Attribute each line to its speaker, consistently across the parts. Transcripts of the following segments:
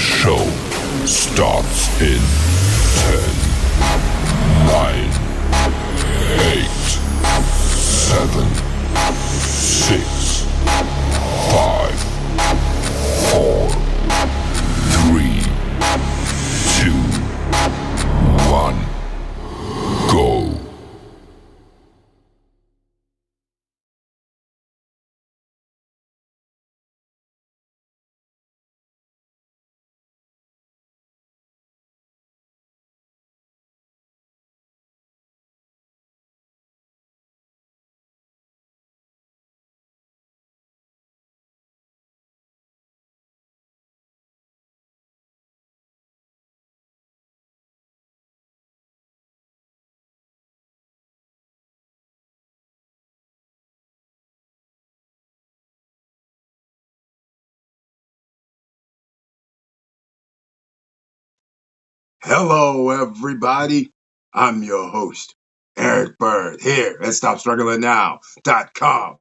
Speaker 1: show starts in 10, 9, 8, 7, 6, 5, 4, 3, 2, 1, go.
Speaker 2: Hello, everybody. I'm your host, Eric Bird, here at StopStrugglingNow.com.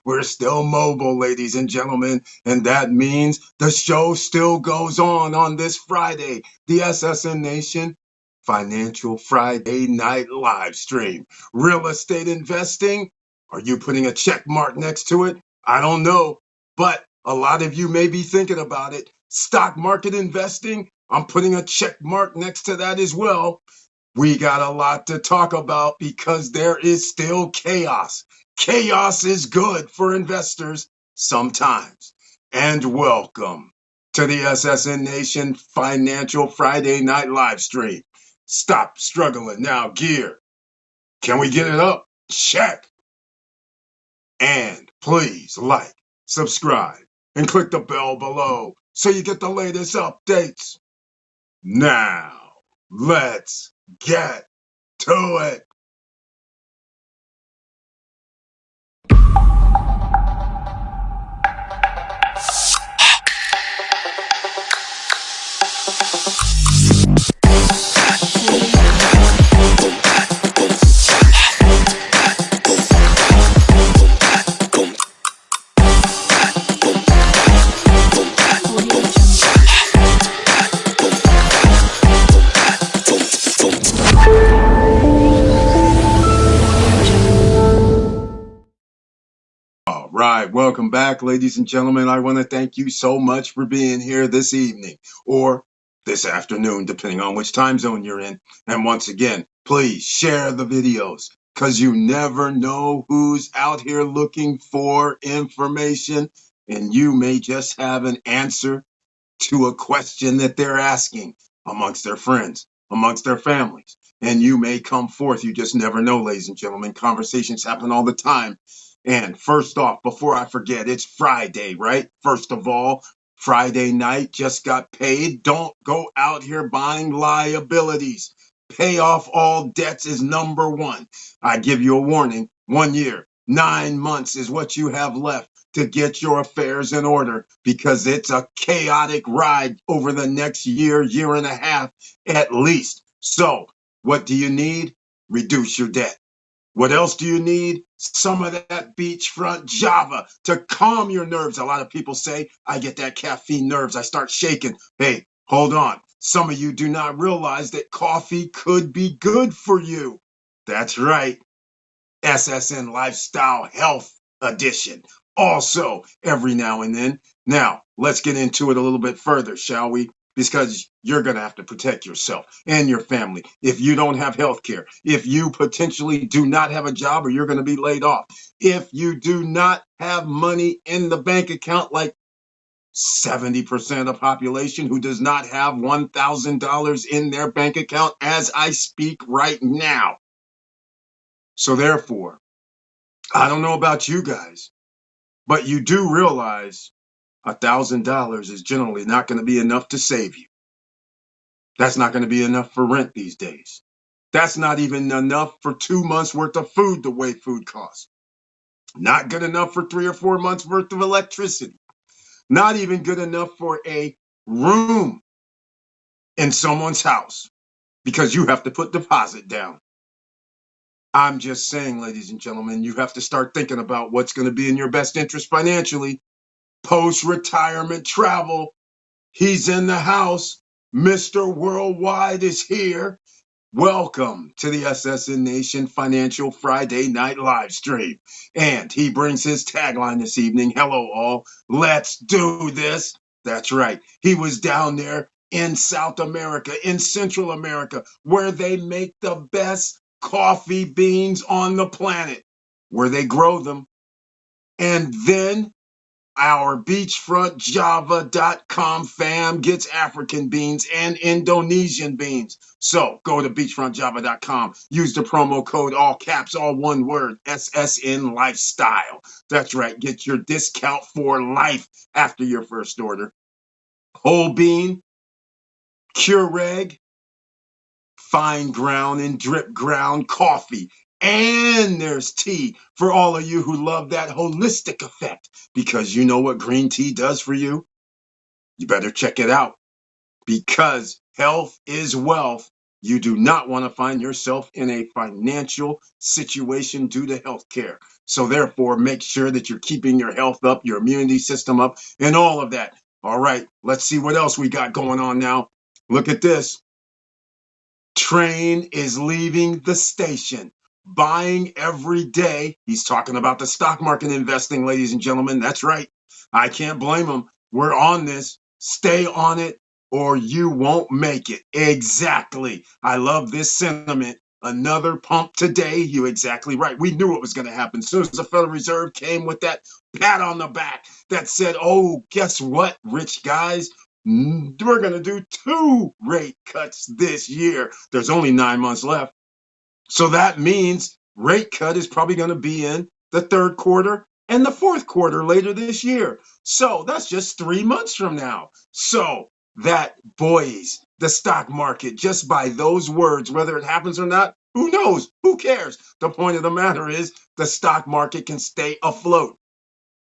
Speaker 2: We're still mobile, ladies and gentlemen, and that means the show still goes on this Friday, the SSN Nation Financial Friday Night Live Stream. Real estate investing? Are you putting a check mark next to it? I don't know, but a lot of you may be thinking about it. Stock market investing? I'm putting a check mark next to that as well. We got a lot to talk about because there is still chaos. Chaos is good for investors sometimes. And welcome to the SSN Nation Financial Friday Night Live Stream. Stop struggling now, gear. Can we get it up? Check. And please like, subscribe, and click the bell below so you get the latest updates. Now, let's get to it. All right, welcome back, ladies and gentlemen. I want to thank you so much for being here this evening or this afternoon, depending on which time zone you're in. And once again, please share the videos because you never know who's out here looking for information, and you may just have an answer to a question that they're asking amongst their friends, amongst their families. And you may come forth. You just never know, ladies and gentlemen. Conversations happen all the time. And first off, before I forget, it's Friday, right? First of all, Friday night just got paid. Don't go out here buying liabilities. Pay off all debts is number one. I give you a warning. 1 year, 9 months is what you have left to get your affairs in order because it's a chaotic ride over the next year, year and a half at least. So what do you need? Reduce your debt. What else do you need? Some of that beachfront Java to calm your nerves. A lot of people say, I get that caffeine nerves. I start shaking. Hey, hold on. Some of you do not realize that coffee could be good for you. That's right. SSN Lifestyle Health Edition. Also, every now and then. Now, let's get into it a little bit further, shall we? Because you're going to have to protect yourself and your family if you don't have health care, if you potentially do not have a job or you're going to be laid off, if you do not have money in the bank account like 70% of the population who does not have $1,000 in their bank account as I speak right now. So therefore, I don't know about you guys, but you do realize $1,000 is generally not going to be enough to save you. That's not going to be enough for rent these days. That's not even enough for 2 months worth of food the way food costs. Not good enough for 3 or 4 months worth of electricity. Not even good enough for a room in someone's house because you have to put deposit down. I'm just saying, ladies and gentlemen, you have to start thinking about what's going to be in your best interest financially. Post-retirement travel He's in the house. Mr. Worldwide is here. Welcome to the SSN Nation Financial Friday Night Live Stream. And he brings his tagline this evening. Hello, all. Let's do this. That's right. He was down there in South America, in Central America, where they make the best coffee beans on the planet, where they grow them. And then our beachfrontjava.com fam gets African beans and Indonesian beans. So go to beachfrontjava.com. Use the promo code, all caps, all one word, SSN Lifestyle. That's right. Get your discount for life after your first order. Whole bean, Keurig, fine ground and drip ground coffee. And there's tea for all of you who love that holistic effect, because you know what green tea does for you. You better check it out, because health is wealth. You do not want to find yourself in a financial situation due to health care. So therefore, make sure that you're keeping your health up, your immunity system up, and all of that. All right, let's see what else we got going on now. Look at this. Train is leaving the station, buying every day. He's talking about the stock market investing, ladies and gentlemen. That's right. I can't blame him. We're on this. Stay on it or you won't make it. Exactly. I love this sentiment. Another pump today. You're exactly right. We knew it was going to happen. As soon as the Federal Reserve came with that pat on the back that said, oh, guess what, rich guys? We're going to do 2 rate cuts this year. There's only 9 months left. So that means rate cut is probably going to be in the 3rd quarter and the 4th quarter later this year. So that's just 3 months from now. So that buoys the stock market just by those words. Whether it happens or not, who knows? Who cares? The point of the matter is the stock market can stay afloat.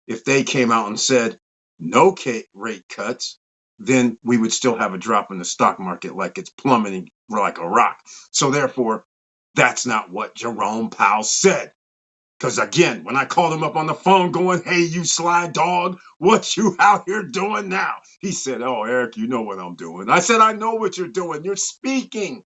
Speaker 2: If they came out and said no rate cuts, then we would still have a drop in the stock market, like it's plummeting like a rock. So therefore, that's not what Jerome Powell said. Because again, when I called him up on the phone going, hey, you sly dog, what you out here doing now? He said, oh, Eric, you know what I'm doing. I said, I know what you're doing. You're speaking.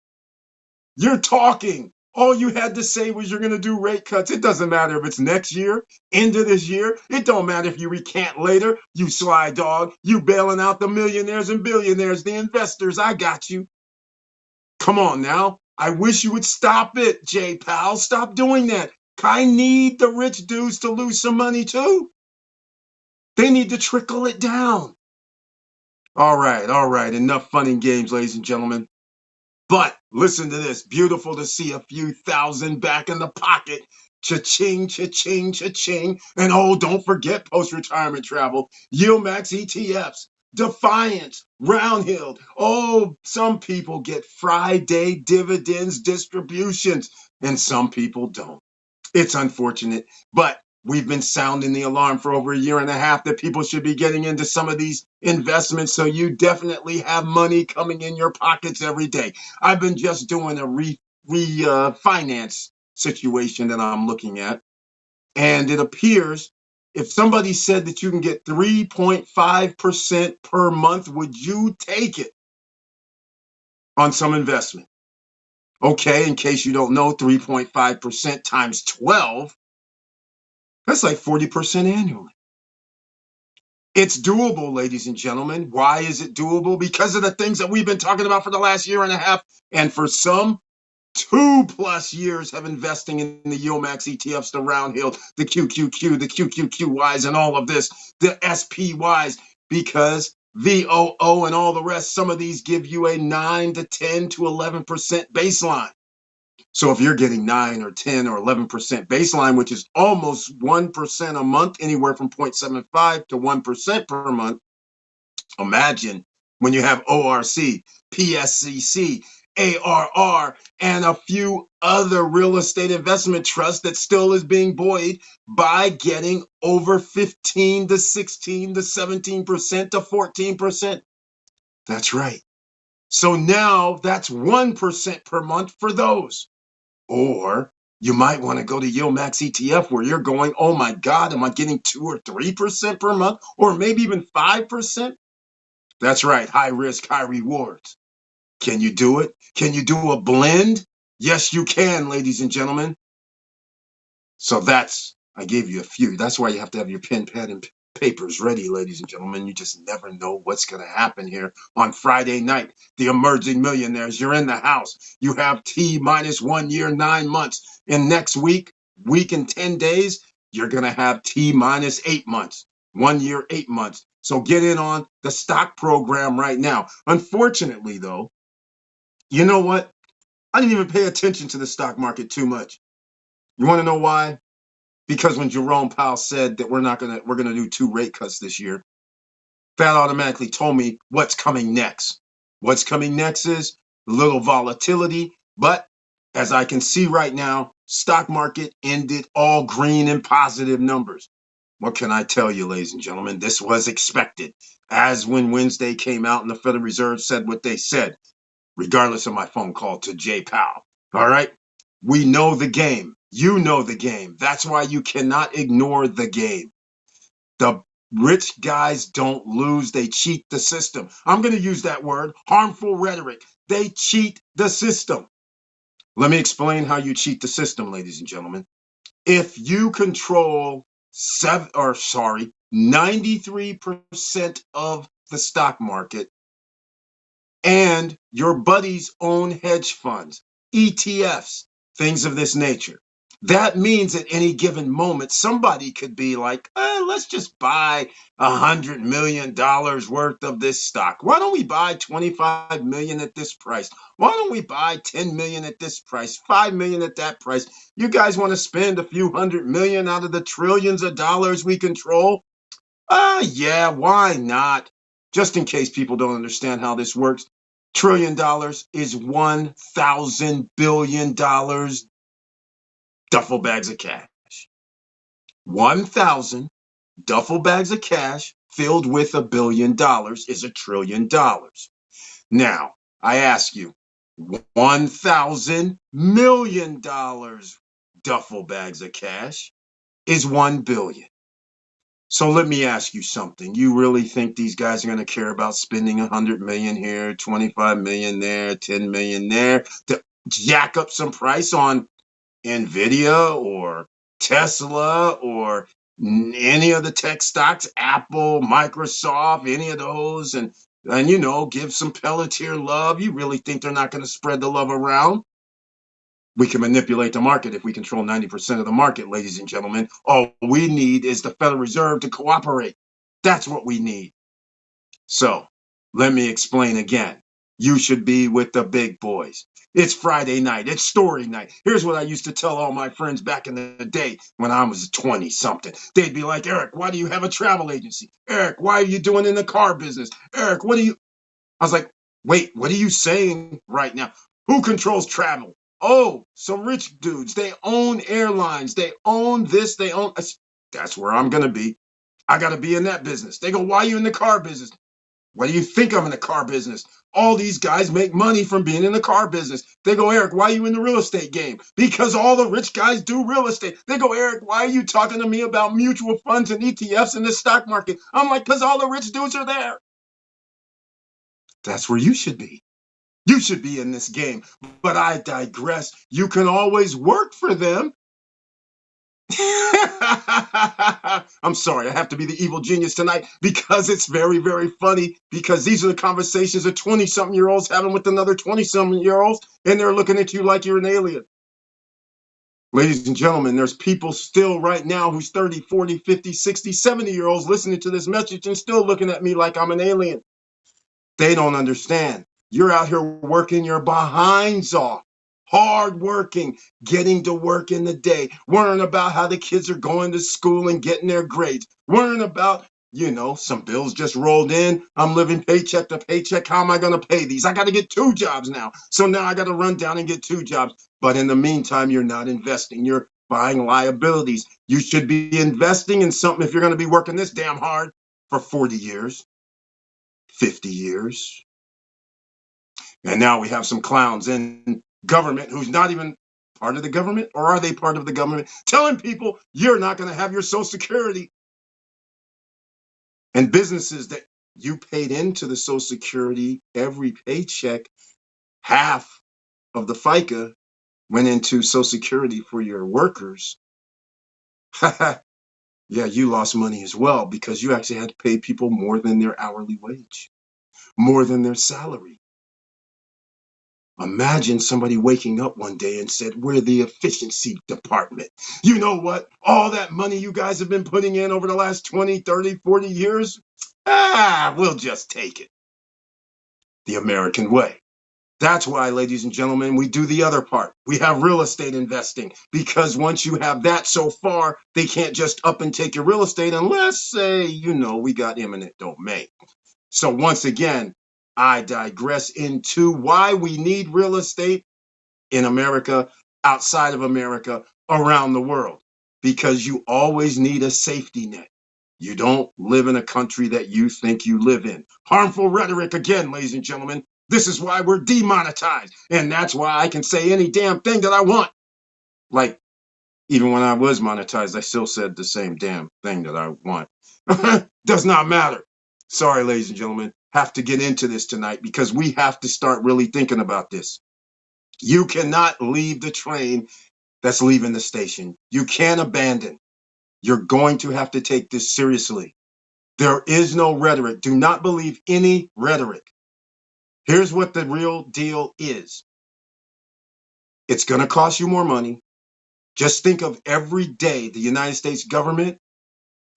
Speaker 2: You're talking. All you had to say was you're going to do rate cuts. It doesn't matter if it's next year, end of this year. It don't matter if you recant later, you sly dog. You bailing out the millionaires and billionaires, the investors. I got you. Come on now. I wish you would stop it, Jay Powell. Stop doing that. I need the rich dudes to lose some money too. They need to trickle it down. All right. Enough fun and games, ladies and gentlemen. But listen to this. Beautiful to see a few thousand back in the pocket. Cha-ching, cha-ching, cha-ching. And oh, don't forget post-retirement travel. YieldMax ETFs. Defiance, Roundhill. Oh, some people get Friday dividends distributions, and some people don't. It's unfortunate, but we've been sounding the alarm for over a year and a half that people should be getting into some of these investments, so you definitely have money coming in your pockets every day. I've been just doing a refinance situation that I'm looking at, and it appears if somebody said that you can get 3.5% per month, would you take it on some investment? Okay, in case you don't know, 3.5% times 12, that's like 40% annually. It's doable, ladies and gentlemen. Why is it doable? Because of the things that we've been talking about for the last year and a half, and for some, 2+ years of investing in the YieldMax ETFs, the Roundhill, the QQQ, the QQQYs, and all of this, the SPYs, because VOO and all the rest, some of these give you a 9 to 10 to 11% baseline. So if you're getting 9 or 10 or 11% baseline, which is almost 1% a month, anywhere from 0.75 to 1% per month, imagine when you have ORC, PSCC, ARR, and a few other real estate investment trusts that still is being buoyed by getting over 15 to 16 to 17% to 14%. That's right. So now that's 1% per month for those. Or you might want to go to YieldMax ETF where you're going, oh my God, am I getting 2 or 3% per month? Or maybe even 5%? That's right. High risk, high rewards. Can you do it? Can you do a blend? Yes, you can, ladies and gentlemen. So I gave you a few. That's why you have to have your pen, pad, and papers ready, ladies and gentlemen. You just never know what's going to happen here on Friday night. The emerging millionaires, you're in the house. You have T minus 1 year, 9 months. And next week and 10 days, you're going to have T minus 8 months, 1 year, 8 months. So get in on the stock program right now. Unfortunately, though, you know what? I didn't even pay attention to the stock market too much. You want to know why? Because when Jerome Powell said that we're gonna do 2 rate cuts this year, that automatically told me what's coming next. What's coming next is a little volatility, but as I can see right now, stock market ended all green and positive numbers. What can I tell you, ladies and gentlemen? This was expected. As when Wednesday came out and the Federal Reserve said what they said, regardless of my phone call to Jay Powell. All right? We know the game. You know the game. That's why you cannot ignore the game. The rich guys don't lose. They cheat the system. I'm going to use that word, harmful rhetoric. They cheat the system. Let me explain how you cheat the system, ladies and gentlemen. If you control 93% of the stock market, and your buddies own hedge funds, ETFs, things of this nature. That means at any given moment, somebody could be like, let's just buy $100 million worth of this stock. Why don't we buy 25 million at this price? Why don't we buy 10 million at this price, 5 million at that price? You guys want to spend a few $100 million out of the trillions of dollars we control? Yeah, why not? Just in case people don't understand how this works, $1 trillion is 1,000 billion dollars duffel bags of cash. 1,000 duffel bags of cash filled with $1 billion is $1 trillion. Now, I ask you, 1,000 million dollars duffel bags of cash is 1 billion. So let me ask you something. You really think these guys are going to care about spending 100 million here, 25 million there, 10 million there to jack up some price on Nvidia or Tesla or any of the tech stocks, Apple, Microsoft, any of those, and give some Pelletier love? You really think they're not going to spread the love around? We can manipulate the market if we control 90% of the market, ladies and gentlemen. All we need is the Federal Reserve to cooperate. That's what we need. So let me explain again. You should be with the big boys. It's Friday night. It's story night. Here's what I used to tell all my friends back in the day when I was 20-something. They'd be like, Eric, why do you have a travel agency? Eric, why are you doing in the car business? Eric, what do you... I was like, wait, what are you saying right now? Who controls travel? Oh, some rich dudes. They own airlines. They own this. They own... That's where I'm going to be. I got to be in that business. They go, why are you in the car business? What do you think I'm in the car business? All these guys make money from being in the car business. They go, Eric, why are you in the real estate game? Because all the rich guys do real estate. They go, Eric, why are you talking to me about mutual funds and ETFs in the stock market? I'm like, because all the rich dudes are there. That's where you should be. You should be in this game. But I digress. You can always work for them. I'm sorry, I have to be the evil genius tonight because it's very, very funny, because these are the conversations of 20-something-year-olds having with another 20-something-year-olds, and they're looking at you like you're an alien. Ladies and gentlemen, there's people still right now who's 30, 40, 50, 60, 70-year-olds listening to this message and still looking at me like I'm an alien. They don't understand. You're out here working your behinds off. Hard working, getting to work in the day, worrying about how the kids are going to school and getting their grades, worrying about, some bills just rolled in. I'm living paycheck to paycheck. How am I going to pay these? I got to get 2 jobs now. So now I got to run down and get 2 jobs. But in the meantime, you're not investing. You're buying liabilities. You should be investing in something if you're going to be working this damn hard for 40 years, 50 years. And now we have some clowns in government who's not even part of the government, or are they part of the government, telling people you're not going to have your Social Security. And businesses that you paid into the Social Security every paycheck. Half of the FICA went into Social Security for your workers. Yeah, you lost money as well because you actually had to pay people more than their hourly wage, more than their salary. Imagine somebody waking up one day and said, we're the efficiency department. You know what? All that money you guys have been putting in over the last 20, 30, 40 years, we'll just take it. The American way. That's why, ladies and gentlemen, we do the other part. We have real estate investing because once you have that so far, they can't just up and take your real estate unless, say, we got eminent domain. So once again, I digress into why we need real estate in America, outside of America, around the world, because you always need a safety net. You don't live in a country that you think you live in. Harmful rhetoric again, ladies and gentlemen. This is why we're demonetized. And that's why I can say any damn thing that I want. Like, even when I was monetized, I still said the same damn thing that I want. Does not matter. Sorry, ladies and gentlemen. Have to get into this tonight because we have to start really thinking about this. You cannot leave the train that's leaving the station. You can't abandon. You're going to have to take this seriously. There is no rhetoric. Do not believe any rhetoric. Here's what the real deal is. It's going to cost you more money. Just think of every day the United States government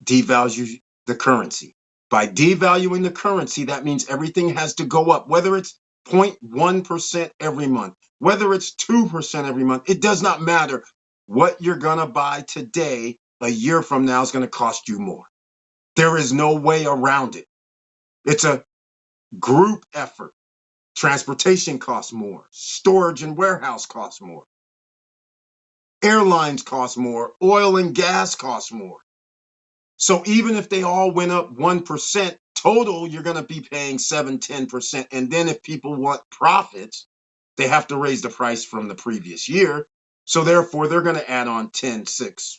Speaker 2: devalues the currency. By devaluing the currency, that means everything has to go up, whether it's 0.1% every month, whether it's 2% every month. It does not matter. What you're going to buy today, a year from now, is going to cost you more. There is no way around it. It's a group effort. Transportation costs more. Storage and warehouse costs more. Airlines cost more. Oil and gas costs more. So even if they all went up 1%, total, you're going to be paying 7, 10%. And then if people want profits, they have to raise the price from the previous year. So therefore, they're going to add on 10, 6,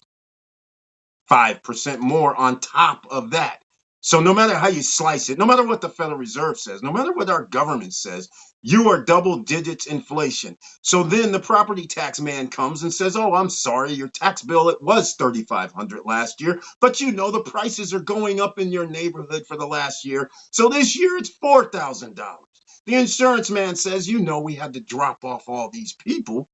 Speaker 2: 5% more on top of that. So no matter how you slice it, no matter what the Federal Reserve says, no matter what our government says, you are double digits inflation. So then the property tax man comes and says, oh, I'm sorry, your tax bill, it was $3,500 last year, but the prices are going up in your neighborhood for the last year. So this year it's $4,000. The insurance man says, we had to drop off all these people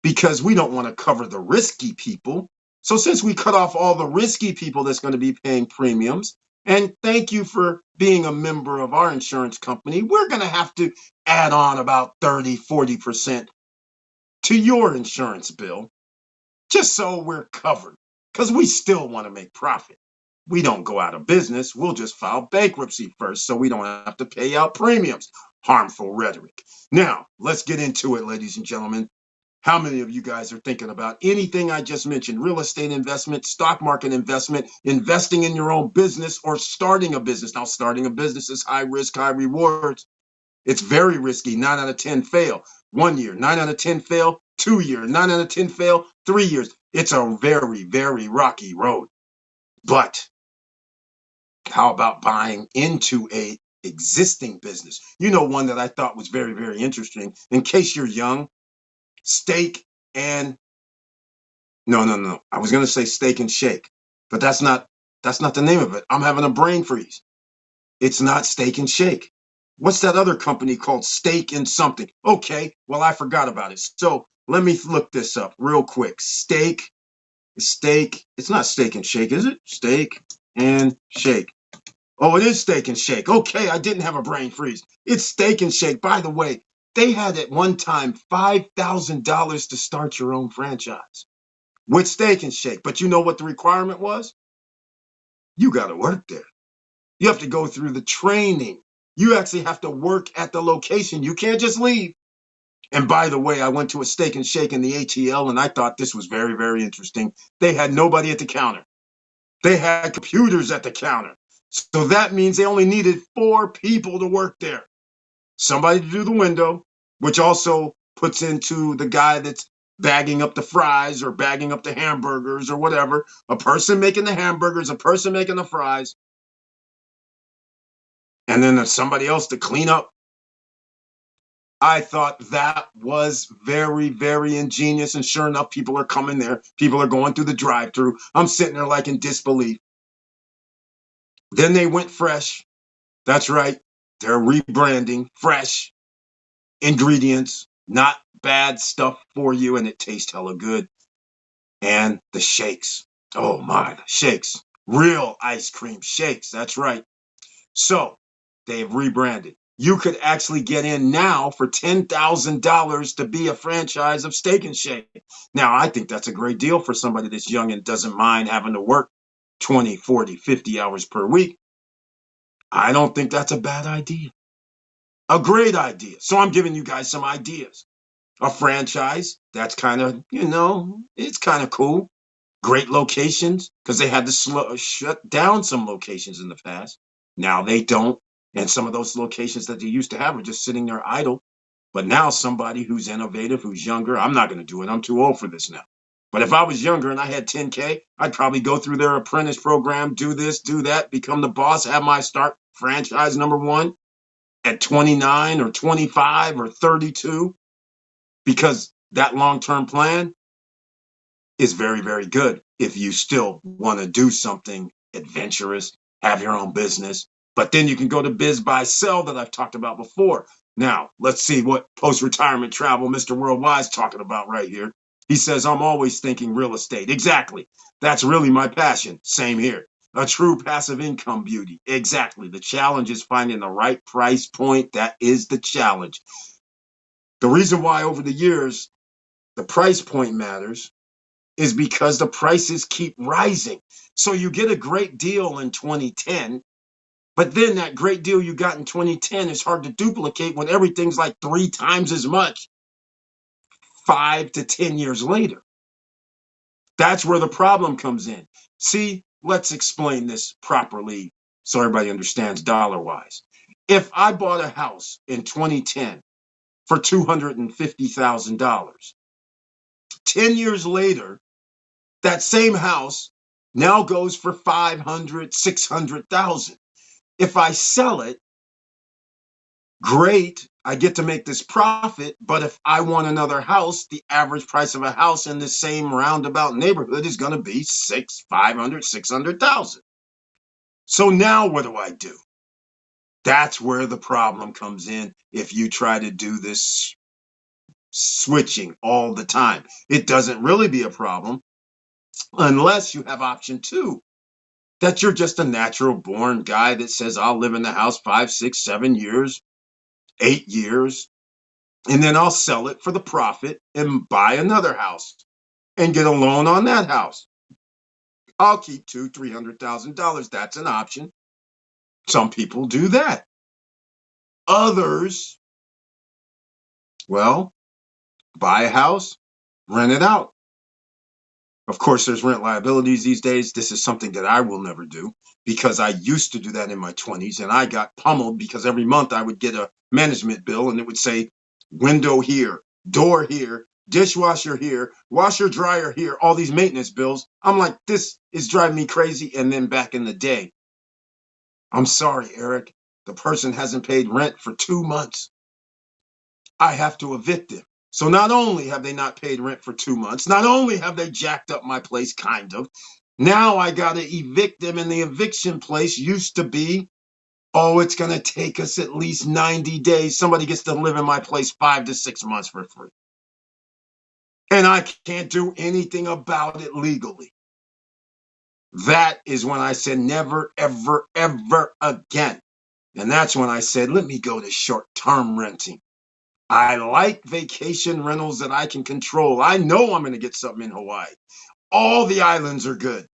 Speaker 2: because we don't want to cover the risky people. So since we cut off all the risky people that's going to be paying premiums, and thank you for being a member of our insurance company, we're going to have to add on about 30, 40% to your insurance bill, just so we're covered, because we still want to make profit. We don't go out of business. We'll just file bankruptcy first so we don't have to pay out premiums. Harmful rhetoric. Now, let's get into it, ladies and gentlemen. How many of you guys are thinking about anything I just mentioned? Real estate investment, stock market investment, investing in your own business, or starting a business. Now, starting a business is high risk, high rewards. It's very risky. 9 out of 10 fail. 1 year. 9 out of 10 fail. 2 years. 9 out of 10 fail. 3 years. It's a very, very rocky road. But how about buying into a existing business? One that I thought was very, very interesting. In case you're young, Steak and no. I was going to say Steak and Shake, but that's not the name of it. I'm having a brain freeze. It's not Steak and Shake. What's that other company called? Steak and something. Okay, well, I forgot about it. So let me look this up real quick. Steak. It's not Steak and Shake, is it? Steak and Shake. Oh, it is Steak and Shake. Okay, I didn't have a brain freeze. It's Steak and Shake. By the way, they had at one time $5,000 to start your own franchise with Steak and Shake. But you know what the requirement was? You got to work there. You have to go through the training. You actually have to work at the location. You can't just leave. And by the way, I went to a Steak and Shake in the ATL, and I thought this was very, very interesting. They had nobody at the counter. They had computers at the counter. So that means they only needed 4 people to work there. Somebody to do the window, which also puts into the guy that's bagging up the fries or bagging up the hamburgers or whatever. A person making the hamburgers, a person making the fries. and then there's somebody else to clean up. I thought that was very, very ingenious. And sure enough, people are coming there. People are going through the drive-thru. I'm sitting there like in disbelief. Then they went fresh. That's right. They're rebranding fresh ingredients, not bad stuff for you, and it tastes hella good. And the shakes. Oh my, the shakes. Real ice cream shakes. That's right. So they've rebranded. You could actually get in now for $10,000 to be a franchise of Steak and Shake. Now, I think that's a great deal for somebody that's young and doesn't mind having to work 20, 40, 50 hours per week. I don't think that's a bad idea. A great idea. So I'm giving you guys some ideas. A franchise, that's kind of, it's kind of cool. Great locations, because they had to shut down some locations in the past. Now they don't. And some of those locations that they used to have are just sitting there idle. But now somebody who's innovative, who's younger, I'm not going to do it. I'm too old for this now. But if I was younger and I had 10K, I'd probably go through their apprentice program, do this, do that, become the boss, have my start franchise number one at 29 or 25 or 32, because that long-term plan is very, very good if you still want to do something adventurous, have your own business. But then you can go to biz, buy, sell that I've talked about before. Now, let's see what post-retirement travel Mr. Worldwide's talking about right here. He says, I'm always thinking real estate. Exactly. That's really my passion. Same here. A true passive income beauty. Exactly. The challenge is finding the right price point. That is the challenge. The reason why over the years the price point matters is because the prices keep rising. So you get a great deal in 2010, but then that great deal you got in 2010 is hard to duplicate when everything's like 3 times as much 5 to 10 years later. That's where the problem comes in. See, let's explain this properly so everybody understands dollar-wise. If I bought a house in 2010 for $250,000, 10 years later, that same house now goes for 500, 600,000. If I sell it, great, I get to make this profit. But if I want another house, the average price of a house in the same roundabout neighborhood is going to be 500, 600,000. So now what do? That's where the problem comes in if you try to do this switching all the time. It doesn't really be a problem unless you have option 2, that you're just a natural born guy that says, I'll live in the house 5, 6, 7 years, 8 years, and then I'll sell it for the profit and buy another house and get a loan on that house. I'll keep $200,000, $300,000. That's an option. Some people do that. Others, well, buy a house, rent it out. Of course, there's rent liabilities these days. This is something that I will never do because I used to do that in my 20s, and I got pummeled because every month I would get a management bill and it would say window here, door here, dishwasher here, washer dryer here, all these maintenance bills. I'm like, this is driving me crazy. And then back in the day, I'm sorry, Eric, the person hasn't paid rent for 2 months. I have to evict them. So not only have they not paid rent for 2 months, not only have they jacked up my place, kind of, now I got to evict them. And the eviction place used to be, oh, it's going to take us at least 90 days. Somebody gets to live in my place 5 to 6 months for free. And I can't do anything about it legally. That is when I said never, ever, ever again. And that's when I said, let me go to short-term renting. I like vacation rentals that I can control. I know I'm going to get something in Hawaii. All the islands are good.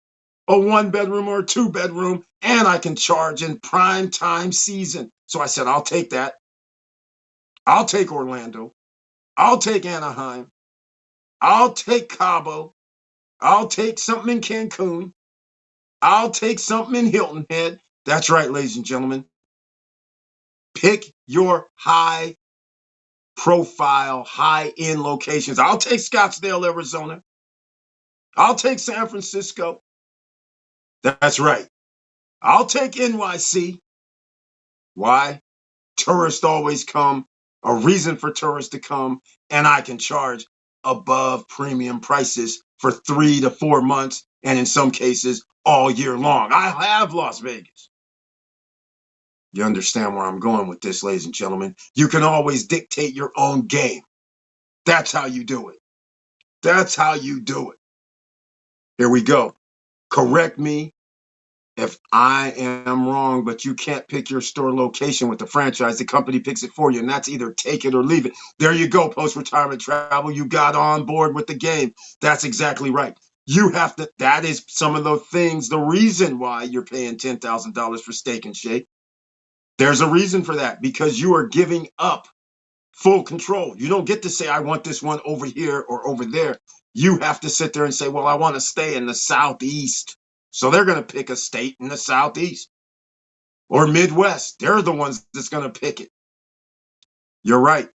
Speaker 2: A 1-bedroom or a 2-bedroom, and I can charge in prime time season. So I said, I'll take that. I'll take Orlando. I'll take Anaheim. I'll take Cabo. I'll take something in Cancun. I'll take something in Hilton Head. That's right, ladies and gentlemen. Pick your high profile, high-end locations. I'll take Scottsdale, Arizona. I'll take San Francisco. That's right. I'll take NYC. Why? Tourists always come, a reason for tourists to come, and I can charge above premium prices for 3 to 4 months, and in some cases, all year long. I have Las Vegas. You understand where I'm going with this, ladies and gentlemen? You can always dictate your own game. That's how you do it. That's how you do it. Here we go. Correct me if I am wrong, but you can't pick your store location with the franchise. The company picks it for you, and that's either take it or leave it. There you go, post-retirement travel. You got on board with the game. That's exactly right. You have to, that is some of the things, the reason why you're paying $10,000 for Steak and Shake. There's a reason for that, because you are giving up full control. You don't get to say, I want this one over here or over there. You have to sit there and say, well, I want to stay in the Southeast. So they're going to pick a state in the Southeast or Midwest. They're the ones that's going to pick it. You're right.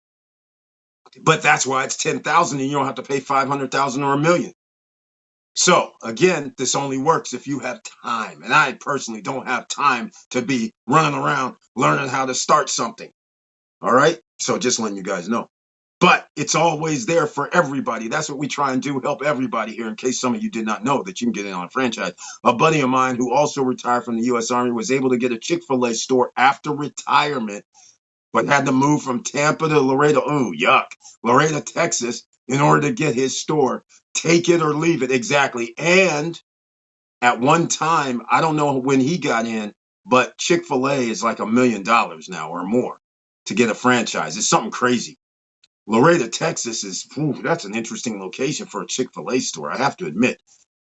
Speaker 2: But that's why it's 10,000 and you don't have to pay 500,000 or $1 million. So again, this only works if you have time. And I personally don't have time to be running around learning how to start something. All right. So just letting you guys know. But it's always there for everybody. That's what we try and do, help everybody here, in case some of you did not know that you can get in on a franchise. A buddy of mine who also retired from the U.S. Army was able to get a Chick-fil-A store after retirement, but had to move from Tampa to Laredo, Laredo, Texas, in order to get his store. Take it or leave it, exactly. And at one time, I don't know when he got in, but Chick-fil-A is like $1 million now or more to get a franchise. It's something crazy. Laredo, Texas is, that's an interesting location for a Chick-fil-A store, I have to admit.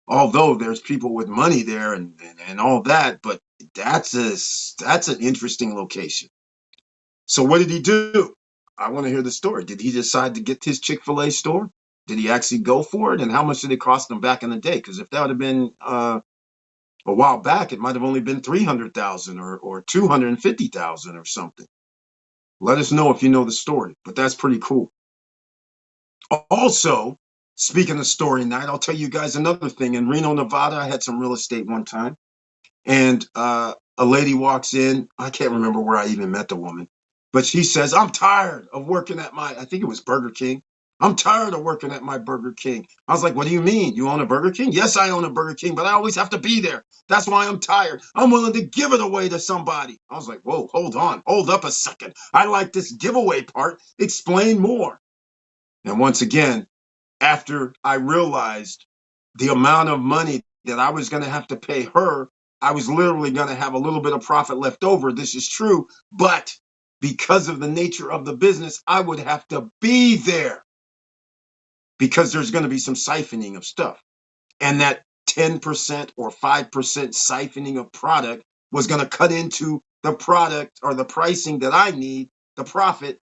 Speaker 2: Although there's people with money there and all that, but that's an interesting location. So what did he do? I want to hear the story. Did he decide to get his Chick-fil-A store? Did he actually go for it? And how much did it cost him back in the day? Because if that would have been a while back, it might have only been $300,000 or $250,000 or something. Let us know if you know the story, but that's pretty cool. Also, speaking of story night, I'll tell you guys another thing. In Reno, Nevada, I had some real estate one time, and a lady walks in. I can't remember where I even met the woman, but she says, I'm tired of working at I think it was Burger King. I'm tired of working at my Burger King. I was like, what do you mean? You own a Burger King? Yes, I own a Burger King, but I always have to be there. That's why I'm tired. I'm willing to give it away to somebody. I was like, whoa, hold on. Hold up a second. I like this giveaway part. Explain more. And once again, after I realized the amount of money that I was going to have to pay her, I was literally going to have a little bit of profit left over. This is true. But because of the nature of the business, I would have to be there, because there's going to be some siphoning of stuff. And that 10% or 5% siphoning of product was going to cut into the product or the pricing that I need, the profit,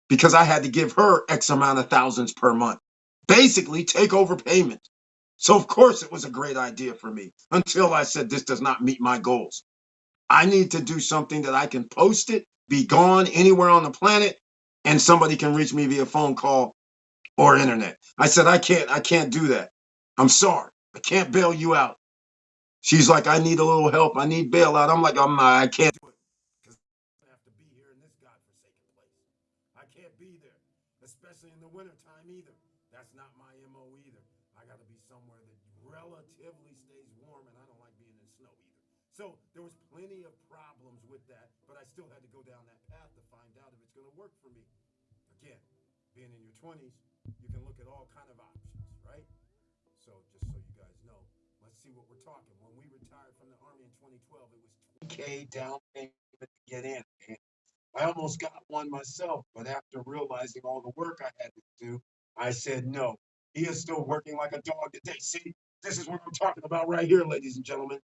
Speaker 2: because I had to give her X amount of thousands per month. Basically, take over payment. So, of course, it was a great idea for me until I said this does not meet my goals. I need to do something that I can post it, be gone anywhere on the planet, and somebody can reach me via phone call or internet. I said, I can't do that. I'm sorry. I can't bail you out. She's like, I need a little help. I need bailout. I'm like, I can't do it, because I have to be here in this godforsaken place. I can't be there, especially in the wintertime either. That's not my MO either. I got to be somewhere that relatively stays warm, and I don't like being in snow either. So there was plenty of problems with that, but I still had to go down that path to find out if it's going to work for me. Again, being in your 20s, you can look at all kind of options, right? So just so you guys know, let's see what we're talking. When we retired from the Army in 2012, it was $20K down payment to get in. I almost got one myself, but after realizing all the work I had to do, I said no. He is still working like a dog today. See, this is what I'm talking about right here, ladies and gentlemen.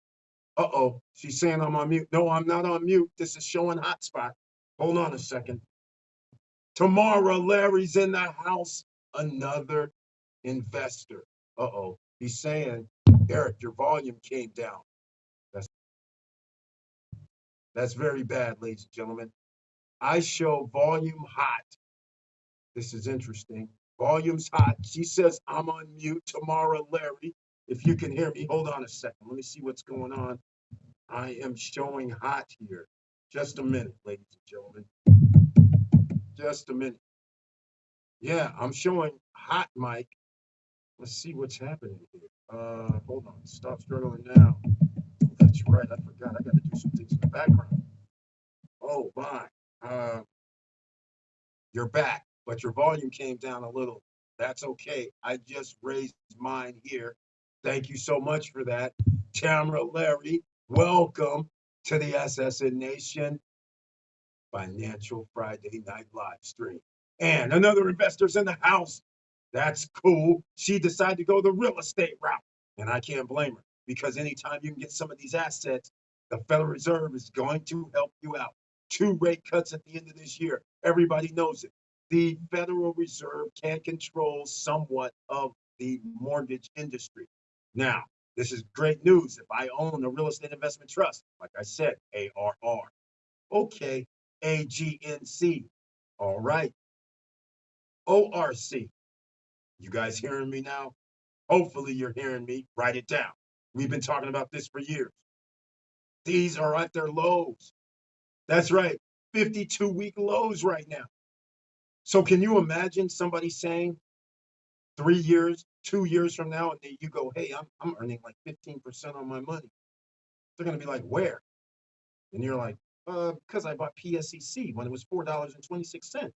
Speaker 2: Uh-oh, she's saying I'm on mute. No, I'm not on mute. This is showing hotspot. Hold on a second. Tomorrow, Larry's in the house. Another investor. Uh-oh. He's saying, Eric, your volume came down. That's very bad, ladies and gentlemen. I show volume hot. This is interesting. Volume's hot. She says I'm on mute. Tomorrow, Larry, if you can hear me, hold on a second. Let me see what's going on. I am showing hot here. Just a minute, ladies and gentlemen. Just a minute. Yeah, I'm showing hot mic. Let's see what's happening here. Hold on. Stop struggling now. That's right. I forgot. I got to do some things in the background. Oh my. You're back, but your volume came down a little. That's okay. I just raised mine here. Thank you so much for that. Tamara Larry, welcome to the SSN Nation Financial Friday Night Live Stream. And another investor's in the house. That's cool. She decided to go the real estate route. And I can't blame her because anytime you can get some of these assets, the Federal Reserve is going to help you out. 2 rate cuts at the end of this year. Everybody knows it. The Federal Reserve can control somewhat of the mortgage industry. Now, this is great news. If I own a real estate investment trust, like I said, ARR. Okay, AGNC. All right. ORC. You guys hearing me now? Hopefully you're hearing me. Write it down. We've been talking about this for years. These are at their lows. That's right. 52-week lows right now. So can you imagine somebody saying 3 years, 2 years from now, and then you go, hey, I'm earning like 15% on my money. They're going to be like, where? And you're like, because I bought PSEC when it was $4.26.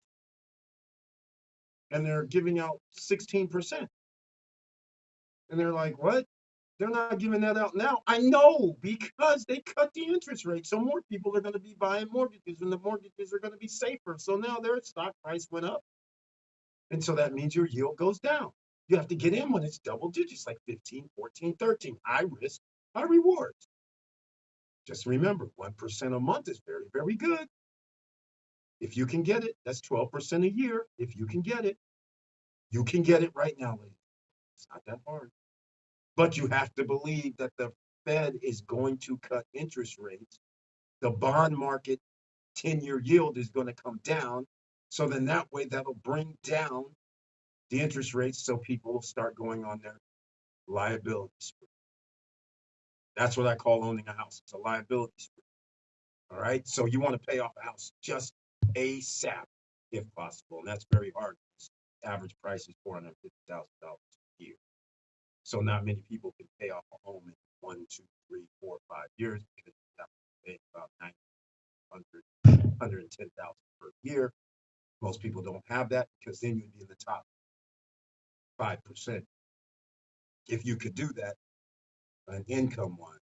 Speaker 2: And they're giving out 16%. And they're like, what? They're not giving that out now. I know, because they cut the interest rate. So more people are going to be buying mortgages, and the mortgages are going to be safer. So now their stock price went up. And so that means your yield goes down. You have to get in when it's double digits, like 15, 14, 13. High risk, high rewards. Just remember, 1% a month is very, very good. If you can get it, that's 12% a year. If you can get it, you can get it right now, ladies. It's not that hard. But you have to believe that the Fed is going to cut interest rates. The bond market 10-year yield is going to come down. So then that way that'll bring down the interest rates so people will start going on their liability spree. That's what I call owning a house. It's a liability spree. All right. So you want to pay off a house just ASAP if possible. And that's very hard. Average price is $450,000 a year. So not many people can pay off a home in 1, 2, 3, 4, 5 years because you have to pay about $110,000 per year. Most people don't have that because then you'd be in the top 5% if you could do that, an income-wise.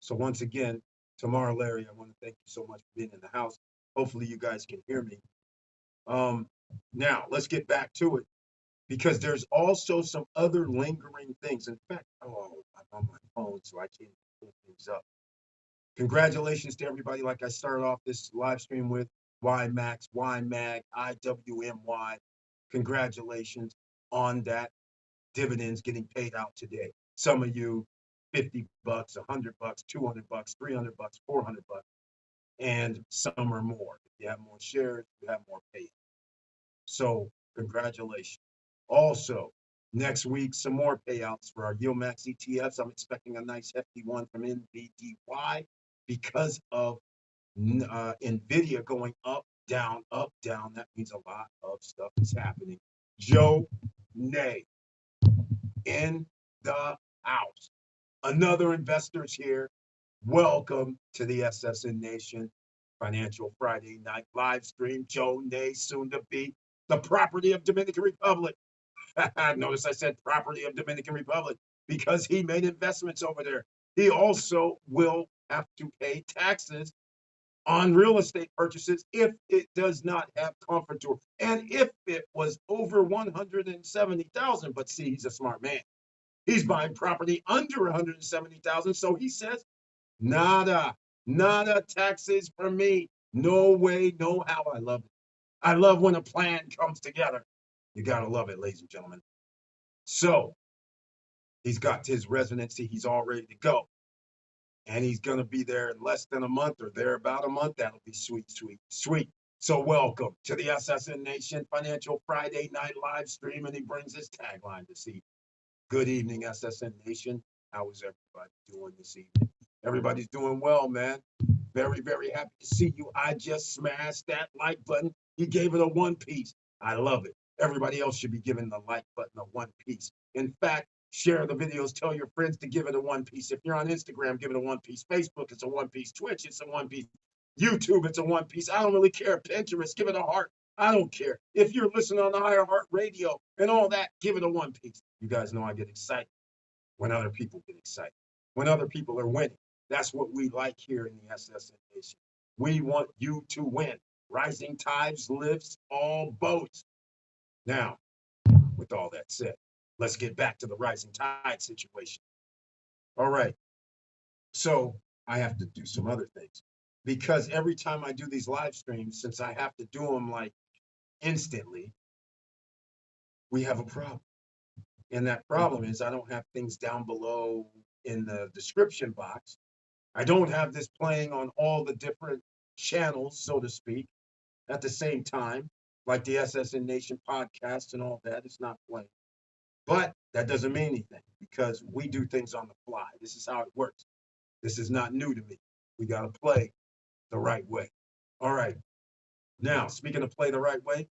Speaker 2: So once again, Tamara Larry, I want to thank you so much for being in the house. Hopefully you guys can hear me. Now let's get back to it, because there's also some other lingering things. In fact, I'm on my phone, so I can't pull things up. Congratulations to everybody. Like I started off this live stream with YMAX, YMAG, IWMY. Congratulations on that dividends getting paid out today. Some of you, $50, $100, $200, $300, $400, and some are more. If you have more shares, you have more payouts. So congratulations. Also, next week, some more payouts for our YieldMax ETFs. I'm expecting a nice hefty one from NVDY because of NVIDIA going up, down, up, down. That means a lot of stuff is happening. Joe Nay in the house. Another investor's here. Welcome to the SSN Nation Financial Friday Night Live Stream. Joe Nay, soon to be the property of Dominican Republic. Notice I said property of Dominican Republic because he made investments over there. He also will have to pay taxes on real estate purchases if it does not have Comfortor, and if it was over 170,000. But see, he's a smart man. He's buying property under 170,000. So he says, nada taxes for me. No way, no how. I love it. I love when a plan comes together. You got to love it, ladies and gentlemen. So he's got his residency. He's all ready to go. And he's going to be there in less than a month, or there about a month. That'll be sweet, sweet, sweet. So welcome to the SSN Nation Financial Friday Night Live Stream. And he brings his tagline this evening. Good evening, SSN Nation. How is everybody doing this evening? Everybody's doing well, man. Very, very happy to see you. I just smashed that like button. He gave it a one piece. I love it. Everybody else should be giving the like button a one piece. In fact, share the videos. Tell your friends to give it a one piece. If you're on Instagram, give it a one piece. Facebook, it's a one piece. Twitch, it's a one piece. YouTube, it's a one piece. I don't really care. Pinterest, give it a heart. I don't care. If you're listening on the Higher Heart Radio and all that, give it a one piece. You guys know I get excited when other people get excited, when other people are winning. That's what we like here in the SSN Nation. We want you to win. Rising tides lifts all boats. Now, with all that said, let's get back to the rising tide situation. All right. So I have to do some other things because every time I do these live streams, since I have to do them like instantly, we have a problem. And that problem is I don't have things down below in the description box. I don't have this playing on all the different channels, so to speak, at the same time, like the SSN Nation podcast and all that. It's not playing. But that doesn't mean anything because we do things on the fly. This is how it works. This is not new to me. We got to play the right way. All right. Now, speaking of play the right way,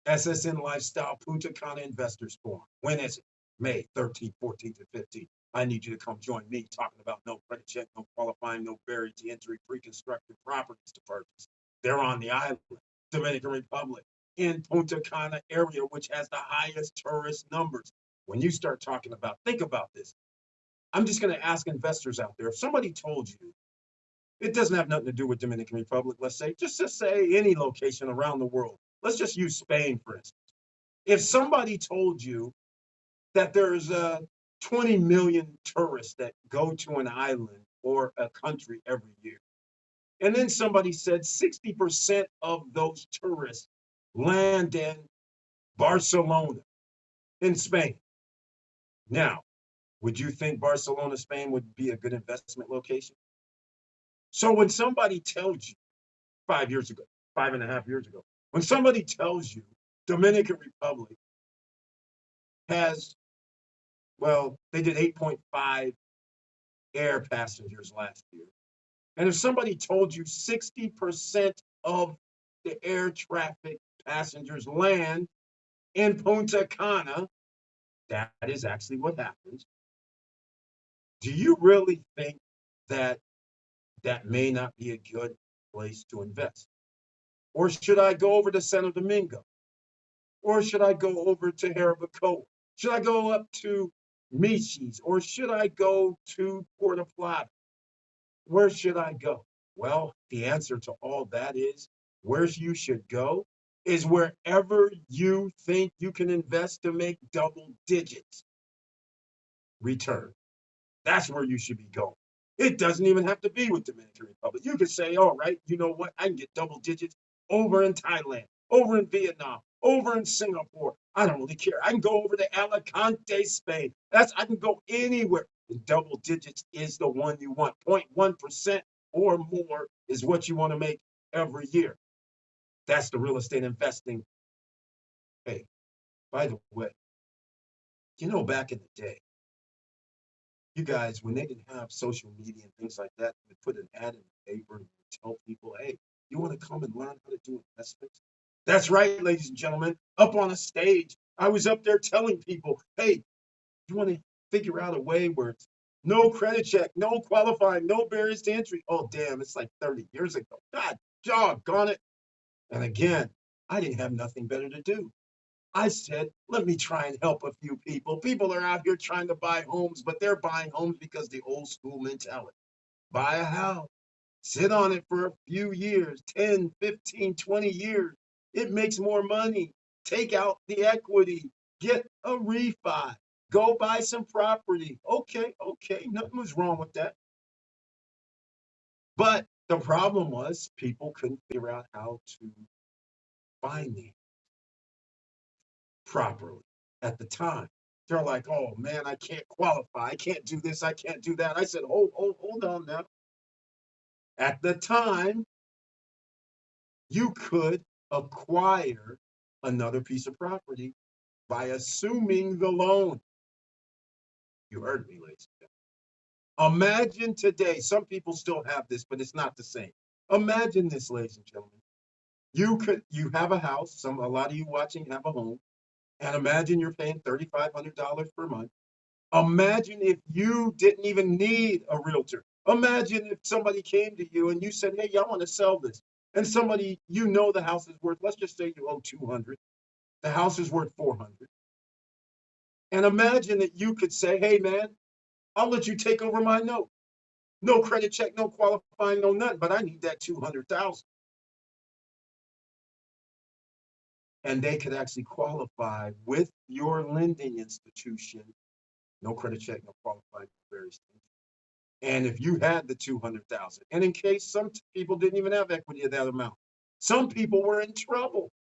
Speaker 2: SSN Lifestyle Punta Cana Investors Forum. When is it? May 13th, 14th, and 15th. I need you to come join me talking about no credit check, no qualifying, no barrier to entry, pre-constructed properties to purchase. They're on the island, Dominican Republic, in Punta Cana area, which has the highest tourist numbers. When you start talking about, think about this. I'm just going to ask investors out there, if somebody told you, it doesn't have nothing to do with Dominican Republic, let's say, just to say any location around the world. Let's just use Spain, for instance. If somebody told you that there's 20 million tourists that go to an island or a country every year, and then somebody said 60% of those tourists land in Barcelona in Spain. Now, would you think Barcelona, Spain would be a good investment location? So when somebody tells you 5 years ago, 5.5 years ago, when somebody tells you Dominican Republic has, well, they did 8.5 air passengers last year. And if somebody told you 60% of the air traffic passengers land in Punta Cana, that is actually what happens. Do you really think that that may not be a good place to invest? Or should I go over to Santo Domingo? Or should I go over to Jarabacoa? Should I go up to Miches? Or should I go to Puerto Plata? Where should I go? Well, the answer to all that is where you should go is wherever you think you can invest to make double digits return. That's where you should be going. It doesn't even have to be with Dominican Republic. You could say, all right, you know what? I can get double digits over in Thailand, over in Vietnam, over in Singapore. I don't really care. I can go over to Alicante, Spain. I can go anywhere. The double digits is the one you want. 0.1% or more is what you want to make every year. That's the real estate investing. Hey, by the way, you know, back in the day, you guys, when they didn't have social media and things like that, they put an ad in the paper and tell people, hey, you want to come and learn how to do investments? That's right, ladies and gentlemen. Up on a stage, I was up there telling people, hey, you want to figure out a way where it's no credit check, no qualifying, no barriers to entry. Oh, damn, it's like 30 years ago. God, doggone it. And again, I didn't have nothing better to do. I said, let me try and help a few people. People are out here trying to buy homes, but they're buying homes because the old school mentality. Buy a house, sit on it for a few years, 10, 15, 20 years. It makes more money. Take out the equity, get a refi, go buy some property. Okay, nothing was wrong with that. But the problem was people couldn't figure out how to finance properly at the time. They're like, oh man, I can't qualify. I can't do this. I can't do that. I said, hold on now. At the time, you could acquire another piece of property by assuming the loan. You heard me, ladies and gentlemen. Imagine today, some people still have this, but it's not the same. Imagine this, ladies and gentlemen. You have a house, a lot of you watching have a home, and imagine you're paying $3,500 per month. Imagine if you didn't even need a realtor. Imagine if somebody came to you and you said, hey, I want to sell this. And somebody, the house is worth, let's just say you owe 200. The house is worth 400. And imagine that you could say, hey, man, I'll let you take over my note. No credit check, no qualifying, no nothing, but I need that 200,000. And they could actually qualify with your lending institution. No credit check, no qualifying, various things. And if you had the 200,000, and in case some people didn't even have equity of that amount, some people were in trouble.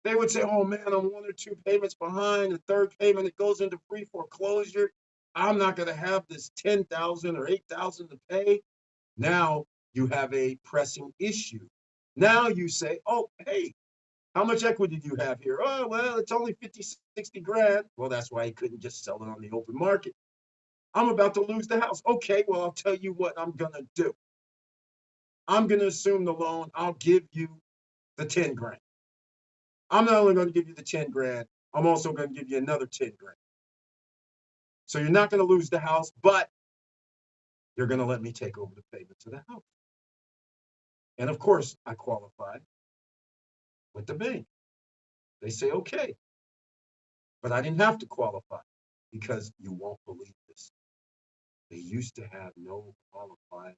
Speaker 2: They would say, oh man, I'm 1 or 2 payments behind, the third payment, it goes into free foreclosure. I'm not going to have this 10,000 or 8,000 to pay. Now you have a pressing issue. Now you say, oh, hey, how much equity do you have here? Oh, well, it's only 50, 60 grand. Well, that's why he couldn't just sell it on the open market. I'm about to lose the house. Okay, well, I'll tell you what I'm going to do. I'm going to assume the loan. I'll give you the 10 grand. I'm not only going to give you the 10 grand, I'm also going to give you another 10 grand. So you're not going to lose the house, but you're going to let me take over the payment to the house. And of course, I qualify with the bank. They say, okay. But I didn't have to qualify because you won't believe this. They used to have no qualified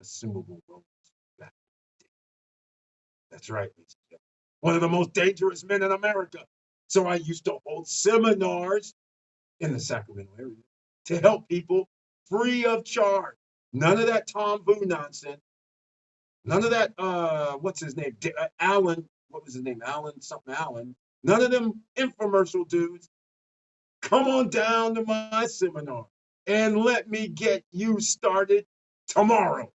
Speaker 2: assumable loans back in the day. That's right, ladies and gentlemen. One of the most dangerous men in America. So I used to hold seminars in the Sacramento area to help people free of charge. None of that Tom Boo nonsense. None of that, what's his name? Allen, what was his name? Allen. None of them infomercial dudes. Come on down to my seminar and let me get you started tomorrow.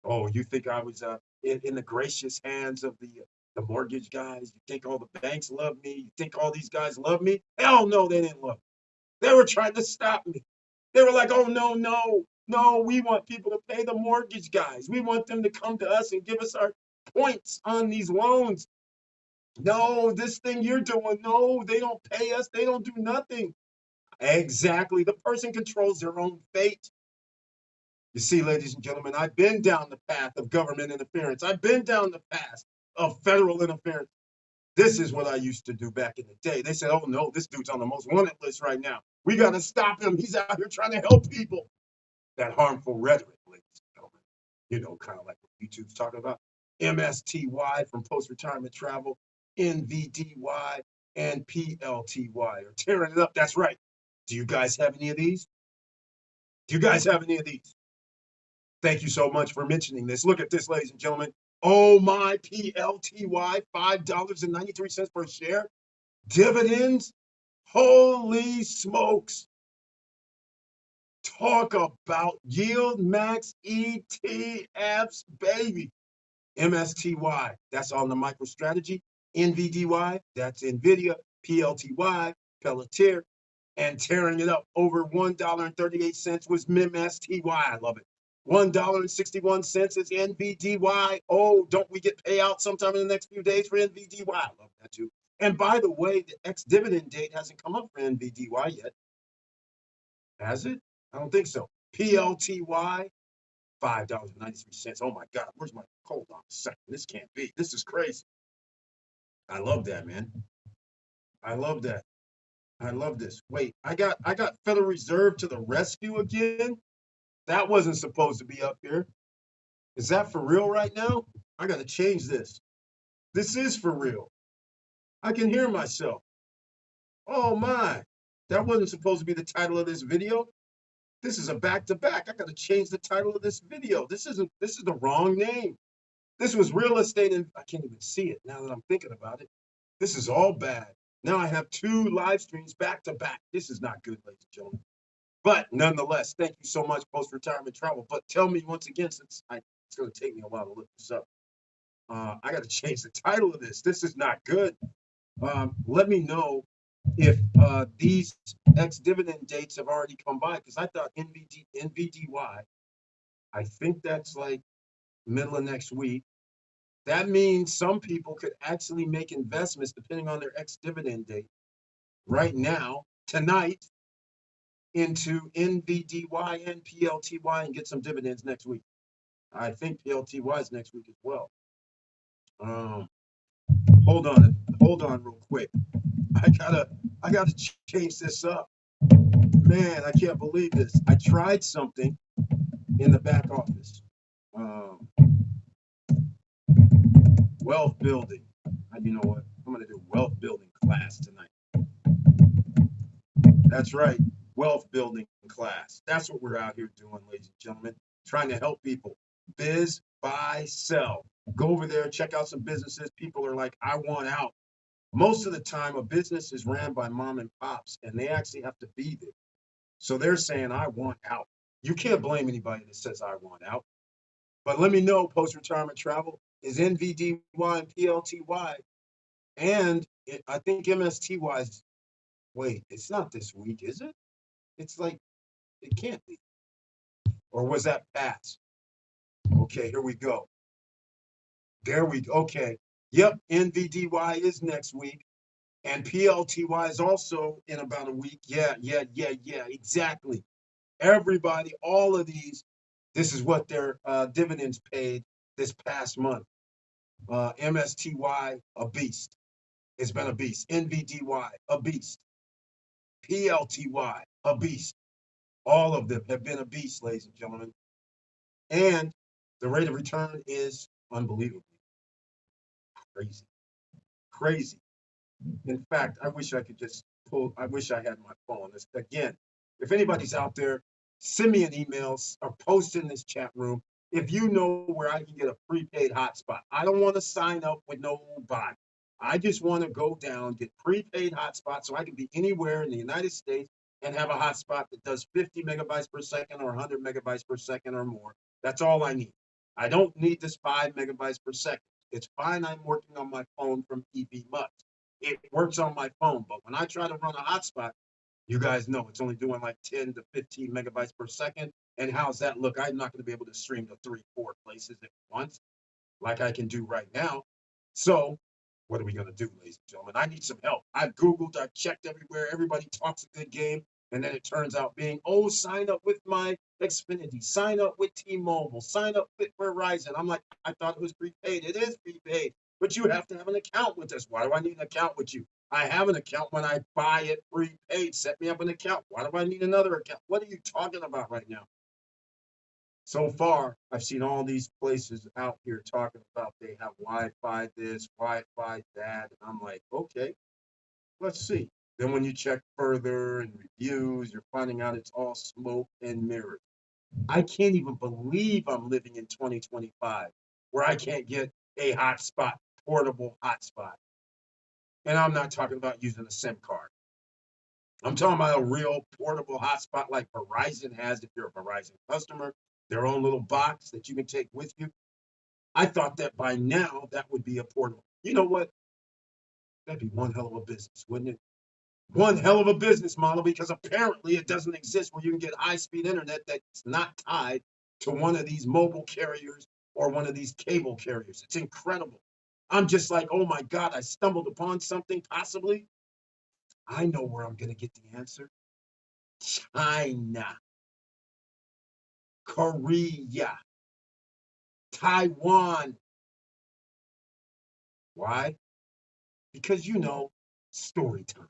Speaker 2: Oh, you think I was in the gracious hands of the mortgage guys? You think all the banks love me? You think all these guys love me? Hell no, they didn't love me. They were trying to stop me. They were like, oh, no, we want people to pay the mortgage guys. We want them to come to us and give us our points on these loans. No, this thing you're doing, no, they don't pay us. They don't do nothing. Exactly. The person controls their own fate. You see, ladies and gentlemen, I've been down the path of government interference. I've been down the path of federal interference. This is what I used to do back in the day. They said, oh, no, this dude's on the most wanted list right now. We got to stop him. He's out here trying to help people. That harmful rhetoric, ladies and gentlemen, kind of like what YouTube's talking about. MSTY from post-retirement travel, NVDY, and PLTY are tearing it up. That's right. Do you guys have any of these? Do you guys have any of these? Thank you so much for mentioning this. Look at this, ladies and gentlemen. Oh, my PLTY, $5.93 per share. Dividends? Holy smokes. Talk about yield max ETFs, baby. MSTY, that's on the MicroStrategy. NVDY, that's NVIDIA. PLTY, Pelletier. And tearing it up over $1.38 was MSTY. I love it. $1.61 is NVDY. Oh, don't we get payout sometime in the next few days for NVDY? I love that too. And by the way, the ex-dividend date hasn't come up for NVDY yet. Has it? I don't think so. PLTY, $5.93. Oh my God, where's my, hold on a second. This can't be. This is crazy. I love that, man. I love that. I love this. Wait, I got Federal Reserve to the rescue again. That wasn't supposed to be up here. Is that for real right now? I got to change this. This is for real. I can hear myself. Oh my, that wasn't supposed to be the title of this video. This is a back-to-back. I got to change the title of this video. This is the wrong name. This was real estate, and I can't even see it now that I'm thinking about it. This is all bad. Now I have 2 live streams back-to-back. This is not good, ladies and gentlemen. But nonetheless, thank you so much, Post-Retirement Travel. But tell me once again, since it's going to take me a while to look this up, I got to change the title of this. This is not good. Let me know if these ex-dividend dates have already come by, because I thought NVDY, I think that's like middle of next week. That means some people could actually make investments depending on their ex-dividend date right now, tonight, into NVDY and PLTY and get some dividends next week. I think PLTY is next week as well. Hold on real quick. I gotta change this up. Man, I can't believe this. I tried something in the back office. Wealth building. You know what? I'm gonna do wealth building class tonight. That's right, wealth building class. That's what we're out here doing, ladies and gentlemen, trying to help people biz, buy, sell. Go over there, check out some businesses. People are like, I want out. Most of the time, a business is ran by mom and pops, and they actually have to be there. So they're saying, I want out. You can't blame anybody that says, I want out. But let me know, post-retirement travel is NVDY and PLTY. And I think MSTY is, wait, it's not this week, is it? It's like, it can't be. Or was that past? Okay, here we go. There we go. Okay. Yep, NVDY is next week. And PLTY is also in about a week. Yeah, exactly. Everybody, all of these, this is what their dividends paid this past month. MSTY, a beast. It's been a beast. NVDY, a beast. PLTY, a beast. All of them have been a beast, ladies and gentlemen. And the rate of return is unbelievable. Crazy. Crazy. In fact, I wish I could just I wish I had my phone. Again, if anybody's out there, send me an email or post in this chat room if you know where I can get a prepaid hotspot. I don't want to sign up with no bot. I just want to go down, get prepaid hotspot so I can be anywhere in the United States and have a hotspot that does 50 megabytes per second or 100 megabytes per second or more. That's all I need. I don't need this 5 megabytes per second. It's fine. I'm working on my phone from EB Mux. It works on my phone, but when I try to run a hotspot, you guys know it's only doing like 10 to 15 megabytes per second. And how's that look? I'm not going to be able to stream to 3, 4 places at once like I can do right now. So what are we going to do, ladies and gentlemen? I need some help. I've Googled, I've checked everywhere. Everybody talks a good game. And then it turns out being, oh, sign up with my Xfinity, sign up with T-Mobile, sign up with Verizon. I'm like, I thought it was prepaid. It is prepaid, but you have to have an account with us. Why do I need an account with you? I have an account when I buy it prepaid. Set me up an account. Why do I need another account? What are you talking about right now? So far, I've seen all these places out here talking about they have Wi-Fi this, Wi-Fi that. And I'm like, okay, let's see. Then when you check further and reviews, you're finding out it's all smoke and mirrors. I can't even believe I'm living in 2025 where I can't get a hotspot, portable hotspot. And I'm not talking about using a SIM card. I'm talking about a real portable hotspot like Verizon has if you're a Verizon customer, their own little box that you can take with you. I thought that by now that would be a portable. You know what? That'd be one hell of a business, wouldn't it? One hell of a business model, because apparently it doesn't exist where you can get high-speed internet that's not tied to one of these mobile carriers or one of these cable carriers. It's incredible. I'm just like, oh my God, I stumbled upon something possibly. I know where I'm going to get the answer. China, Korea, Taiwan. Why? Because, you know, story time.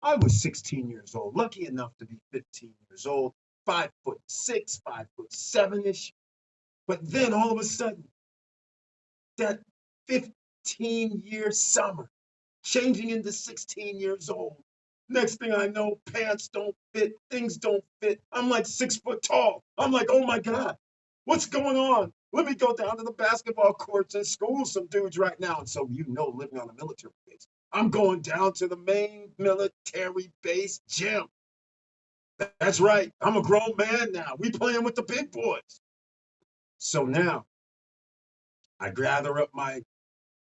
Speaker 2: I was 16 years old, lucky enough to be 15 years old, 5'6", 5'7"-ish. But then all of a sudden, that 15-year summer, changing into 16 years old. Next thing I know, pants don't fit, things don't fit. I'm like 6 foot tall. I'm like, oh my God, what's going on? Let me go down to the basketball courts and school some dudes right now. And so, you know, living on a military base, I'm going down to the main military base gym. That's right. I'm a grown man now. We playing with the big boys. So now I gather up my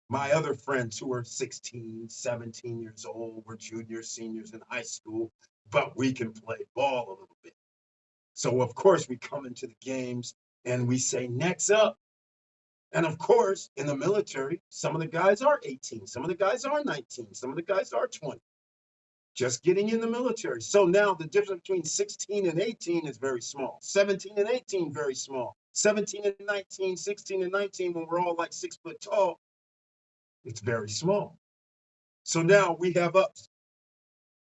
Speaker 2: My other friends who are 16, 17 years old, we're juniors, seniors in high school, but we can play ball a little bit. So, of course, we come into the games and we say, next up. And of course, in the military, some of the guys are 18, some of the guys are 19, some of the guys are 20, just getting in the military. So now the difference between 16 and 18 is very small. 17 and 18, very small. 17 and 19, 16 and 19, when we're all like 6 foot tall, it's very small. So now we have ups.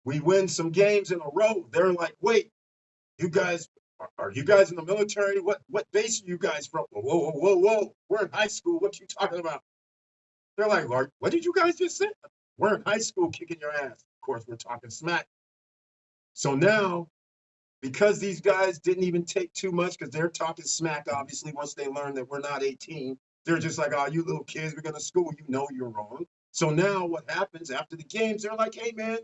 Speaker 2: We win some games in a row. They're like, wait, you guys, are you guys in the military? What base are you guys from? Whoa, whoa, whoa, whoa. We're in high school. What you talking about? They're like, what did you guys just say? We're in high school kicking your ass. Of course, we're talking smack. So now, because these guys didn't even take too much, because they're talking smack, obviously, once they learn that we're not 18, they're just like, oh, you little kids, we're going to school. You know you're wrong. So now what happens after the games, they're like, hey, man,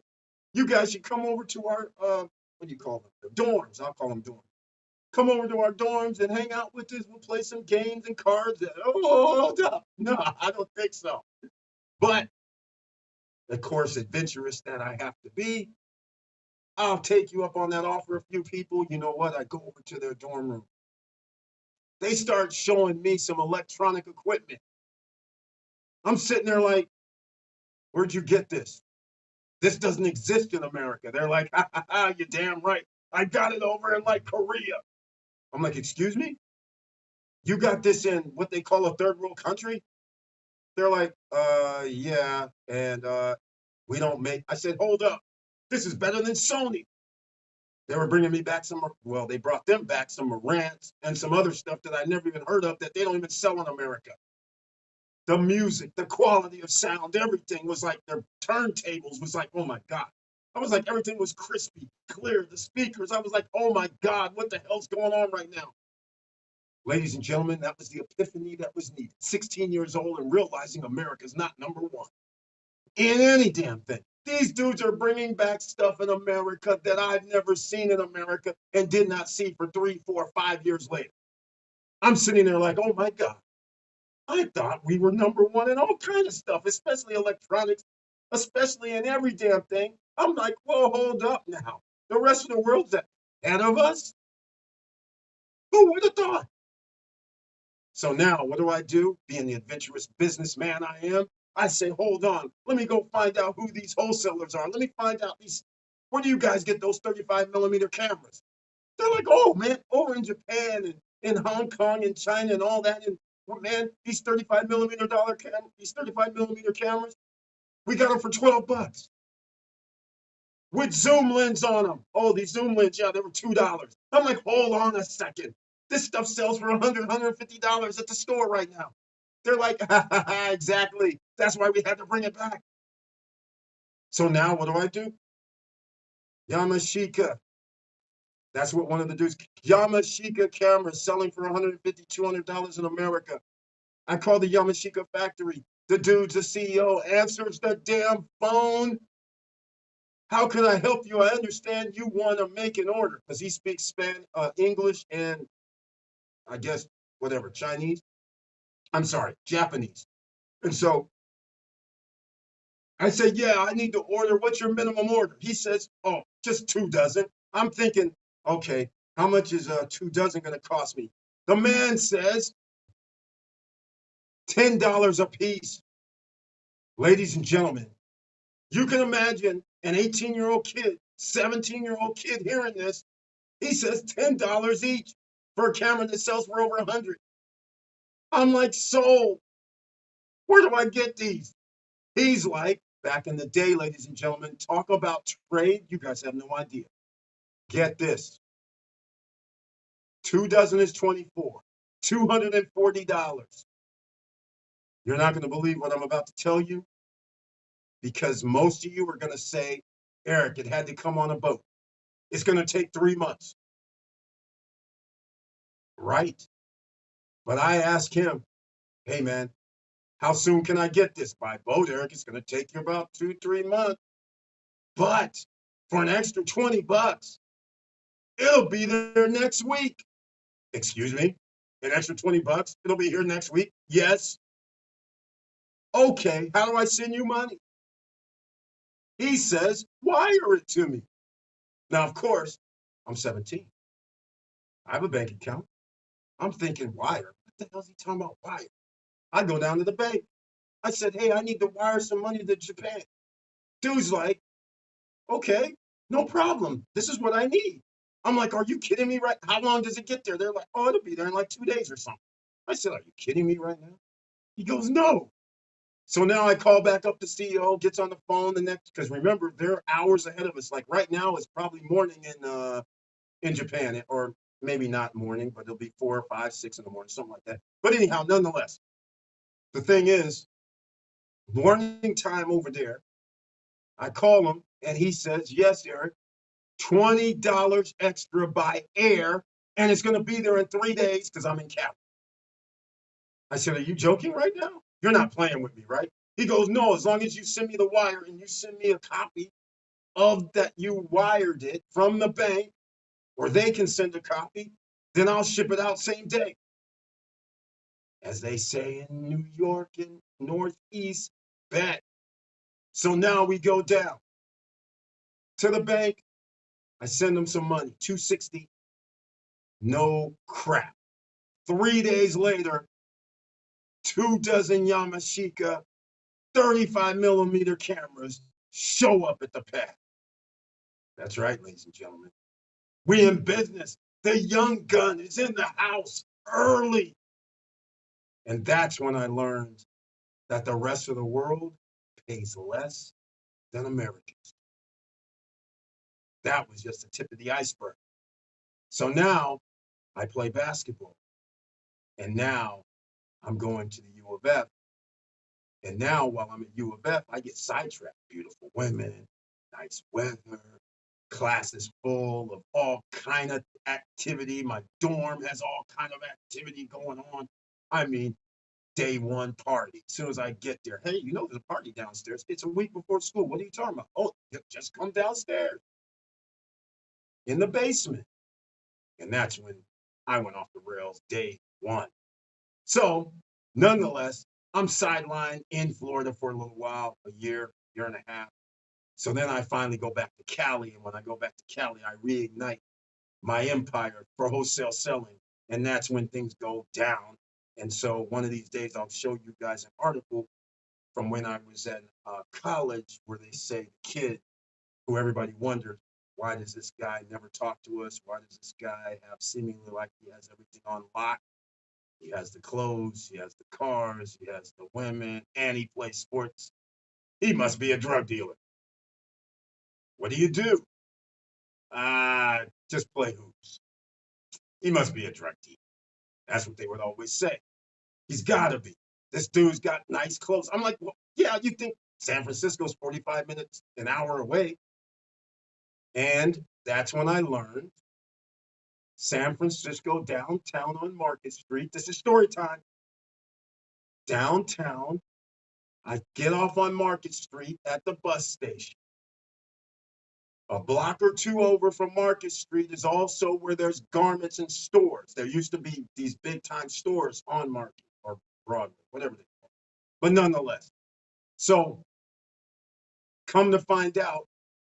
Speaker 2: you guys should come over to our, what do you call them? Dorms. I'll call them dorms. Come over to our dorms and hang out with us. We'll play some games and cards. Oh, hold up. No, I don't think so. But, of course, adventurous that I have to be, I'll take you up on that offer. A few people, you know what? I go over to their dorm room. They start showing me some electronic equipment. I'm sitting there like, where'd you get this? This doesn't exist in America. They're like, ha, ha, ha, you're damn right. I got it over in like Korea. I'm like, excuse me? You got this in what they call a third world country? They're like, yeah. And we don't make, I said, hold up. This is better than Sony. They were bringing me back they brought them back some Marantz and some other stuff that I never even heard of that they don't even sell in America. The music, the quality of sound, everything was like, their turntables was like, oh my God. I was like, everything was crispy, clear, the speakers. I was like, oh my God, what the hell's going on right now? Ladies and gentlemen, that was the epiphany that was needed. 16 years old and realizing America's not number one in any damn thing. These dudes are bringing back stuff in America that I've never seen in America and did not see for 3, 4, 5 years later. I'm sitting there like, oh my God, I thought we were number one in all kinds of stuff, especially electronics, especially in every damn thing. I'm like, whoa, hold up now. The rest of the world's ahead of us? Who would have thought? So now what do? Being the adventurous businessman I am, I say, hold on, let me go find out who these wholesalers are. Let me find out where do you guys get those 35 millimeter cameras? They're like, oh man, over in Japan and in Hong Kong and China and all that. And man, these 35 millimeter cameras, we got them for $12 with zoom lens on them. Oh, these zoom lens, yeah, they were $2. I'm like, hold on a second. This stuff sells for $100, $150 at the store right now. They're like, ha, ha, ha, exactly. That's why we had to bring it back. So now what do? Yamashita. That's what one of the dudes, Yamashita cameras selling for $150, $200 in America. I call the Yamashita factory. The dude's the CEO, answers the damn phone. How can I help you? I understand you want to make an order because he speaks English and I guess whatever, Japanese. And so I said, yeah, I need to order. What's your minimum order? He says, oh, just 2 dozen. I'm thinking, okay, how much is 2 dozen going to cost me? The man says $10 a piece. Ladies and gentlemen, you can imagine an 18-year-old kid, 17-year-old kid hearing this. He says $10 each for a camera that sells for over 100. I'm like, sold. Where do I get these? He's like, back in the day, ladies and gentlemen, talk about trade. You guys have no idea. Get this. 2 dozen is $24. $240. You're not going to believe what I'm about to tell you because most of you are going to say, Eric, it had to come on a boat. It's going to take 3 months. Right. But I asked him, hey, man, how soon can I get this? By boat, Eric, it's going to take you about 2, 3 months. But for an extra $20, it'll be there next week. Excuse me? An extra $20? It'll be here next week? Yes. Okay, how do I send you money? He says, wire it to me. Now, of course, I'm 17. I have a bank account. I'm thinking, wire? What the hell is he talking about, wire? I go down to the bank. I said, hey, I need to wire some money to Japan. Dude's like, okay, no problem. This is what I need. I'm like, are you kidding me? Right? How long does it get there? They're like, oh, it'll be there in like 2 days or something. I said, are you kidding me right now? He goes, no. So now I call back up the CEO, gets on the phone the next, because remember, they're hours ahead of us. Like right now, it's probably morning in Japan, or maybe not morning, but it'll be 4 or 5, 6 in the morning, something like that. But anyhow, nonetheless, the thing is, morning time over there, I call him and he says, yes, Eric, $20 extra by air, and it's going to be there in 3 days because I'm in Cali. I said, are you joking right now? You're not playing with me, right? He goes, no, as long as you send me the wire and you send me a copy of that you wired it from the bank, or they can send a copy, then I'll ship it out same day. As they say in New York and Northeast, bet. So now we go down to the bank. I send them some money, $260. No crap. 3 days later, 2 dozen Yamashita 35mm cameras show up at the pad. That's right, ladies and gentlemen. We in business. The young gun is in the house early. And that's when I learned that the rest of the world pays less than Americans. That was just the tip of the iceberg. So now I play basketball. And now I'm going to the U of F. And now while I'm at U of F, I get sidetracked. Beautiful women, nice weather, class is full of all kind of activity. My dorm has all kind of activity going on. I mean, day one party. As soon as I get there, hey, you know there's a party downstairs. It's a week before school. What are you talking about? Oh, just come downstairs in the basement. And that's when I went off the rails day one. So, nonetheless, I'm sidelined in Florida for a little while, a year and a half. So then I finally go back to Cali. And when I go back to Cali, I reignite my empire for wholesale selling. And that's when things go down. And so one of these days, I'll show you guys an article from when I was at college where they say the kid who everybody wondered, why does this guy never talk to us? Why does this guy have seemingly like he has everything on lock? He has the clothes, he has the cars, he has the women, and he plays sports. He must be a drug dealer. What do? Just play hoops. He must be a drug dealer. That's what they would always say. He's got to be. This dude's got nice clothes. I'm like, well, yeah, you think San Francisco's 45 minutes, an hour away. And that's when I learned San Francisco downtown on Market Street. This is story time. Downtown, I get off on Market Street at the bus station. A block or two over from Market Street is also where there's garments and stores. There used to be these big time stores on Market or Broadway, whatever they call it. But nonetheless, so come to find out,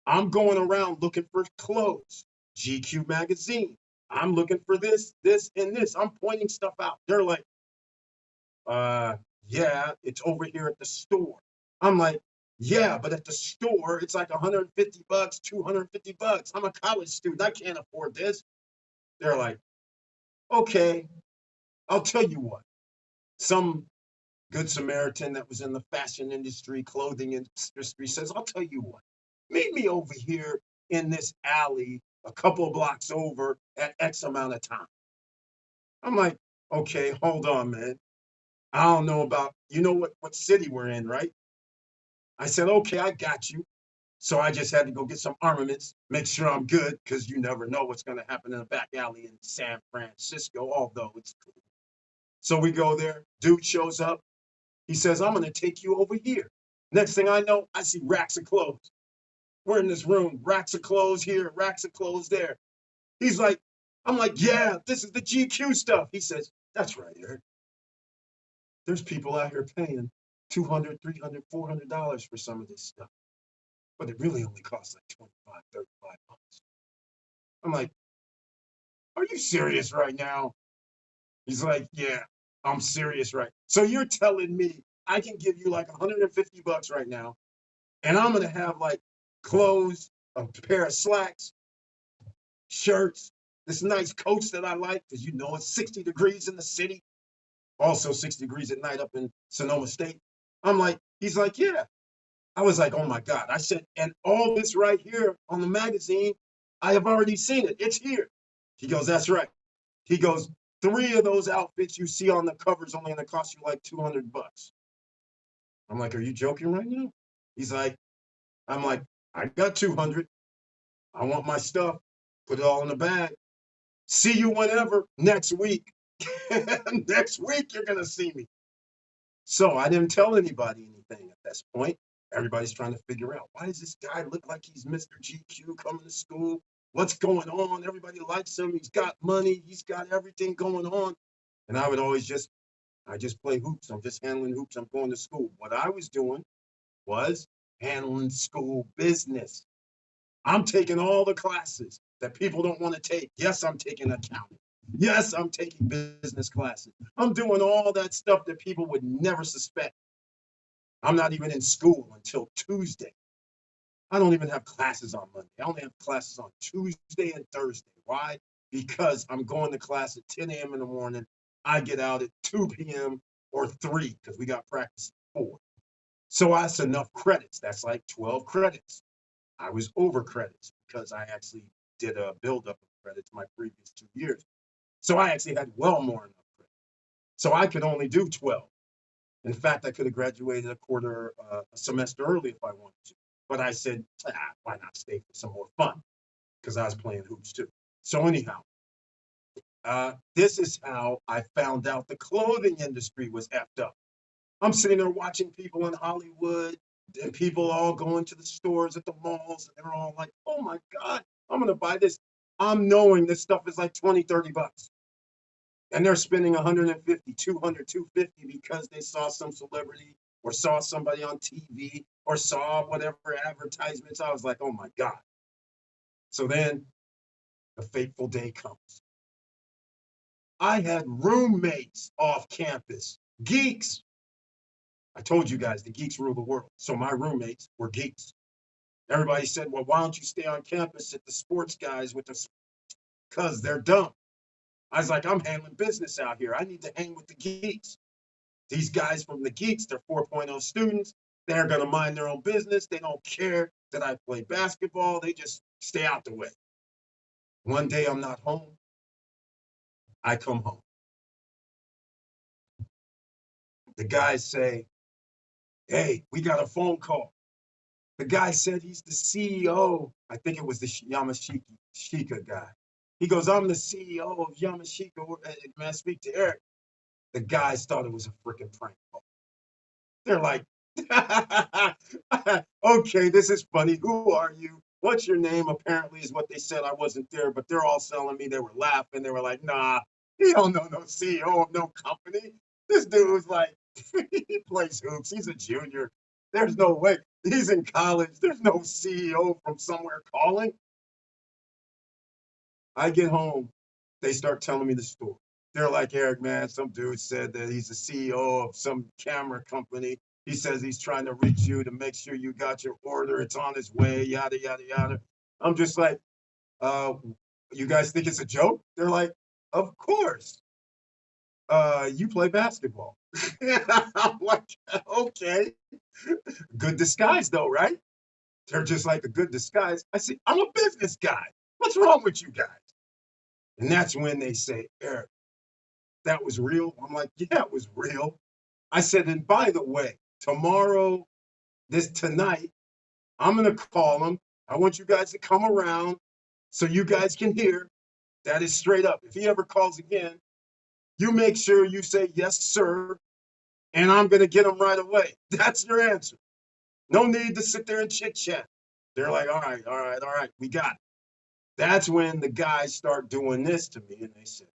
Speaker 2: I'm going around looking for clothes, GQ magazine. I'm looking for this, and this. I'm pointing stuff out. They're like, yeah, it's over here at the store. I'm like, yeah, but at the store, it's like $150, $250. I'm a college student. I can't afford this. They're like, okay, I'll tell you what. Some good Samaritan that was in the fashion industry, clothing industry says, I'll tell you what. Meet me over here in this alley a couple of blocks over at X amount of time. I'm like, okay, hold on, man. I don't know about, you know what city we're in, right? I said, okay, I got you. So I just had to go get some armaments, make sure I'm good, because you never know what's going to happen in a back alley in San Francisco, although it's cool. So we go there. Dude shows up. He says, I'm going to take you over here. Next thing I know, I see racks of clothes. We're in this room, racks of clothes here, racks of clothes there. He's like, I'm like, yeah, this is the GQ stuff. He says, that's right, Eric. There's people out here paying
Speaker 3: $200, $300, $400 for some of this stuff. But it really only costs like 25, 35 bucks. I'm like, are you serious right now? He's like, yeah, I'm serious right. So you're telling me I can give you like 150 bucks right now, and I'm gonna have like clothes, a pair of slacks, shirts, this nice coat that I like, because you know it's 60 degrees in the city, also 60 degrees at night up in Sonoma State. I'm like, he's like, yeah. I was like, oh my God. I said, and all this right here on the magazine, I have already seen it. It's here. He goes, that's right. He goes, 3 of those outfits you see on the covers only gonna cost you like 200 bucks. I'm like, are you joking right now? He's like, I'm like, I got 200. I want my stuff. Put it all in the bag. See you whenever next week. Next week, you're gonna see me. So I didn't tell anybody anything at this point. Everybody's trying to figure out, why does this guy look like he's Mr. GQ coming to school? What's going on? Everybody likes him. He's got money. He's got everything going on. And I would always I just play hoops. I'm just handling hoops. I'm going to school. What I was doing was handling school business. I'm taking all the classes that people don't want to take. Yes, I'm taking accounting. Yes, I'm taking business classes. I'm doing all that stuff that people would never suspect. I'm not even in school until Tuesday. I don't even have classes on Monday. I only have classes on Tuesday and Thursday. Why? Because I'm going to class at 10 a.m. in the morning. I get out at 2 p.m. or 3 because we got practice at 4. So that's enough credits. That's like 12 credits. I was over credits because I actually did a buildup of credits my previous 2 years. So I actually had well more enough credits. So I could only do 12. In fact, I could have graduated a semester early if I wanted to. But I said, why not stay for some more fun? Because I was playing hoops too. So anyhow, this is how I found out the clothing industry was effed up. I'm sitting there watching people in Hollywood and people all going to the stores at the malls, and they're all like, oh my God, I'm gonna buy this. I'm knowing this stuff is like 20, 30 bucks. And they're spending 150, 200, 250 because they saw some celebrity or saw somebody on TV or saw whatever advertisements. I was like, oh my God. So then the fateful day comes. I had roommates off campus, geeks. I told you guys the geeks rule the world. So my roommates were geeks. Everybody said, well, why don't you stay on campus at the sports guys with the, because they're dumb. I was like, I'm handling business out here. I need to hang with the geeks. These guys from the geeks, they're 4.0 students. They're going to mind their own business. They don't care that I play basketball. They just stay out the way. One day I'm not home. I come home. The guys say, hey, we got a phone call. The guy said he's the CEO. I think it was the Yamashita guy. He goes, I'm the CEO of Yamashita. May I speak to Eric? The guys thought it was a freaking prank call. They're like, okay, this is funny. Who are you? What's your name? Apparently is what they said. I wasn't there, but they're all selling me. They were laughing. They were like, nah, he don't know no CEO of no company. This dude was like, he plays hoops. He's a junior. There's no way. He's in college. There's no CEO from somewhere calling. I get home. They start telling me the story. They're like, Eric, man, some dude said that he's the CEO of some camera company. He says he's trying to reach you to make sure you got your order. It's on its way, yada, yada, yada. I'm just like, you guys think it's a joke? They're like, of course. You play basketball. I'm like, okay. Good disguise though, right? They're just like a good disguise. I say, I'm a business guy. What's wrong with you guys? And that's when they say, Eric, that was real? I'm like, yeah, it was real. I said, and by the way, tonight, I'm going to call him. I want you guys to come around so you guys can hear. That is straight up. If he ever calls again, you make sure you say, yes, sir, and I'm going to get him right away. That's your answer. No need to sit there and chit chat. They're like, all right, we got it. That's when the guys start doing this to me, and they said,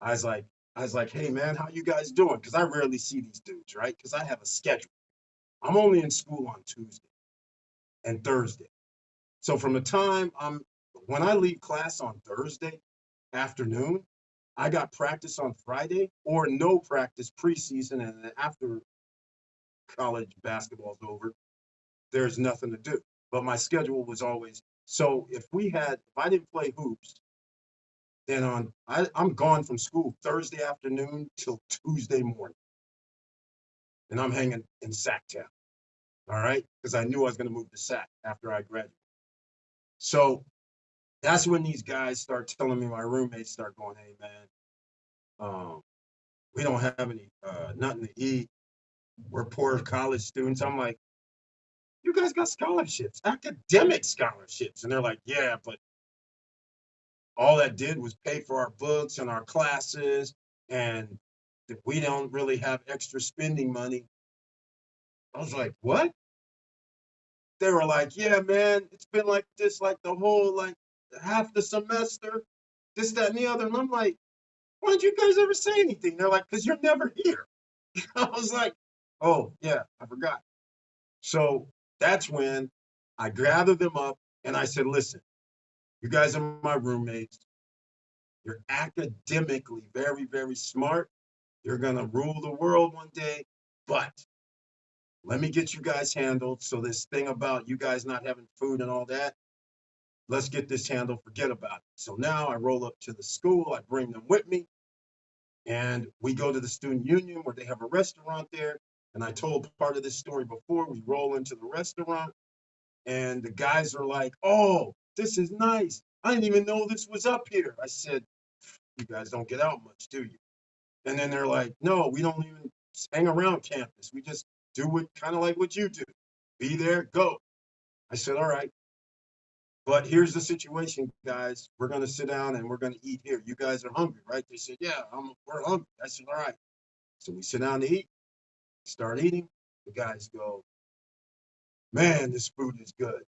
Speaker 3: I was like, I was like, hey man, how you guys doing? Because I rarely see these dudes, right? Because I have a schedule. I'm only in school on Tuesday and Thursday. So from the time when I leave class on Thursday afternoon, I got practice on Friday or no practice preseason, and then after college basketball's over, there's nothing to do. But my schedule was always so if I didn't play hoops, then I'm gone from school Thursday afternoon till Tuesday morning, and I'm hanging in Sacktown. All right, because I knew I was going to move to Sac after I graduated. So that's when these guys start telling me, my roommates start going, hey man, we don't have any nothing to eat. We're poor college students. I'm like, you guys got scholarships, academic scholarships. And they're like, yeah, but all that did was pay for our books and our classes, and we don't really have extra spending money. I was like, what? They were like, yeah, man, it's been like this, like the whole, like half the semester, this, that, and the other. And I'm like, why don't you guys ever say anything? They're like, because you're never here. I was like, oh, yeah, I forgot. So that's when I gathered them up and I said, listen, you guys are my roommates. You're academically very, very smart. You're going to rule the world one day, but let me get you guys handled. So this thing about you guys not having food and all that, let's get this handled, forget about it. So now I roll up to the school, I bring them with me, and we go to the student union where they have a restaurant there. And I told part of this story before. We roll into the restaurant, and the guys are like, oh, this is nice. I didn't even know this was up here. I said, you guys don't get out much, do you? And then they're like, no, we don't even hang around campus. We just do what kind of like what you do. Be there, go. I said, all right. But here's the situation, guys. We're going to sit down and we're going to eat here. You guys are hungry, right? They said, yeah, we're hungry. I said, all right. So we sit down to eat, start eating. The guys go, man, this food is good.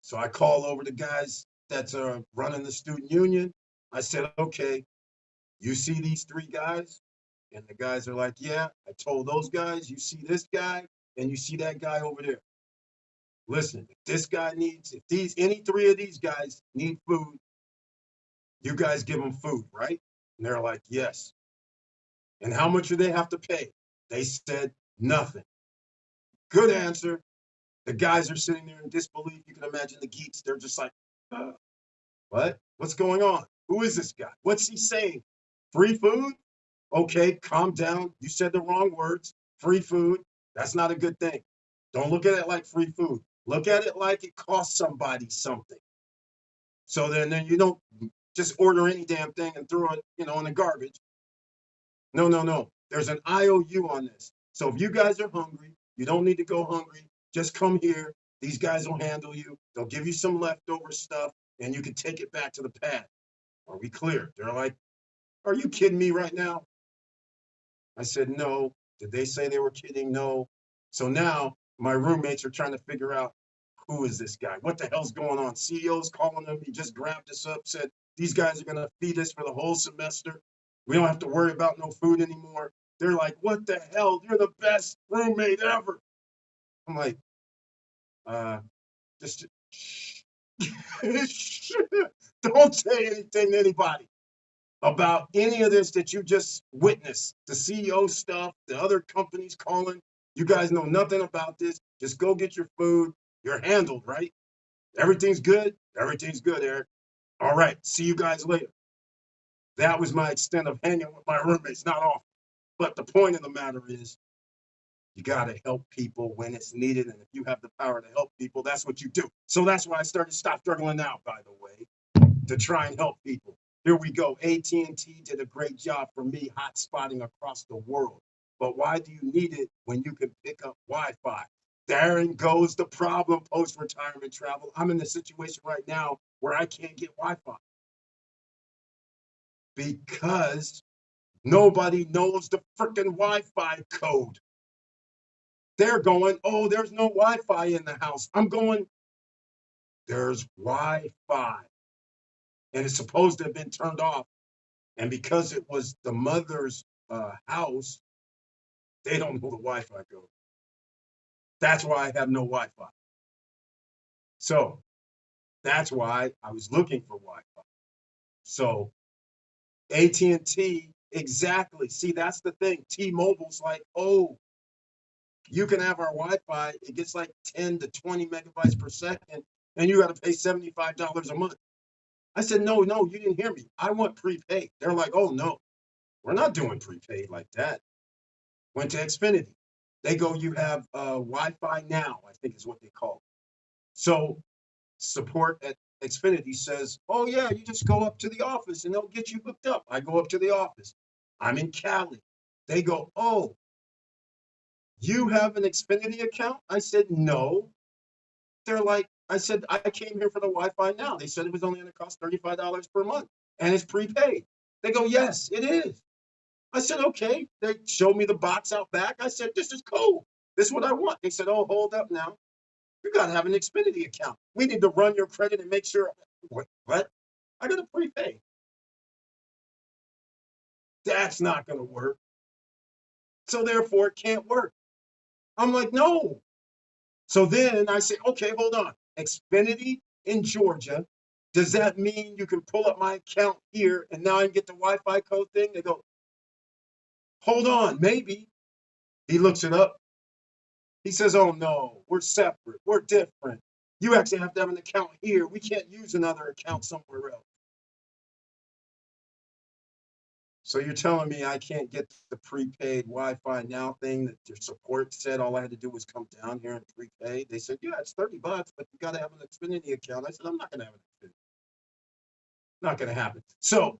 Speaker 3: So I call over the guys that's running the student union. I said, okay, you see these three guys? And the guys are like, yeah, I told those guys, you see this guy and you see that guy over there. Listen, if this guy needs, if any three of these guys need food, you guys give them food, right? And they're like, yes. And how much do they have to pay? They said nothing. Good answer. The guys are sitting there in disbelief. You can imagine the geeks. They're just like, what? What's going on? Who is this guy? What's he saying? Free food? Okay, calm down. You said the wrong words. Free food. That's not a good thing. Don't look at it like free food. Look at it like it costs somebody something. So then you don't just order any damn thing and throw it, in the garbage. No. There's an IOU on this. So if you guys are hungry, you don't need to go hungry. Just come here. These guys will handle you. They'll give you some leftover stuff, and you can take it back to the pad. Are we clear? They're like, are you kidding me right now? I said, no. Did they say they were kidding? No. So now my roommates are trying to figure out, who is this guy? What the hell's going on? CEO's calling them. He just grabbed us up, said, these guys are going to feed us for the whole semester. We don't have to worry about no food anymore. They're like, what the hell? You're the best roommate ever. I'm like, just don't say anything to anybody about any of this that you just witnessed. The CEO stuff, the other companies calling. You guys know nothing about this. Just go get your food. You're handled, right? Everything's good? Everything's good, Eric. All right, see you guys later. That was my extent of hanging with my roommates, not often. But the point of the matter is, you got to help people when it's needed. And if you have the power to help people, that's what you do. So that's why I started Stop Struggling Now, by the way, to try and help people. Here we go. AT&T did a great job for me hotspotting across the world. But why do you need it when you can pick up Wi-Fi? Therein goes the problem post-retirement travel. I'm in the situation right now where I can't get Wi-Fi because nobody knows the freaking Wi-Fi code. They're going, oh, there's no Wi-Fi in the house. I'm going, there's Wi-Fi. And it's supposed to have been turned off. And because it was the mother's house, they don't know the Wi-Fi code. That's why I have no Wi-Fi. So that's why I was looking for Wi-Fi. So AT&T, exactly. See, that's the thing. T-Mobile's like, oh, you can have our Wi-Fi. It gets like 10 to 20 megabytes per second, and you got to pay $75 a month. I said, no, you didn't hear me. I want prepaid. They're like, oh, no, we're not doing prepaid like that. Went to Xfinity. They go, you have Wi-Fi now, I think is what they call it. So support at Xfinity says, oh, yeah, you just go up to the office and they'll get you hooked up. I go up to the office. I'm in Cali. They go, oh, you have an Xfinity account? I said, no. They're like, I said, I came here for the Wi-Fi now. They said it was only going to cost $35 per month and it's prepaid. They go, yes, it is. I said, okay. They showed me the box out back. I said, this is cool. This is what I want. They said, oh, hold up now. You got to have an Xfinity account. We need to run your credit and make sure. What? I got a prepaid. That's not going to work. So therefore, it can't work. I'm like, no. So then I say, okay, hold on. Xfinity in Georgia, does that mean you can pull up my account here and now I can get the Wi-Fi code thing? They go, hold on, maybe. He looks it up. He says, oh no, we're separate. We're different. You actually have to have an account here. We can't use another account somewhere else. So you're telling me I can't get the prepaid Wi-Fi now thing that your support said all I had to do was come down here and prepay? They said, yeah, it's $30, but you got to have an Xfinity account. I said, I'm not going to have an Xfinity. Not going to happen. So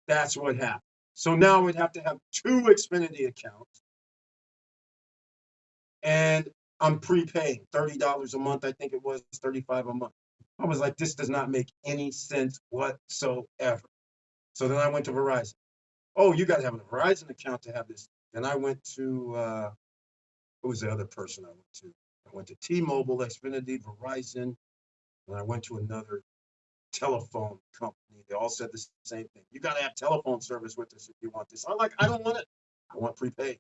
Speaker 3: that's what happened. So now we'd have to have 2 Xfinity accounts. And I'm prepaying $30 a month. I think it was $35 a month. I was like, this does not make any sense whatsoever. So then I went to Verizon. Oh, you got to have a Verizon account to have this. Then I went to, who was the other person I went to? I went to T-Mobile, Xfinity, Verizon, and I went to another telephone company. They all said the same thing. You got to have telephone service with this if you want this. I'm like, I don't want it. I want prepaid.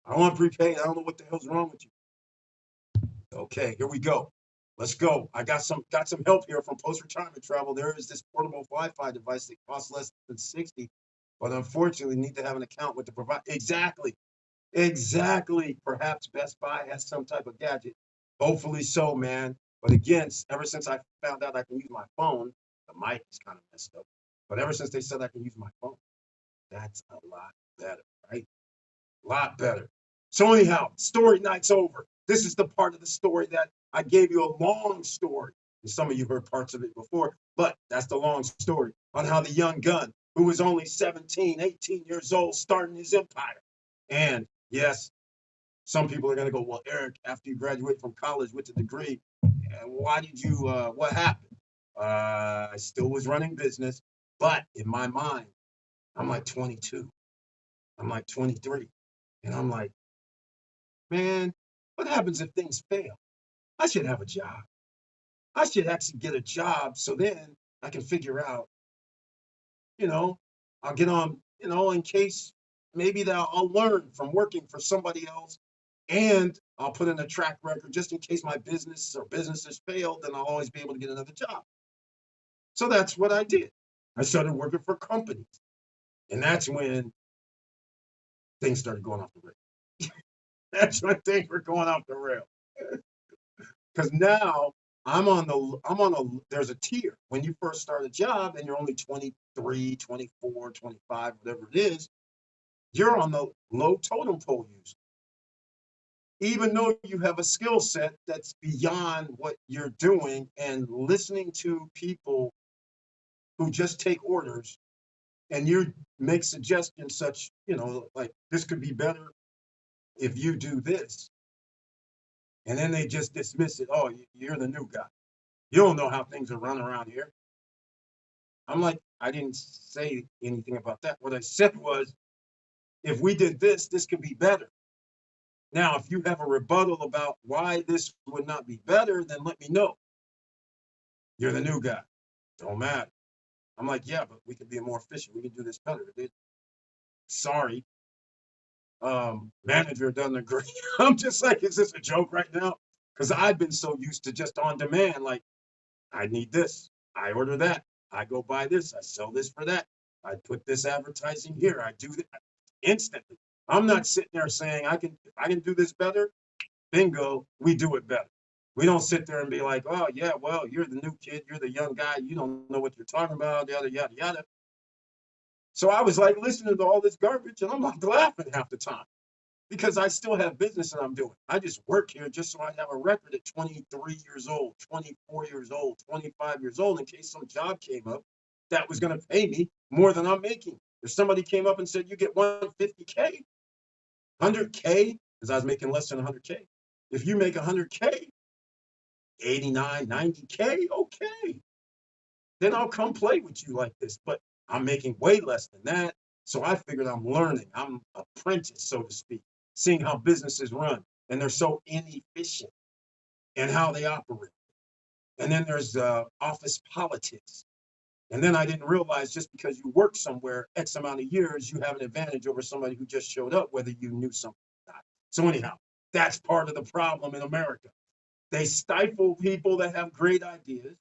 Speaker 3: I want prepaid. I don't know what the hell's wrong with you. Okay, here we go. Let's go. I got some help here from Post-Retirement Travel. There is this portable Wi-Fi device that costs less than $60, but unfortunately need to have an account with the provider. Exactly. Perhaps Best Buy has some type of gadget. Hopefully so, man. But again, ever since I found out I can use my phone, the mic is kind of messed up. But ever since they said I can use my phone, that's a lot better, right? A lot better. So anyhow, story night's over. This is the part of the story that I gave you a long story. And some of you heard parts of it before, but that's the long story on how the young gun, who was only 17, 18 years old, starting his empire. And yes, some people are going to go, well, Eric, after you graduate from college with a degree, why did you, what happened? I still was running business, but in my mind, I'm like 22. I'm like 23. And I'm like, man, what happens if things fail? I should have a job. I should actually get a job so then I can figure out, I'll get on, in case maybe that I'll learn from working for somebody else, and I'll put in a track record just in case my business or businesses fail, then I'll always be able to get another job. So that's what I did. I started working for companies. And that's when things started going off the rail. That's when things were going off the rail. Because now there's a tier. When you first start a job and you're only 23, 24, 25, whatever it is, you're on the low totem pole user. Even though you have a skill set that's beyond what you're doing, and listening to people who just take orders and you make suggestions such, like this could be better if you do this. And then they just dismiss it. Oh, you're the new guy. You don't know how things are run around here. I'm like, I didn't say anything about that. What I said was, if we did this, this could be better. Now, if you have a rebuttal about why this would not be better, then let me know. You're the new guy. Don't matter. I'm like, yeah, but we could be more efficient. We can do this better. Sorry. Manager doesn't agree. I'm just like, is this a joke right now? Because I've been so used to just on demand, like, I need this, I order that, I go buy this, I sell this for that, I put this advertising here, I do that instantly. I'm not sitting there saying if I can do this better, bingo, we do it better. We don't sit there and be like, oh yeah, well, you're the new kid, you're the young guy, you don't know what you're talking about, yada yada yada. So I was like listening to all this garbage, and I'm like laughing half the time because I still have business that I'm doing. I just work here just so I have a record at 23 years old, 24 years old, 25 years old, in case some job came up that was going to pay me more than I'm making. If somebody came up and said, you get 150K, 100K, because I was making less than 100K. If you make 100K, 89, 90K, okay. Then I'll come play with you like this. But I'm making way less than that. So I figured I'm learning. I'm apprentice, so to speak, seeing how businesses run. And they're so inefficient in how they operate. And then there's office politics. And then I didn't realize just because you work somewhere X amount of years, you have an advantage over somebody who just showed up, whether you knew something or not. So anyhow, that's part of the problem in America. They stifle people that have great ideas,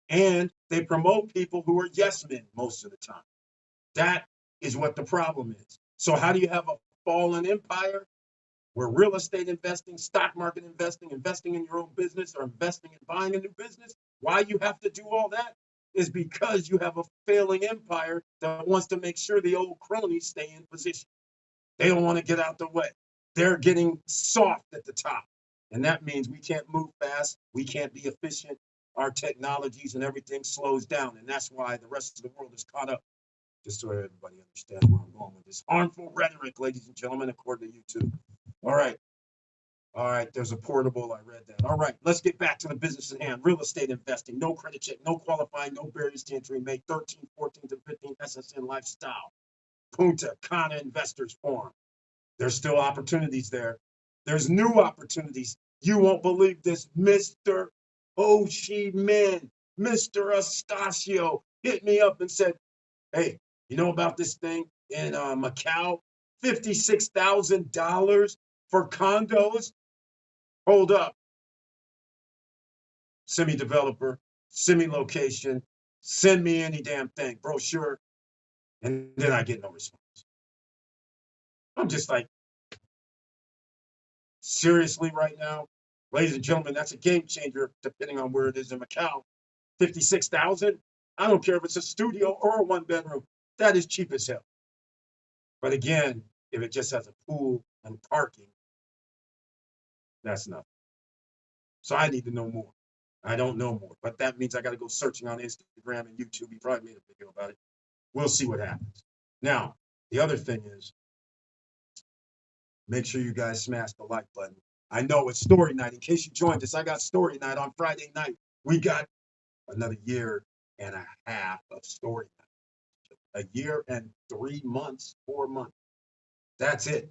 Speaker 3: and they promote people who are yes men most of the time. That is what the problem is. So how do you have a fallen empire where real estate investing, stock market investing, investing in your own business, or investing in buying a new business? Why you have to do all that is because you have a failing empire that wants to make sure the old cronies stay in position. They don't want to get out the way. They're getting soft at the top. And that means we can't move fast. We can't be efficient. Our technologies and everything slows down. And that's why the rest of the world is caught up. Just so everybody understands where I'm going with this harmful rhetoric, ladies and gentlemen, according to YouTube. All right. All right. There's a portable. I read that. All right. Let's get back to the business at hand. Real estate investing. No credit check. No qualifying. No barriers to entry. Make 13, 14 to 15 SSN lifestyle. Punta Cana Investors Forum. There's still opportunities there. There's new opportunities. You won't believe this. Mr. Ho Chi Minh, Mr. Astacio hit me up and said, hey, you know about this thing in Macau? $56,000 for condos? Hold up. Semi-developer, semi-location, send me any damn thing, brochure. And then I get no response. I'm just like, seriously right now? Ladies and gentlemen, that's a game changer depending on where it is in Macau. 56,000? I don't care if it's a studio or a one bedroom. That is cheap as hell. But again, if it just has a pool and parking, that's nothing. So I need to know more. I don't know more, but that means I got to go searching on Instagram and YouTube. He probably made a video about it. We'll see what happens. Now, the other thing is, make sure you guys smash the like button. I know it's story night. In case you joined us, I got story night on Friday night. We got another year and a half of story night. A year and 3 months, 4 months. That's it.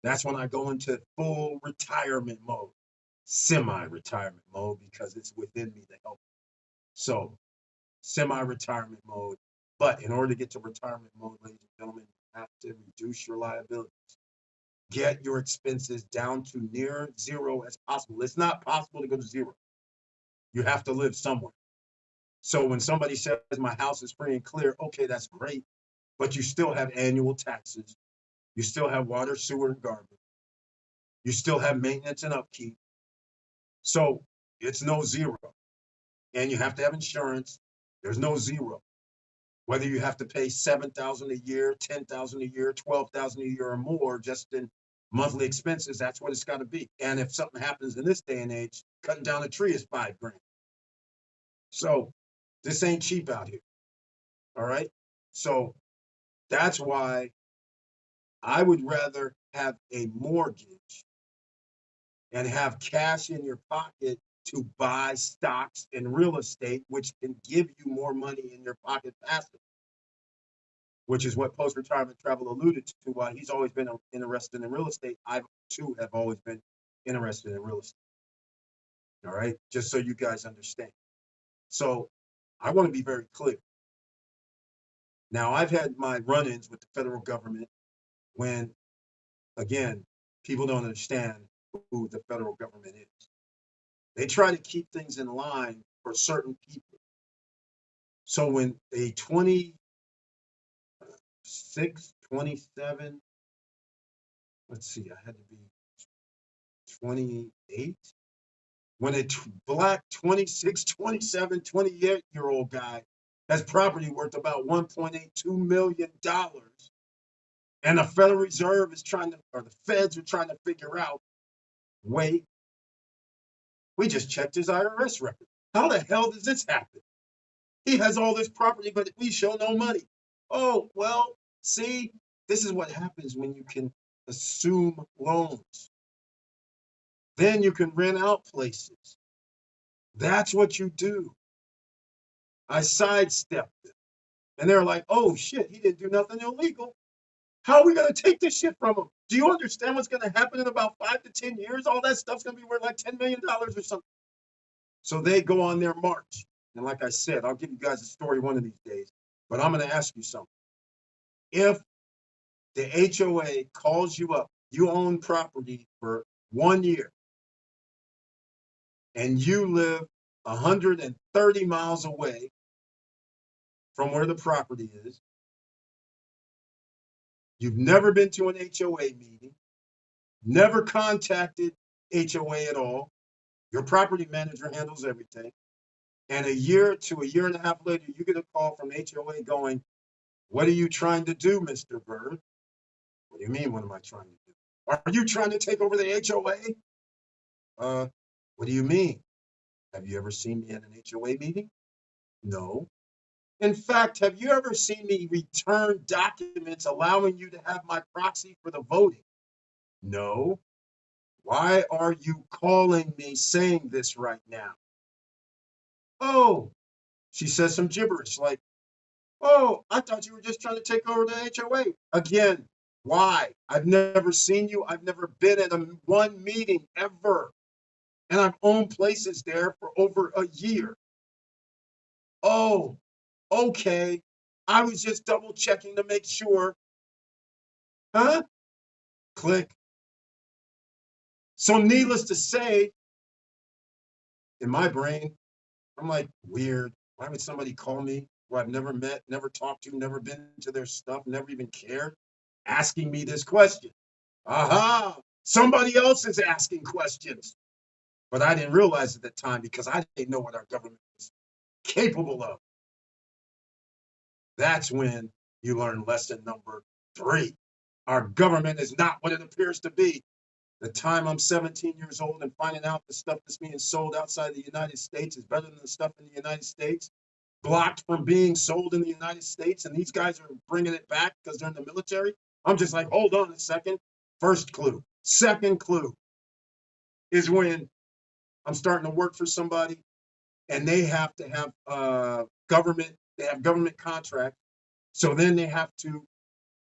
Speaker 3: That's when I go into full retirement mode, semi-retirement mode, because it's within me to help. So, semi-retirement mode. But in order to get to retirement mode, ladies and gentlemen, you have to reduce your liabilities. Get your expenses down to near zero as possible. It's not possible to go to zero. You have to live somewhere. So when somebody says my house is free and clear, okay, that's great, but you still have annual taxes. You still have water, sewer, and garbage. You still have maintenance and upkeep. So it's no zero. And you have to have insurance. There's no zero. Whether you have to pay $7,000 a year, $10,000 a year, $12,000 a year or more just in monthly expenses, that's what it's got to be. And if something happens in this day and age, cutting down a tree is $5 grand. So this ain't cheap out here. All right. So that's why I would rather have a mortgage and have cash in your pocket to buy stocks and real estate, which can give you more money in your pocket faster, which is what Post-Retirement Travel alluded to. Why he's always been interested in real estate. I too have always been interested in real estate. All right, just so you guys understand. So I want to be very clear. Now, I've had my run-ins with the federal government when, again, people don't understand who the federal government is. They try to keep things in line for certain people. So when a 26, 27, let's see, I had to be 28. When a black 26, 27, 28-year-old guy has property worth about $1.82 million, and the Federal Reserve is trying to, or the feds are trying to figure out, wait, we just checked his IRS record. How the hell does this happen? He has all this property, but we show no money. Oh, well, see, this is what happens when you can assume loans. Then you can rent out places. That's what you do. I sidestepped it. And they're like, oh shit, he didn't do nothing illegal. How are we going to take this shit from him? Do you understand what's going to happen in about 5 to 10 years? All that stuff's going to be worth like $10 million or something. So they go on their march. And like I said, I'll give you guys a story one of these days. But I'm going to ask you something. If the HOA calls you up, you own property for 1 year, and you live 130 miles away from where the property is, you've never been to an HOA meeting, never contacted HOA at all, your property manager handles everything, and a year to a year and a half later, you get a call from HOA going, what are you trying to do, Mr. Bird? What do you mean, what am I trying to do? Are you trying to take over the HOA? What do you mean? Have you ever seen me at an HOA meeting? No. In fact, have you ever seen me return documents allowing you to have my proxy for the voting? No. Why are you calling me saying this right now? Oh, she says some gibberish like, oh, I thought you were just trying to take over the HOA. Again, why? I've never seen you. I've never been at one meeting ever. And I've owned places there for over a year. Oh, okay. I was just double checking to make sure. Huh? Click. So needless to say, in my brain, I'm like, weird. Why would somebody call me who I've never met, never talked to, never been to their stuff, never even cared, asking me this question? Aha! Somebody else is asking questions. But I didn't realize at the time because I didn't know what our government was capable of. That's when you learn lesson number 3. Our government is not what it appears to be. The time I'm 17 years old and finding out the stuff that's being sold outside the United States is better than the stuff in the United States, blocked from being sold in the United States, and these guys are bringing it back because they're in the military. I'm just like, hold on a second. First clue. Second clue is when I'm starting to work for somebody and they have to have government contract. So then they have to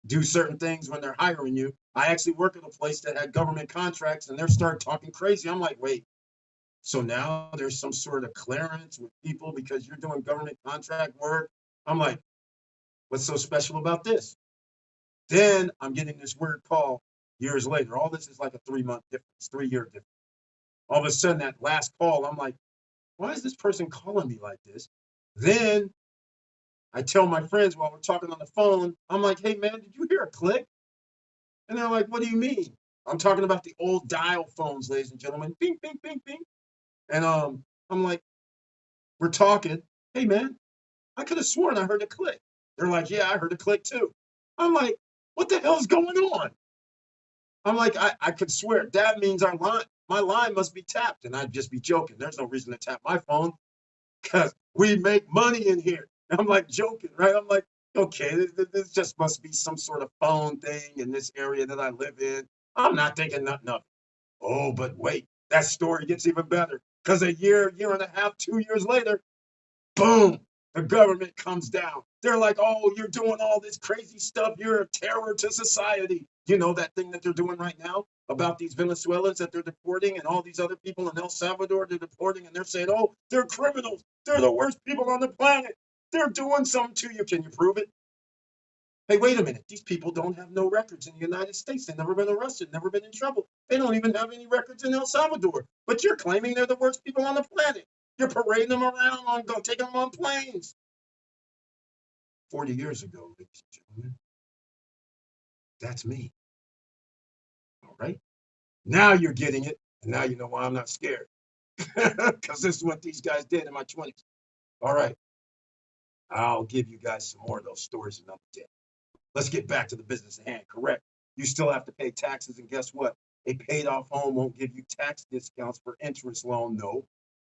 Speaker 3: do certain things when they're hiring you. I actually work at a place that had government contracts and they're starting talking crazy. I'm like, wait, so now there's some sort of clearance with people because you're doing government contract work? I'm like, what's so special about this? Then I'm getting this weird call years later. All this is like a 3-month difference, 3-year difference. All of a sudden, that last call, I'm like, why is this person calling me like this? Then I tell my friends while we're talking on the phone, I'm like, hey, man, did you hear a click? And they're like, what do you mean? I'm talking about the old dial phones, ladies and gentlemen. Bing, bing, bing, bing. And I'm like, we're talking. Hey, man, I could have sworn I heard a click. They're like, yeah, I heard a click too. I'm like, what the hell is going on? I'm like, I could swear that means my line must be tapped. And I'd just be joking. There's no reason to tap my phone because we make money in here. And I'm like joking, right? I'm like, okay, this just must be some sort of phone thing in this area that I live in. I'm not thinking nothing of it. Oh, but wait, that story gets even better because a year and a half, 2 years later, boom, the government comes down. They're like, oh, you're doing all this crazy stuff. You're a terror to society. You know that thing that they're doing right now about these Venezuelans that they're deporting and all these other people in El Salvador they're deporting, and they're saying, oh, they're criminals. They're the worst people on the planet. They're doing something to you. Can you prove it? Hey, wait a minute. These people don't have no records in the United States. They've never been arrested, never been in trouble. They don't even have any records in El Salvador. But you're claiming they're the worst people on the planet. You're parading them around taking them on planes. 40 years ago, ladies and gentlemen. That's me. All right. Now you're getting it. And now you know why I'm not scared. Because this is what these guys did in my 20s. All right. I'll give you guys some more of those stories another day. Let's get back to the business at hand. Correct. You still have to pay taxes. And guess what? A paid off home won't give you tax discounts for interest loan. No.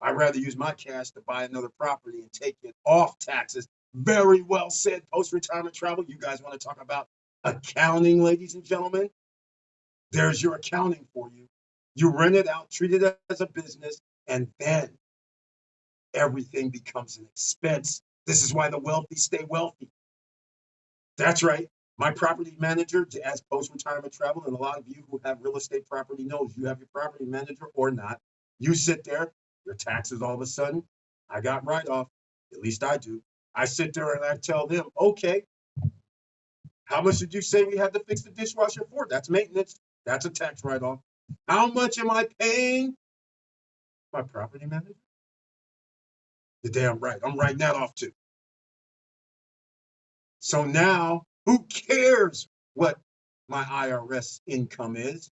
Speaker 3: I'd rather use my cash to buy another property and take it off taxes. Very well said. Post-retirement travel. You guys want to talk about accounting, ladies and gentlemen? There's your accounting for you. You rent it out, treat it as a business, and then everything becomes an expense. This is why the wealthy stay wealthy. That's right. My property manager, as post-retirement travel, and a lot of you who have real estate property knows you have your property manager or not. You sit there, your taxes all of a sudden, I got write-off. At least I do. I sit there and I tell them, okay, how much did you say we had to fix the dishwasher for? That's maintenance. That's a tax write-off. How much am I paying my property manager? You're damn right. I'm writing that off too. So now, who cares what my IRS income is?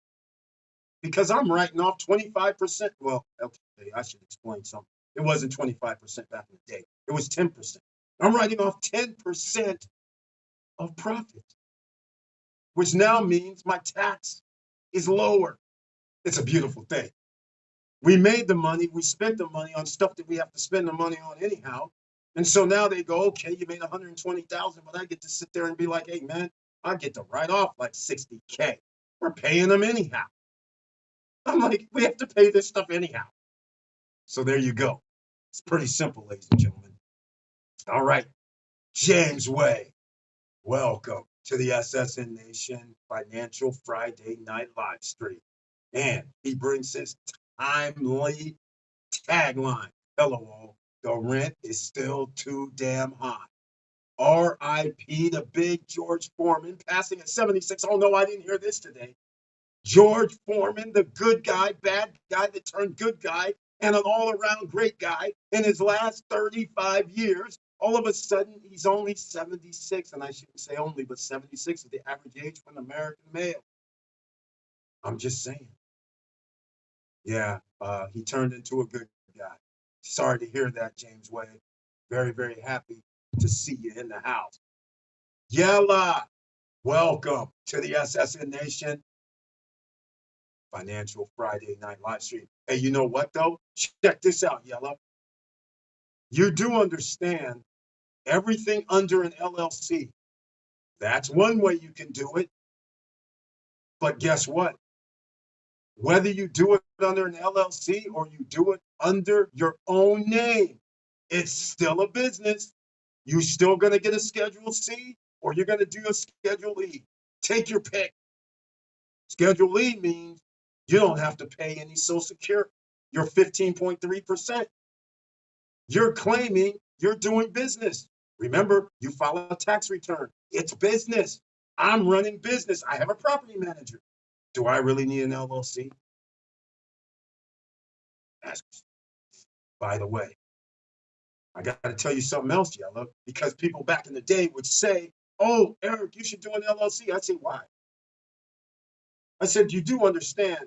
Speaker 3: Because I'm writing off 25%. Well, okay, I should explain something. It wasn't 25% back in the day. It was 10%. I'm writing off 10% of profit, which now means my tax is lower. It's a beautiful thing. We made the money, we spent the money on stuff that we have to spend the money on anyhow. And so now they go, okay, you made 120,000, but I get to sit there and be like, hey man, I get to write off like 60K. We're paying them anyhow. I'm like, we have to pay this stuff anyhow. So there you go. It's pretty simple, ladies and gentlemen. All right, James Way, welcome to the SSN Nation Financial Friday Night Live Stream. And he brings his timely tagline. Hello all, the rent is still too damn high. R.I.P. the big George Foreman, passing at 76. Oh no, I didn't hear this today. George Foreman, the good guy, bad guy that turned good guy, and an all-around great guy in his last 35 years. All of a sudden, he's only 76, and I shouldn't say only, but 76 is the average age for an American male. I'm just saying. Yeah, he turned into a good guy. Sorry to hear that, James Way. Very, very happy to see you in the house. Yella, welcome to the SSN Nation Financial Friday Night Live Stream. Hey, you know what, though? Check this out, Yella. You do understand everything under an LLC. That's one way you can do it. But guess what? Whether you do it under an LLC or you do it under your own name, it's still a business. You're still going to get a Schedule C or you're going to do a Schedule E. Take your pick. Schedule E means you don't have to pay any Social Security. You're 15.3%. You're claiming you're doing business. Remember, you file a tax return. It's business. I'm running business. I have a property manager. Do I really need an LLC? By the way, I got to tell you something else, Yellow, because people back in the day would say, oh, Eric, you should do an LLC. I'd say, why? I said, you do understand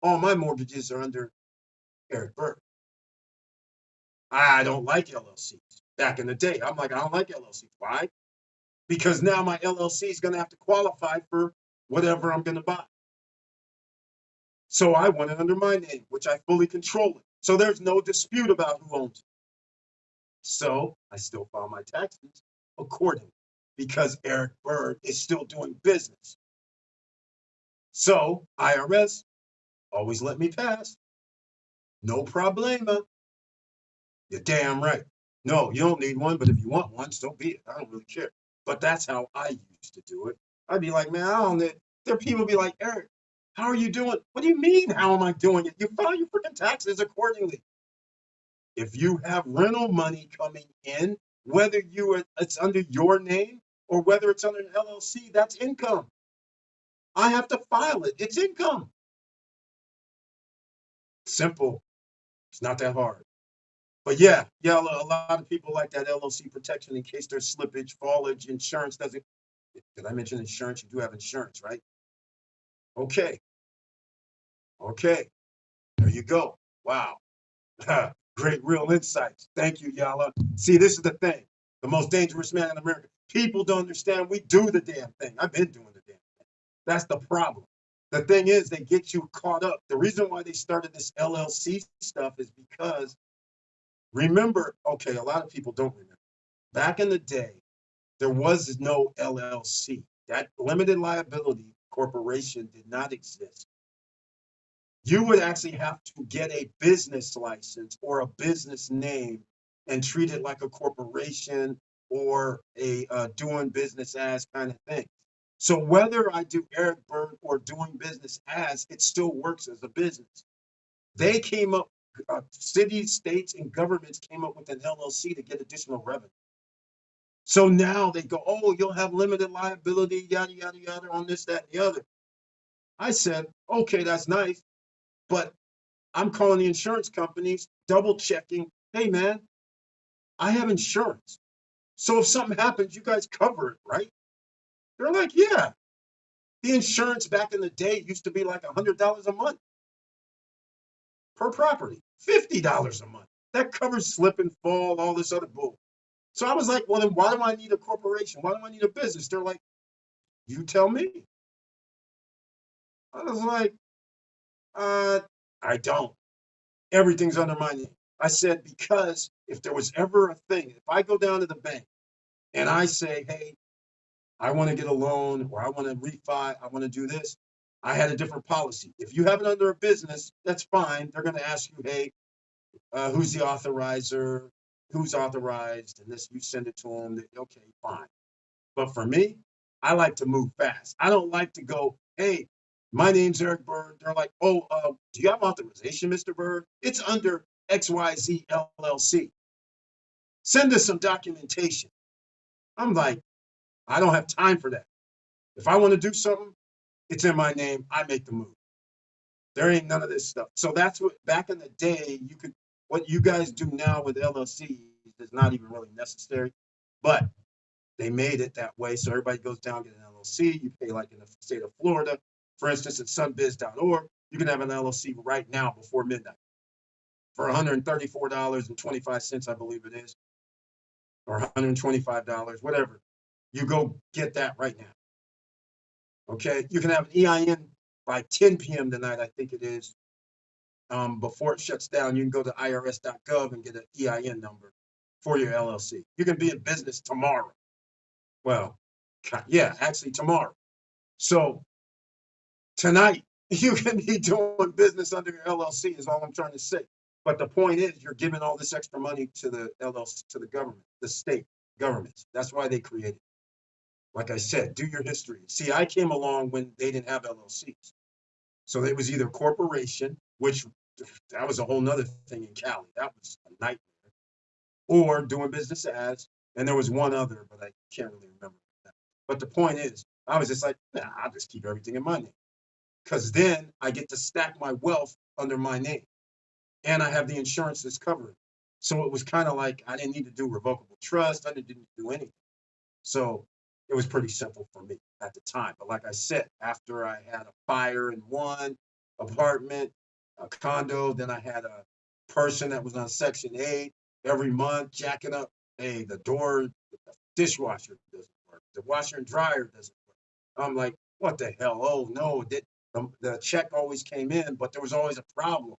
Speaker 3: all my mortgages are under Eric Burt. I don't like LLCs. Back in the day, I'm like, I don't like LLCs. Why? Because now my LLC is going to have to qualify for whatever I'm going to buy. So I want it under my name, which I fully control it. So there's no dispute about who owns it. So I still file my taxes accordingly because Eric Bird is still doing business. So IRS always let me pass. No problema. You're damn right. No, you don't need one, but if you want one, so be it. I don't really care. But that's how I used to do it. I'd be like, man, I don't know. There are people be like, Eric, how are you doing? What do you mean, how am I doing it? You file your freaking taxes accordingly. If you have rental money coming in, whether it's under your name or whether it's under an LLC, that's income. I have to file it. It's income. Simple. It's not that hard. But yeah, a lot of people like that LLC protection in case there's slippage, fallage, insurance doesn't. Did I mention insurance? You do have insurance, right? Okay. Okay. There you go. Wow. Great real insights. Thank you, Yala. See, this is the thing. The most dangerous man in America. People don't understand we do the damn thing. I've been doing the damn thing. That's the problem. The thing is, they get you caught up. The reason why they started this LLC stuff is because, remember, okay, a lot of people don't remember. Back in the day, there was no LLC. That limited liability corporation did not exist. You would actually have to get a business license or a business name and treat it like a corporation or a doing business as kind of thing. So whether I do Eric Bird or doing business as, it still works as a business. They came up, cities, states, and governments came up with an LLC to get additional revenue. So now they go, oh, you'll have limited liability, yada, yada, yada, on this, that, and the other. I said, okay, that's nice. But I'm calling the insurance companies, double checking, hey, man, I have insurance. So if something happens, you guys cover it, right? They're like, yeah. The insurance back in the day used to be like $100 a month per property, $50 a month. That covers slip and fall, all this other bull. So I was like, well, then why do I need a corporation? Why do I need a business? They're like, you tell me. I was like, I don't. Everything's under my name. I said, because if there was ever a thing, if I go down to the bank and I say, hey, I want to get a loan or I want to refi, I want to do this, I had a different policy. If you have it under a business, that's fine. They're going to ask you, hey, who's the authorizer? Who's authorized? And this, you send it to them. Okay, fine. But for me, I like to move fast. I don't like to go, hey, my name's Eric Bird. They're like, oh, do you have authorization, Mr. Bird? It's under XYZ LLC. Send us some documentation. I'm like, I don't have time for that. If I want to do something, it's in my name. I make the move. There ain't none of this stuff. So that's what, back in the day, you could, what you guys do now with LLC is not even really necessary, but they made it that way. So everybody goes down, get an LLC. You pay like in the state of Florida. For instance, at sunbiz.org, you can have an LLC right now before midnight for $134.25, I believe it is, or $125, whatever. You go get that right now. Okay, you can have an EIN by 10 p.m. tonight, I think it is. Before it shuts down, you can go to irs.gov and get an EIN number for your LLC. You can be in business tomorrow. Well, yeah, actually tomorrow. So tonight, you can be doing business under your LLC is all I'm trying to say. But the point is, you're giving all this extra money to the LLC, to the government, the state governments. That's why they created it. Like I said, do your history. See, I came along when they didn't have LLCs. So it was either corporation, which that was a whole nother thing in Cali. That was a nightmare. Or doing business as, and there was one other, but I can't really remember that. But the point is, I was just like, nah, I'll just keep everything in my name. Because then I get to stack my wealth under my name. And I have the insurance that's covered. So it was kind of like I didn't need to do revocable trust. I didn't do anything. So it was pretty simple for me at the time. But like I said, after I had a fire in one apartment, a condo, then I had a person that was on Section 8 every month jacking up, hey, the door, the dishwasher doesn't work. The washer and dryer doesn't work. I'm like, what the hell? Oh, no, the check always came in, but there was always a problem.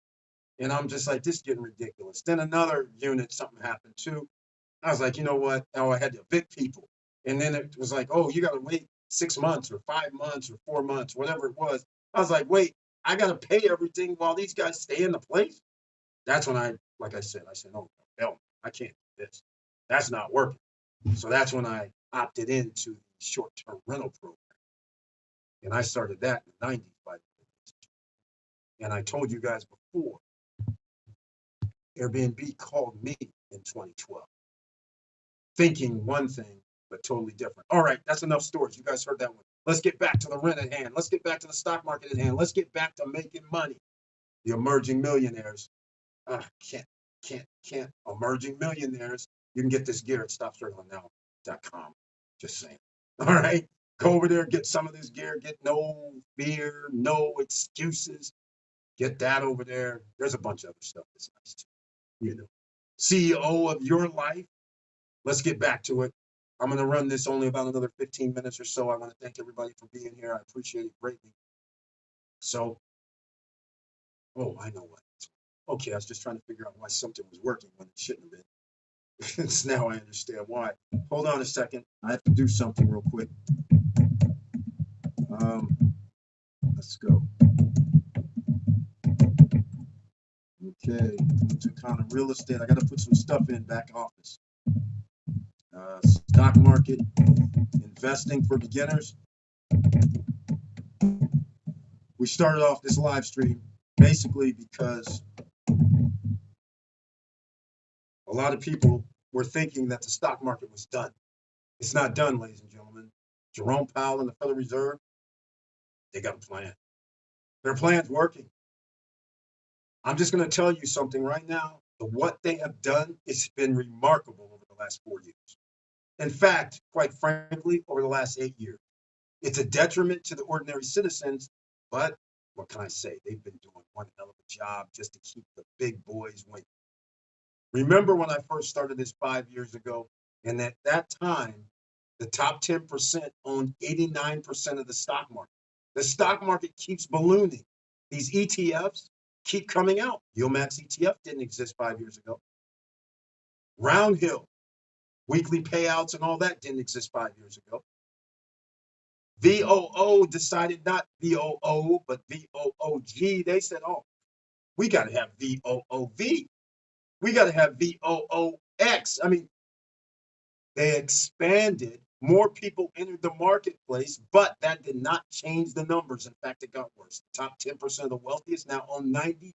Speaker 3: And I'm just like, this is getting ridiculous. Then another unit, something happened too. I was like, you know what? Oh, I had to evict people. And then it was like, oh, you got to wait 6 months or 5 months or 4 months, whatever it was. I was like, wait, I got to pay everything while these guys stay in the place? That's when like I said, oh, hell, I can't do this. That's not working. So that's when I opted into the short-term rental program. And I started that in the 90s, by the way. And I told you guys before, Airbnb called me in 2012, thinking one thing, but totally different. All right, that's enough stories. You guys heard that one. Let's get back to the rent at hand. Let's get back to the stock market at hand. Let's get back to making money. The emerging millionaires. Can't. Emerging millionaires. You can get this gear at StopStrugglingNow.com. Just saying. All right. Go over there, get some of this gear. Get no fear, no excuses. Get that over there. There's a bunch of other stuff that's nice too. You know, CEO of your life. Let's get back to it. I'm going to run this only about another 15 minutes or so. I want to thank everybody for being here. I appreciate it greatly. So, oh, I know what. Okay, I was just trying to figure out why something was working when it shouldn't have been. Now I understand why. Hold on a second. I have to do something real quick. Let's go. Okay, into kind of real estate. I got to put some stuff in back office. Stock market, investing for beginners. We started off this live stream basically because a lot of people were thinking that the stock market was done. It's not done, ladies and gentlemen. Jerome Powell and the Federal Reserve, they got a plan. Their plan's working. I'm just going to tell you something right now. What they have done, it's been remarkable over the last 4 years. In fact, quite frankly, over the last 8 years. It's a detriment to the ordinary citizens, but what can I say? They've been doing one hell of a job just to keep the big boys winning. Remember when I first started this 5 years ago, and at that time, the top 10% owned 89% of the stock market. The stock market keeps ballooning. These ETFs keep coming out. Yomax ETF didn't exist 5 years ago. Roundhill, weekly payouts and all that didn't exist 5 years ago. VOO decided not VOO, but VOOG. They said, oh, we got to have VOOV. We got to have VOOX. I mean, they expanded. More people entered the marketplace, but that did not change the numbers. In fact, it got worse. The top 10% of the wealthiest now own 93%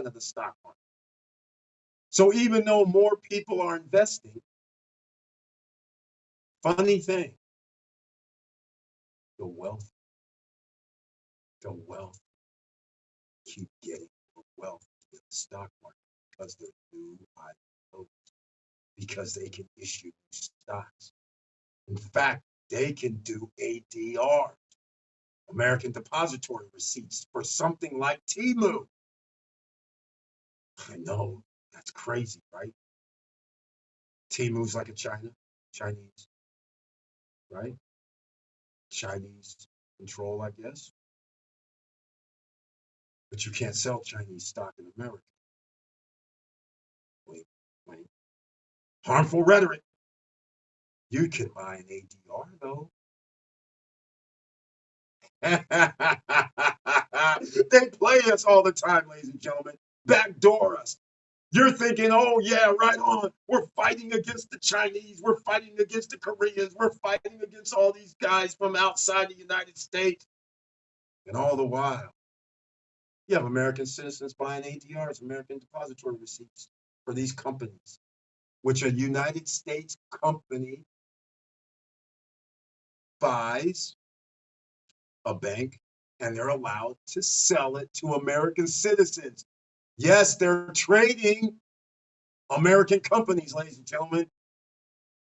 Speaker 3: of the stock market. So even though more people are investing, funny thing, the wealth keep getting more wealth in the stock market because they're new IPOs, because they can issue stocks. In fact, they can do ADR, American Depository Receipts, for something like Temu. I know, that's crazy, right? Temu's like a Chinese, right? Chinese control, I guess. But you can't sell Chinese stock in America. Wait. Harmful rhetoric. You can buy an ADR, though. They play us all the time, ladies and gentlemen. Backdoor us. You're thinking, oh, yeah, right on. We're fighting against the Chinese. We're fighting against the Koreans. We're fighting against all these guys from outside the United States. And all the while, you have American citizens buying ADRs, American Depository Receipts, for these companies, which a United States company buys a bank and they're allowed to sell it to American citizens. Yes, they're trading American companies, ladies and gentlemen.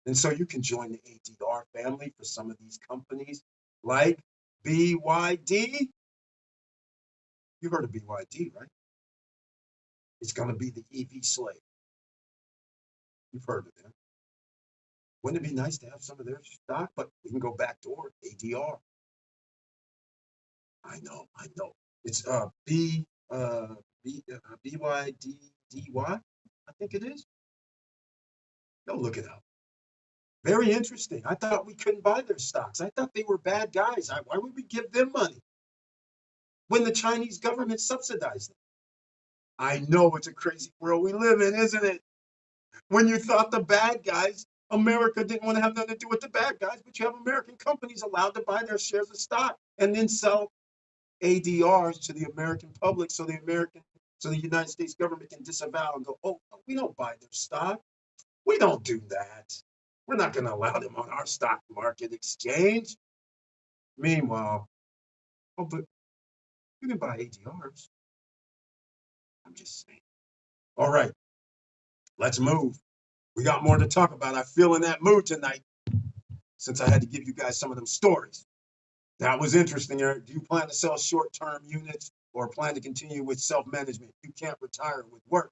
Speaker 3: And so you can join the ADR family for some of these companies like BYD. You heard of BYD, right? It's going to be the EV slave. You've heard of them. Wouldn't it be nice to have some of their stock? But we can go backdoor, ADR. I know. It's BYDDY, I think it is. Go look it up. Very interesting. I thought we couldn't buy their stocks. I thought they were bad guys. Why would we give them money when the Chinese government subsidized them? I know it's a crazy world we live in, isn't it? When you thought the bad guys, America didn't want to have nothing to do with the bad guys, but you have American companies allowed to buy their shares of stock and then sell ADRs to the American public so the United States government can disavow and go, oh, we don't buy their stock. We don't do that. We're not going to allow them on our stock market exchange. Meanwhile, oh, but you can buy ADRs. I'm just saying. All right, let's move. We got more to talk about. I feel in that mood tonight since I had to give you guys some of them stories. That was interesting. Do you plan to sell short-term units or plan to continue with self-management? You can't retire with work.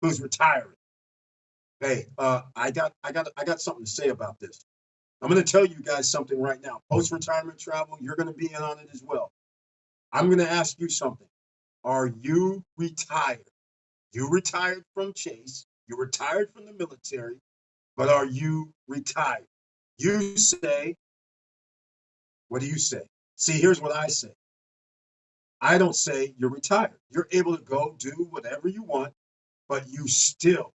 Speaker 3: Who's retiring? Hey, I got something to say about this. I'm going to tell you guys something right now. Post-retirement travel, you're going to be in on it as well. I'm going to ask you something. Are you retired? You retired from Chase. You retired from the military, but are you retired? You say, what do you say? See, here's what I say. I don't say you're retired. You're able to go do whatever you want, but you still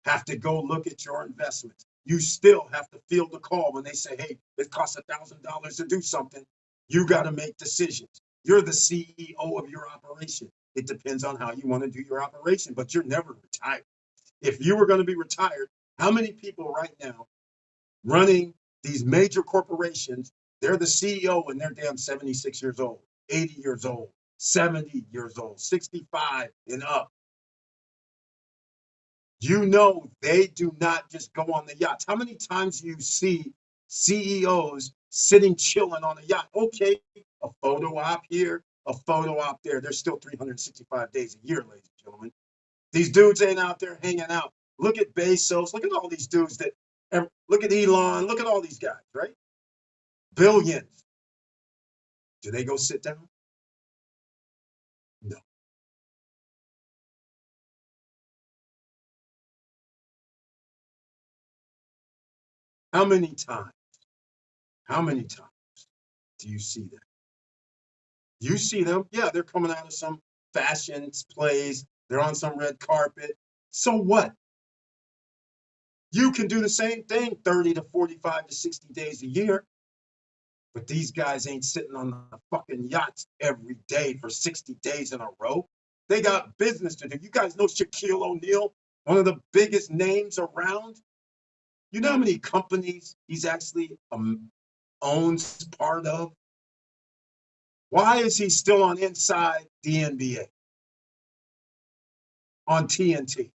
Speaker 3: have to go look at your investments. You still have to field the call when they say, hey, it costs $1,000 to do something. You got to make decisions. You're the CEO of your operation. It depends on how you want to do your operation, but you're never retired. If you were going to be retired, how many people right now running these major corporations, they're the CEO and they're damn 76 years old, 80 years old, 70 years old, 65 and up. You know, they do not just go on the yachts. How many times do you see CEOs sitting chilling on a yacht? Okay, a photo op here, a photo op there. There's still 365 days a year, ladies and gentlemen. These dudes ain't out there hanging out. Look at Bezos. Look at all these dudes look at Elon. Look at all these guys, right? Billions. Do they go sit down? No. How many times do you see that? You see them, yeah, they're coming out of some fashion plays. They're on some red carpet. So what? You can do the same thing 30 to 45 to 60 days a year. But these guys ain't sitting on the fucking yachts every day for 60 days in a row. They got business to do. You guys know Shaquille O'Neal, one of the biggest names around? You know how many companies he's actually owns part of? Why is he still on Inside the NBA? On TNT?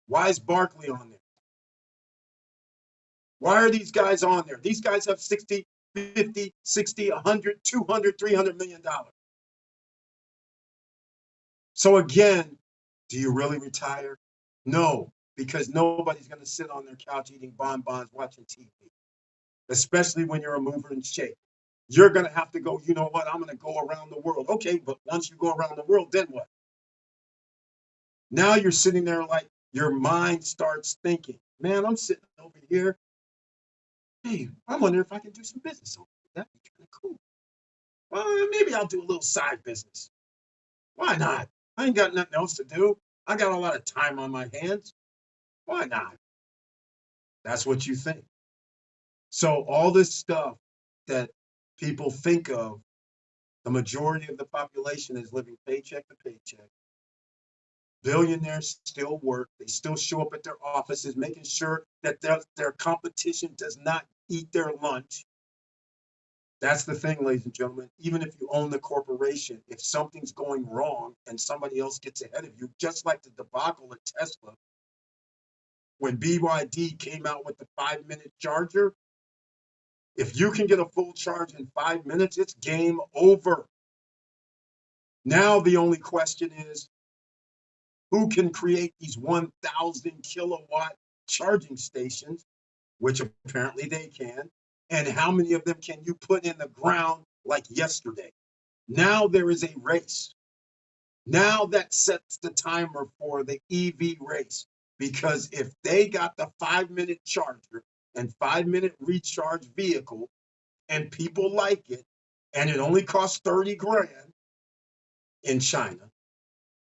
Speaker 3: Why is Barkley on there? Why are these guys on there? These guys have 60, 50, 60, 100, 200, $300 million. So again, do you really retire? No, because nobody's going to sit on their couch eating bonbons watching TV, especially when you're a mover and shaker. You're going to have to go, you know what, I'm going to go around the world. Okay, but once you go around the world, then what? Now you're sitting there like your mind starts thinking, man, I'm sitting over here. Hey, I wonder if I can do some business over here. That'd be kind of cool. Well, maybe I'll do a little side business. Why not? I ain't got nothing else to do. I got a lot of time on my hands. Why not? That's what you think. So all this stuff that people think of, the majority of the population is living paycheck to paycheck. Billionaires still work. They still show up at their offices, making sure that their competition does not eat their lunch. That's the thing, ladies and gentlemen. Even if you own the corporation, if something's going wrong and somebody else gets ahead of you, just like the debacle at Tesla, when BYD came out with the 5-minute charger, if you can get a full charge in 5 minutes, it's game over. Now the only question is, who can create these 1,000 kilowatt charging stations, which apparently they can, and how many of them can you put in the ground like yesterday? Now there is a race. Now that sets the timer for the EV race, because if they got the 5-minute charger and 5-minute recharge vehicle and people like it, and it only costs 30 grand in China,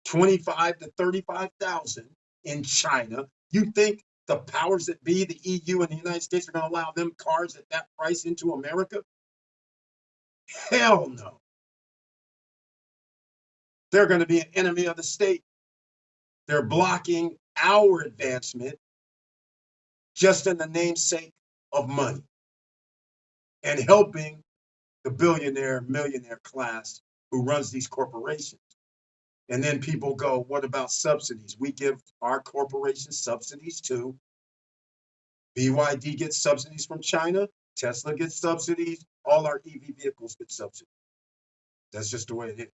Speaker 3: 25 to 35,000 in China, you think the powers that be, the EU and the United States, are going to allow them cars at that price into America? Hell no. They're going to be an enemy of the state. They're blocking our advancement just in the namesake of money and helping the billionaire, millionaire class who runs these corporations. And then people go, what about subsidies? We give our corporations subsidies too. BYD gets subsidies from China. Tesla gets subsidies. All our EV vehicles get subsidies. That's just the way it is.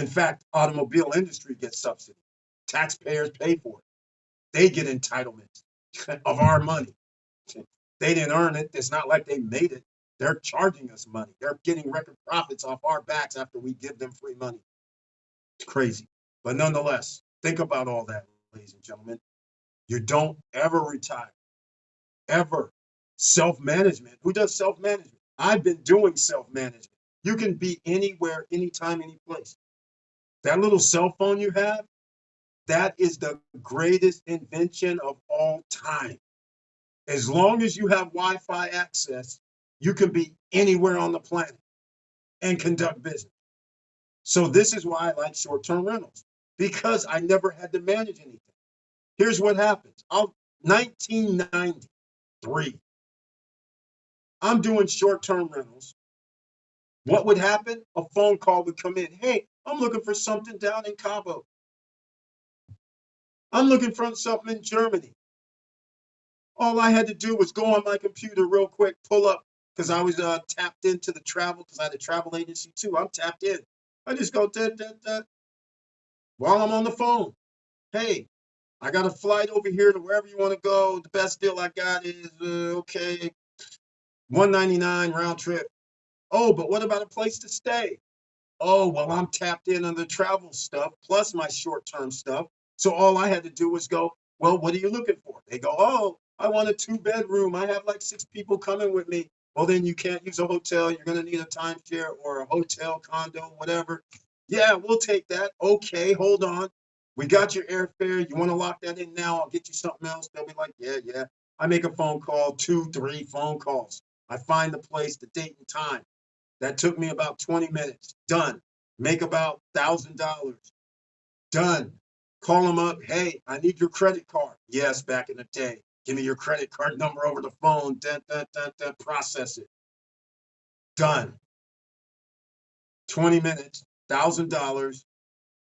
Speaker 3: In fact, automobile industry gets subsidies. Taxpayers pay for it. They get entitlements of our money. They didn't earn it. It's not like they made it. They're charging us money. They're getting record profits off our backs after we give them free money. It's crazy. But nonetheless, think about all that, ladies and gentlemen. You don't ever retire. Ever. Self-management. Who does self-management? I've been doing self-management. You can be anywhere, anytime, any place. That little cell phone you have, that is the greatest invention of all time. As long as you have Wi-Fi access, you can be anywhere on the planet and conduct business. So this is why I like short-term rentals, because I never had to manage anything. Here's what happens. 1993, I'm doing short-term rentals. What would happen? A phone call would come in. Hey, I'm looking for something down in Cabo. I'm looking for something in Germany. All I had to do was go on my computer real quick, pull up, because I was tapped into the travel, because I had a travel agency too. I'm tapped in. I just go, while I'm on the phone. Hey, I got a flight over here to wherever you want to go. The best deal I got is, okay, $199 round trip. Oh, but what about a place to stay? Oh, well, I'm tapped in on the travel stuff, plus my short-term stuff. So all I had to do was go, well, what are you looking for? They go, oh, I want a 2-bedroom. I have like 6 people coming with me. Well, then you can't use a hotel. You're going to need a timeshare or a hotel, condo, whatever. Yeah, we'll take that. Okay, hold on. We got your airfare. You want to lock that in now? I'll get you something else. They'll be like, yeah. I make a phone call, 2, 3 phone calls. I find the place, the date and time. That took me about 20 minutes. Done. Make about $1,000. Done. Call them up. Hey, I need your credit card. Yes, back in the day. Give me your credit card number over the phone. Process it. Done. 20 minutes, $1,000,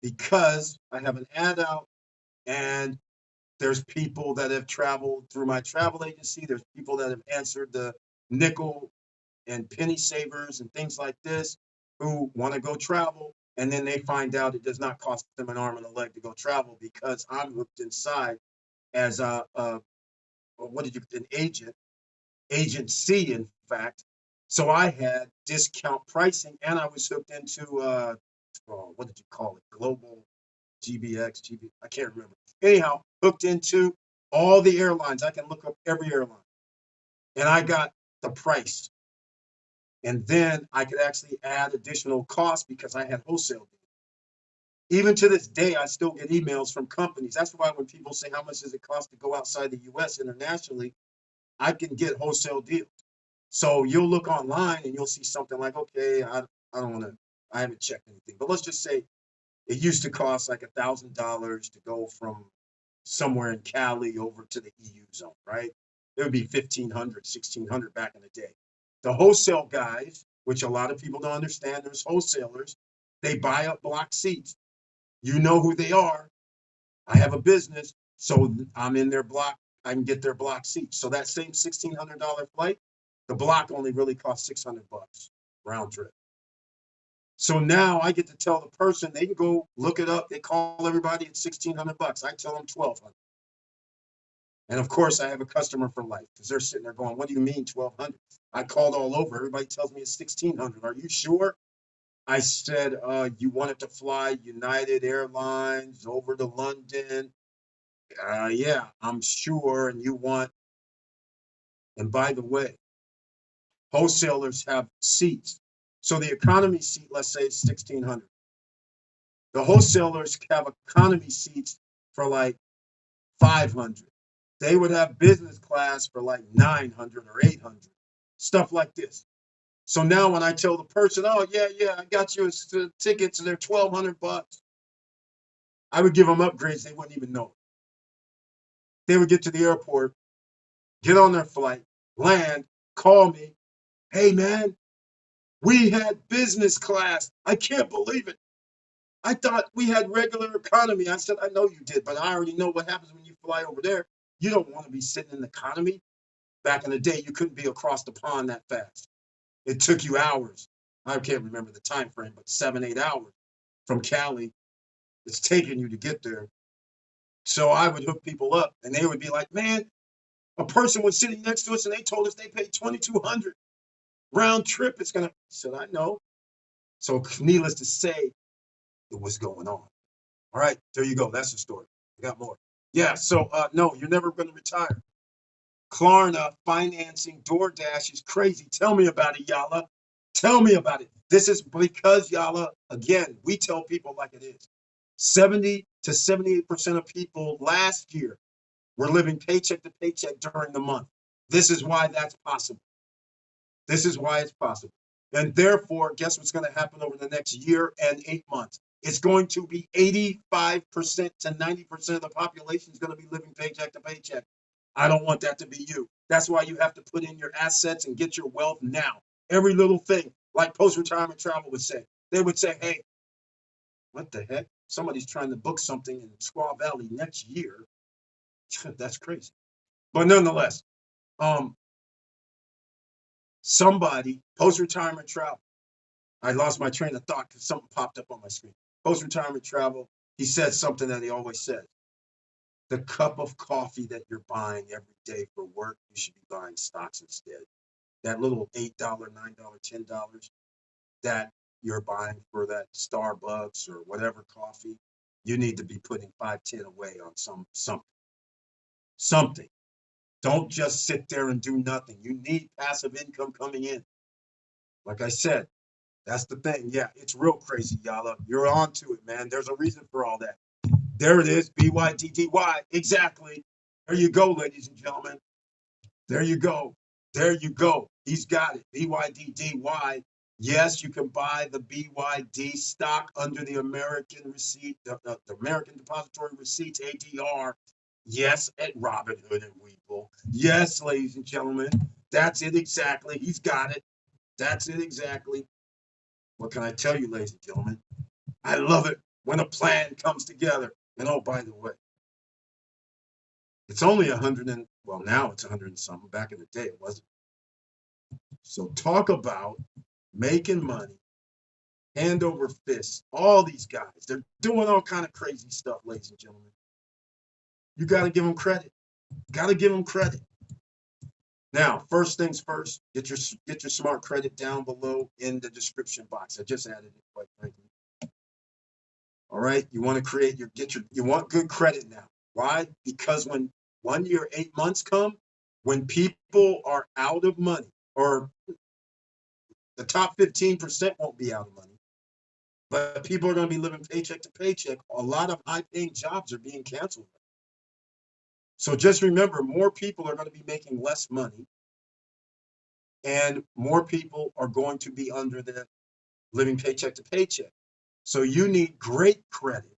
Speaker 3: because I have an ad out and there's people that have traveled through my travel agency. There's people that have answered the nickel and penny savers and things like this who want to go travel. And then they find out it does not cost them an arm and a leg to go travel, because I'm hooked inside as an agency, in fact. So I had discount pricing, and I was hooked into, what did you call it? Global GBX, I can't remember. Anyhow, hooked into all the airlines. I can look up every airline. And I got the price. And then I could actually add additional costs because I had wholesale. Even to this day, I still get emails from companies. That's why when people say, how much does it cost to go outside the US internationally, I can get wholesale deals. So you'll look online and you'll see something like, okay, I haven't checked anything, but let's just say it used to cost like $1,000 to go from somewhere in Cali over to the EU zone, right? It would be $1,500, $1,600 back in the day. The wholesale guys, which a lot of people don't understand, there's wholesalers, they buy up block seats. You know who they are. I have a business, so I'm in their block. I can get their block seats. So that same $1,600 flight, the block only really costs $600 round trip. So now I get to tell the person, they can go look it up. They call everybody at $1,600. I tell them $1,200. And of course, I have a customer for life, because they're sitting there going, what do you mean $1,200? I called all over. Everybody tells me it's $1,600. Are you sure? I said, you wanted to fly United Airlines over to London? Yeah, I'm sure. And you want, and by the way, wholesalers have seats. So the economy seat, let's say it's $1,600. The wholesalers have economy seats for like $500. They would have business class for like $900 or $800, stuff like this. So now when I tell the person, oh, yeah, I got you tickets and they're $1,200, I would give them upgrades. They wouldn't even know. They would get to the airport get on their flight, land, call me. Hey, man, we had business class. I can't believe it. I thought we had regular economy. I said, I know you did, but I already know what happens when you fly over there. You don't want to be sitting in economy. Back in the day, you couldn't be across the pond that fast. It took you hours. I can't remember the time frame, but 7, 8 hours from Cali. It's taking you to get there. So I would hook people up, and they would be like, "Man, a person was sitting next to us, and they told us they paid $2,200 round trip. It's gonna." I said, "I know." So needless to say, it was going on. All right, there you go. That's the story. I got more. Yeah. So no, you're never going to retire. Klarna financing DoorDash is crazy. Tell me about it, Yala. Tell me about it. This is because, Yala, again, we tell people like it is. 70 to 78% of people last year were living paycheck to paycheck during the month. This is why that's possible. This is why it's possible. And therefore, guess what's going to happen over the next year and 8 months? It's going to be 85% to 90% of the population is going to be living paycheck to paycheck. I don't want that to be you. That's why you have to put in your assets and get your wealth now. Every little thing, like post-retirement travel would say. They would say, hey, what the heck? Somebody's trying to book something in Squaw Valley next year. That's crazy. But nonetheless, somebody, post-retirement travel. I lost my train of thought because something popped up on my screen. Post-retirement travel, he said something that he always said. The cup of coffee that you're buying every day for work, you should be buying stocks instead. That little $8, $9, $10 that you're buying for that Starbucks or whatever coffee, you need to be putting 5, 10 away on something. Don't just sit there and do nothing. You need passive income coming in. Like I said, that's the thing. Yeah, it's real crazy, Yala. You're on to it, man. There's a reason for all that. There it is, BYDDY. Exactly. There you go, ladies and gentlemen. There you go. There you go. He's got it. BYDDY. Yes, you can buy the BYD stock under the American receipt, the American Depository Receipts, ADR. Yes, at Robinhood and Webull. Yes, ladies and gentlemen. That's it exactly. He's got it. That's it exactly. What can I tell you, ladies and gentlemen? I love it when a plan comes together. And oh, by the way, it's only 100 and, well, now it's 100 and something. Back in the day, it wasn't. So talk about making money, hand over fist. All these guys, they're doing all kind of crazy stuff, ladies and gentlemen. You got to give them credit. Got to give them credit. Now, first things first, get your smart credit down below in the description box. I just added it, quite frankly. All right, you want to create you want good credit now. Why? Because when 1 year, 8 months come, when people are out of money, or the top 15% won't be out of money, but people are going to be living paycheck to paycheck. A lot of high-paying jobs are being canceled. So just remember, more people are going to be making less money, and more people are going to be under the living paycheck to paycheck. So you need great credit,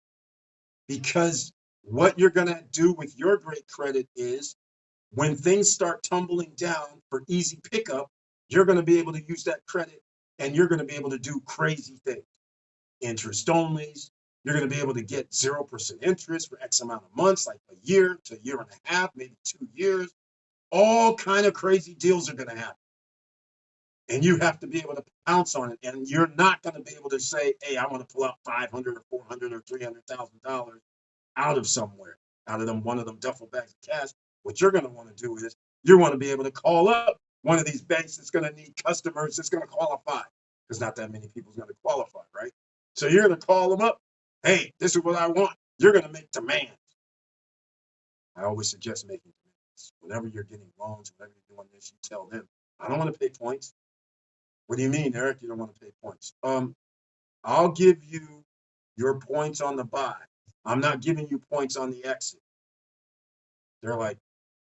Speaker 3: because what you're going to do with your great credit is when things start tumbling down for easy pickup, you're going to be able to use that credit, and you're going to be able to do crazy things. Interest onlys. You're going to be able to get 0% interest for X amount of months, like a year to a year and a half, maybe 2 years. All kind of crazy deals are going to happen. And you have to be able to pounce on it. And you're not going to be able to say, hey, I want to pull out $500 or $400 or $300,000 out of somewhere, out of one of them duffel bags of cash. What you're going to want to do is you want to be able to call up one of these banks that's going to need customers that's going to qualify, because not that many people are going to qualify, right? So you're going to call them up. Hey, this is what I want. You're going to make demands. I always suggest making demands. Whenever you're getting loans, whenever you're doing this, you tell them, I don't want to pay points. What do you mean, Eric? You don't want to pay points? I'll give you your points on the buy. I'm not giving you points on the exit. They're like,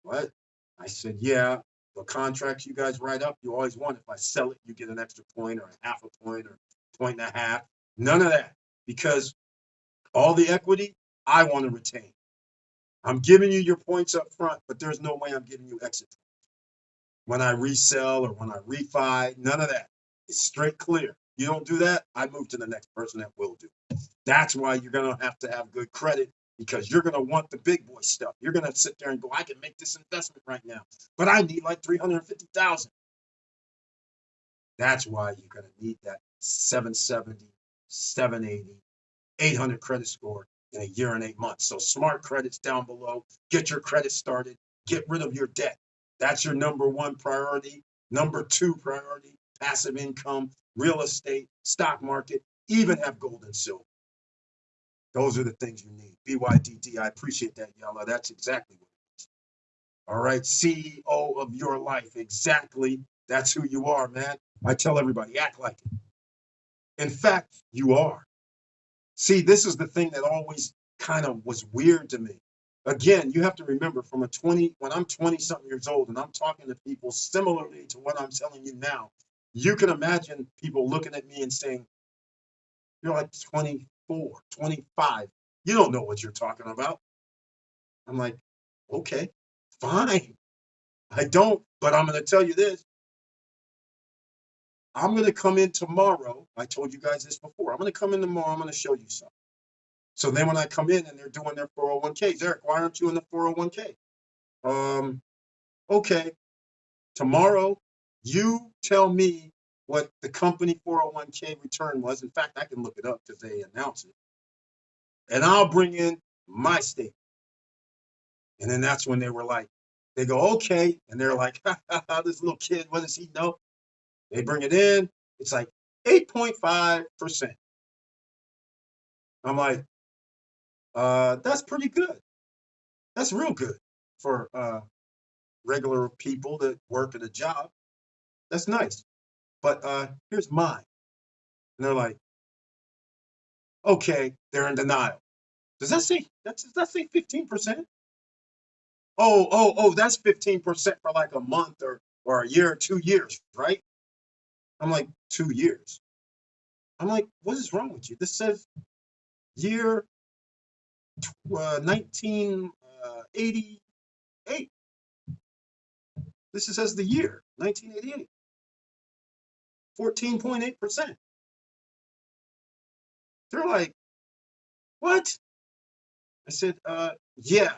Speaker 3: what? I said, yeah, the contracts you guys write up, you always want. If I sell it, you get an extra point or a half a point or 1.5. None of that, because all the equity I want to retain. I'm giving you your points up front, but there's no way I'm giving you exit when I resell or when I refi. None of that. It's straight clear. You don't do that, I move to the next person that will do. That's why you're going to have good credit, because you're going to want the big boy stuff. You're going to sit there and go, I can make this investment right now, but I need like 350,000. That's why you're going to need that 770, 780, 800 credit score in a year and 8 months. So smart credits down below. Get your credit started. Get rid of your debt. That's your number one priority. Number two priority, passive income, real estate, stock market, even have gold and silver. Those are the things you need. BYDD, I appreciate that, Yalla. That's exactly what it is. All right, CEO of your life. Exactly. That's who you are, man. I tell everybody, act like it. In fact, you are. See, this is the thing that always kind of was weird to me. Again, you have to remember when I'm 20 something years old and I'm talking to people similarly to what I'm telling you now, you can imagine people looking at me and saying, you're like 24, 25. You don't know what you're talking about. I'm like, okay, fine. I don't, but I'm going to tell you this. I'm going to come in tomorrow. I told you guys this before. I'm going to come in tomorrow. I'm going to show you something. So then when I come in and they're doing their 401ks, Eric, why aren't you in the 401k? Okay, tomorrow you tell me what the company 401k return was. In fact, I can look it up because they announce it. And I'll bring in my statement. And then that's when they were like, they go, okay. And they're like, this little kid, what does he know? They bring it in. It's like 8.5%. I'm like, that's pretty good. That's real good for regular people that work at a job. That's nice. But here's mine. And they're like, okay, they're in denial. Does that say 15%? Oh, that's 15% for like a month or a year or 2 years, right? I'm like, 2 years. I'm like, what is wrong with you? This says year 1988. This says the year 1988. 14.8%. They're like, what? I said, yeah.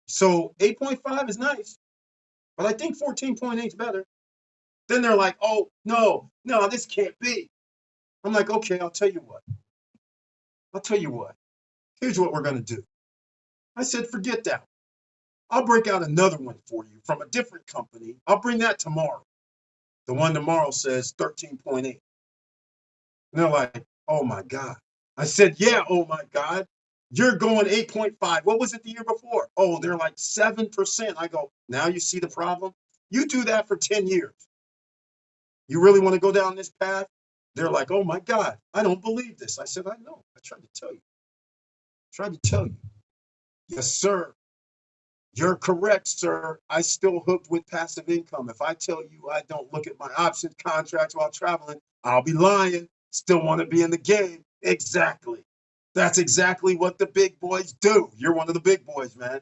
Speaker 3: So 8.5 is nice, but I think 14.8 is better. Then they're like, oh, no, this can't be. I'm like, okay, I'll tell you what. Here's what we're going to do. I said, forget that. I'll break out another one for you from a different company. I'll bring that tomorrow. The one tomorrow says 13.8. And they're like, oh my God. I said, yeah, oh my God. You're going 8.5. What was it the year before? Oh, they're like 7%. I go, now you see the problem? You do that for 10 years. You really want to go down this path? They're like, oh my God, I don't believe this. I said, I know. I tried to tell you. Yes, sir. You're correct, sir. I still hooked with passive income. If I tell you I don't look at my options contracts while traveling, I'll be lying. Still want to be in the game. Exactly. That's exactly what the big boys do. You're one of the big boys, man.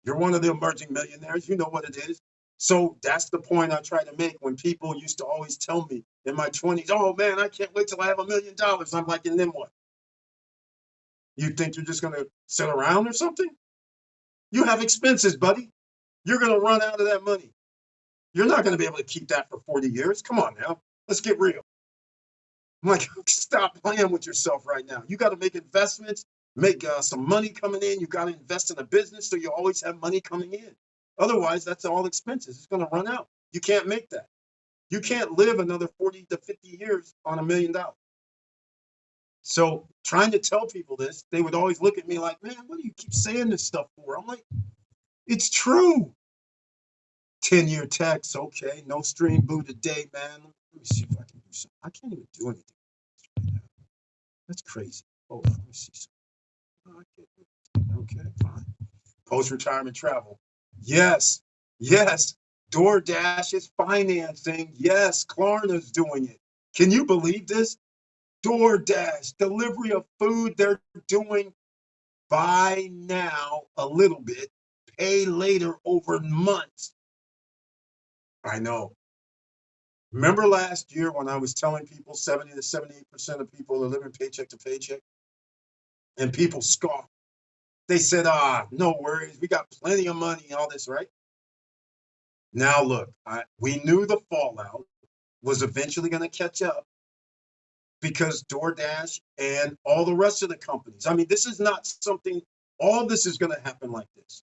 Speaker 3: You're one of the emerging millionaires. You know what it is. So that's the point I try to make when people used to always tell me in my 20s, oh man, I can't wait till I have $1 million. I'm like, and then what? You think you're just going to sit around or something? You have expenses, buddy. You're going to run out of that money. You're not going to be able to keep that for 40 years. Come on now. Let's get real. I'm like, stop playing with yourself right now. You got to make investments, make some money coming in. You got to invest in a business so you always have money coming in. Otherwise, that's all expenses. It's going to run out. You can't make that. You can't live another 40 to 50 years on $1 million. So trying to tell people this, they would always look at me like, man, what do you keep saying this stuff for? I'm like, it's true. 10-year tax, okay. No stream boo today, man. Let me see if I can do something. I can't even do anything right now. That's crazy. Hold on, let me see something. Okay, fine. Post-retirement travel. Yes. DoorDash is financing. Yes, Klarna's doing it. Can you believe this? DoorDash, delivery of food, they're doing Buy now a little bit, pay later over months. I know. Remember last year when I was telling people 70 to 78% of people are living paycheck to paycheck? And people scoffed. They said, no worries, we got plenty of money and all this, right? Now look, we knew the fallout was eventually going to catch up because DoorDash and all the rest of the companies. I mean, this is not something, all this is going to happen like this.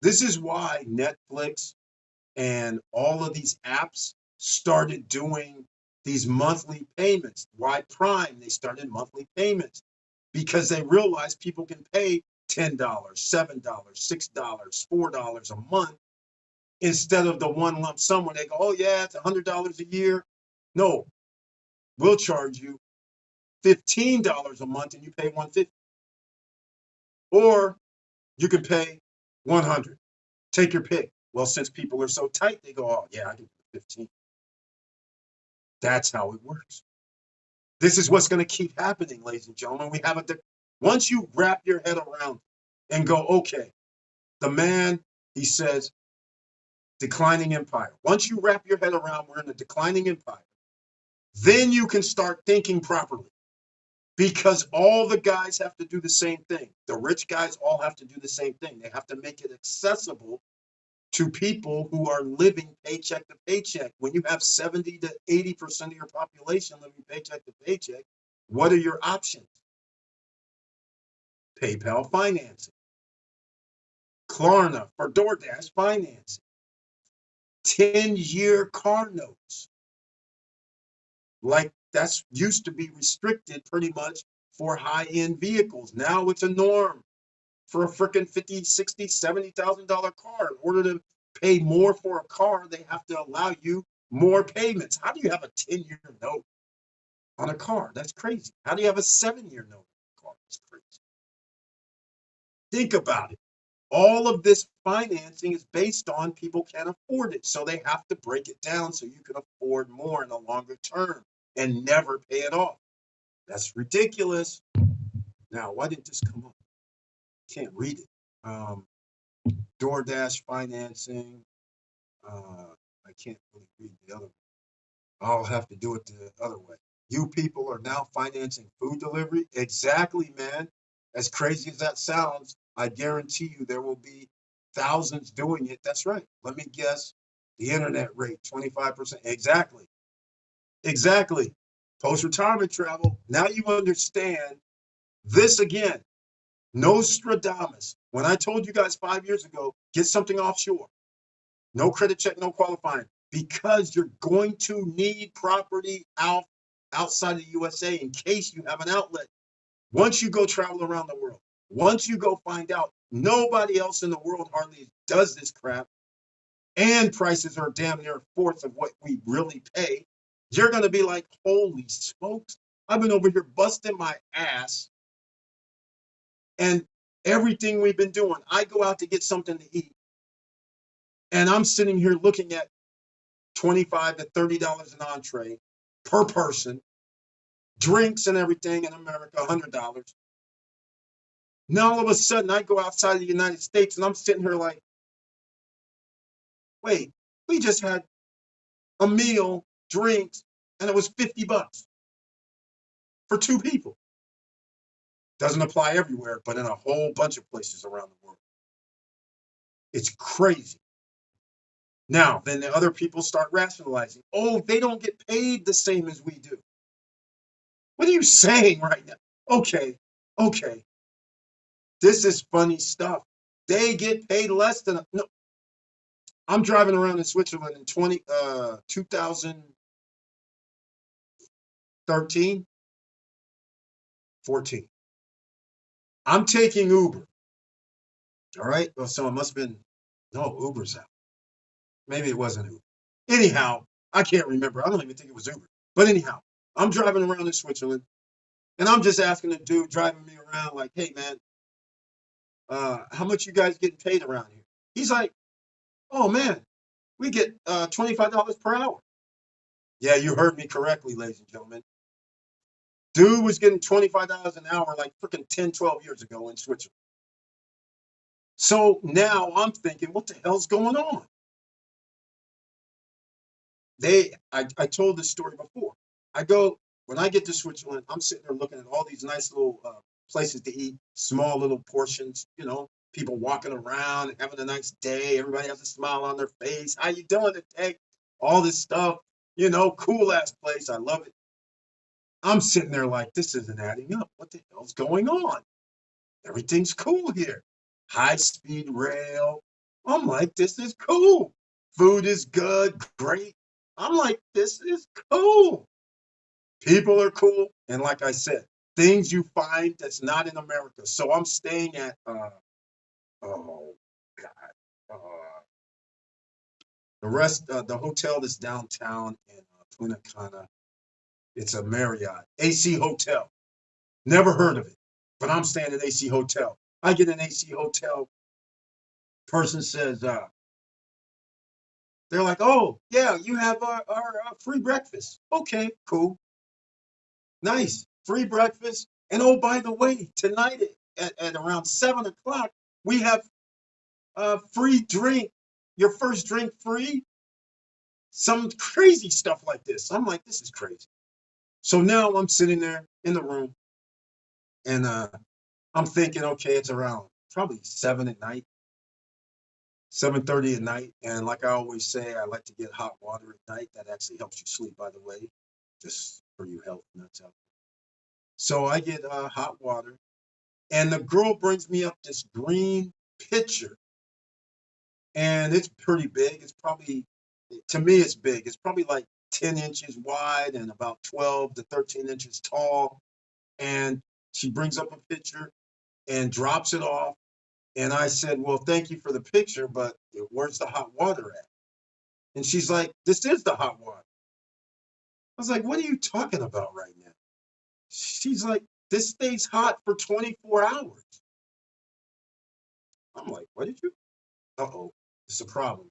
Speaker 3: This is why Netflix and all of these apps started doing these monthly payments. Why Prime? They started monthly payments because they realized people can pay $10, $7, $6, $4 a month instead of the one lump sum where they go, oh yeah, it's $100 a year. No, we'll charge you $15 a month and you pay $150. Or you can pay $100. Take your pick. Well, since people are so tight, they go, oh yeah, I can pay $15. That's how it works. This is what's going to keep happening, ladies and gentlemen. We have once you wrap your head around it and go, okay, the man, he says, declining empire. Once you wrap your head around we're in a declining empire, then you can start thinking properly. Because all the guys have to do the same thing. The rich guys all have to do the same thing. They have to make it accessible to people who are living paycheck to paycheck. When you have 70 to 80% of your population living paycheck to paycheck, what are your options? PayPal financing, Klarna for DoorDash financing, 10-year car notes. Like that's used to be restricted pretty much for high-end vehicles. Now it's a norm for a freaking $50,000, $60,000, $70,000 car. In order to pay more for a car, they have to allow you more payments. How do you have a 10-year note on a car? That's crazy. How do you have a 7-year note on a car? That's crazy. Think about it. All of this financing is based on people can't afford it. So they have to break it down so you can afford more in the longer term and never pay it off. That's ridiculous. Now, why didn't this come up? Can't read it. DoorDash financing. I can't really read the other one. I'll have to do it the other way. You people are now financing food delivery. Exactly, man. As crazy as that sounds, I guarantee you there will be thousands doing it. That's right. Let me guess. The internet rate, 25%. Exactly. Exactly. Post-retirement travel. Now you understand this again. Nostradamus. When I told you guys 5 years ago, get something offshore. No credit check, no qualifying. Because you're going to need property outside of the USA in case you have an outlet. Once you go travel around the world, once you go find out nobody else in the world hardly does this crap, and prices are damn near a fourth of what we really pay, you're going to be like, holy smokes, I've been over here busting my ass. And everything we've been doing, I go out to get something to eat. And I'm sitting here looking at $25 to $30 an entree per person, drinks and everything in America, $100. Now all of a sudden I go outside of the United States and I'm sitting here like, wait, we just had a meal, drinks, and it was $50 for 2 people. Doesn't apply everywhere, but in a whole bunch of places around the world. It's crazy. Now, then the other people start rationalizing. Oh, they don't get paid the same as we do. What are you saying right now? Okay. This is funny stuff. They get paid less than, no. I'm driving around in Switzerland in 2013, 14. I'm taking Uber. All right. Well, so it must have been, no, Uber's out. Maybe it wasn't Uber. Anyhow, I can't remember. I don't even think it was Uber. But anyhow, I'm driving around in Switzerland and I'm just asking the dude driving me around like, hey, man, how much you guys getting paid around here? He's like, oh, man, we get $25 per hour. Yeah, you heard me correctly, ladies and gentlemen. Dude was getting $25 an hour like freaking 10, 12 years ago in Switzerland. So now I'm thinking, what the hell's going on? I told this story before. When I get to Switzerland, I'm sitting there looking at all these nice little places to eat, small little portions, people walking around, having a nice day. Everybody has a smile on their face. How you doing today? All this stuff, cool ass place. I love it. I'm sitting there like, this isn't adding up. What the hell's going on? Everything's cool here. High speed rail. I'm like, this is cool. Food is good, great. I'm like, this is cool. People are cool. And like I said, things you find that's not in America. So I'm staying at, oh God, the hotel that's downtown in Punta Cana. It's a Marriott, AC Hotel. Never heard of it, but I'm staying at AC Hotel. I get an AC Hotel. Person says, they're like, oh, yeah, you have our free breakfast. Okay, cool. Nice. Free breakfast. And oh, by the way, tonight at around 7 o'clock, we have a free drink. Your first drink free. Some crazy stuff like this. I'm like, this is crazy. So now I'm sitting there in the room and I'm thinking, okay, it's around probably 7 at night, 7:30 at night. And like I always say, I like to get hot water at night. That actually helps you sleep, by the way, just for you health nuts out there. So I get hot water and the girl brings me up this green pitcher and it's pretty big. It's probably, to me, it's big. It's probably like 10 inches wide and about 12 to 13 inches tall. And she brings up a pitcher and drops it off. And I said, well, thank you for the picture, but where's the hot water at? And she's like, this is the hot water. I was like, what are you talking about right now? She's like, this stays hot for 24 hours. I'm like, what did you? Uh-oh, it's a problem.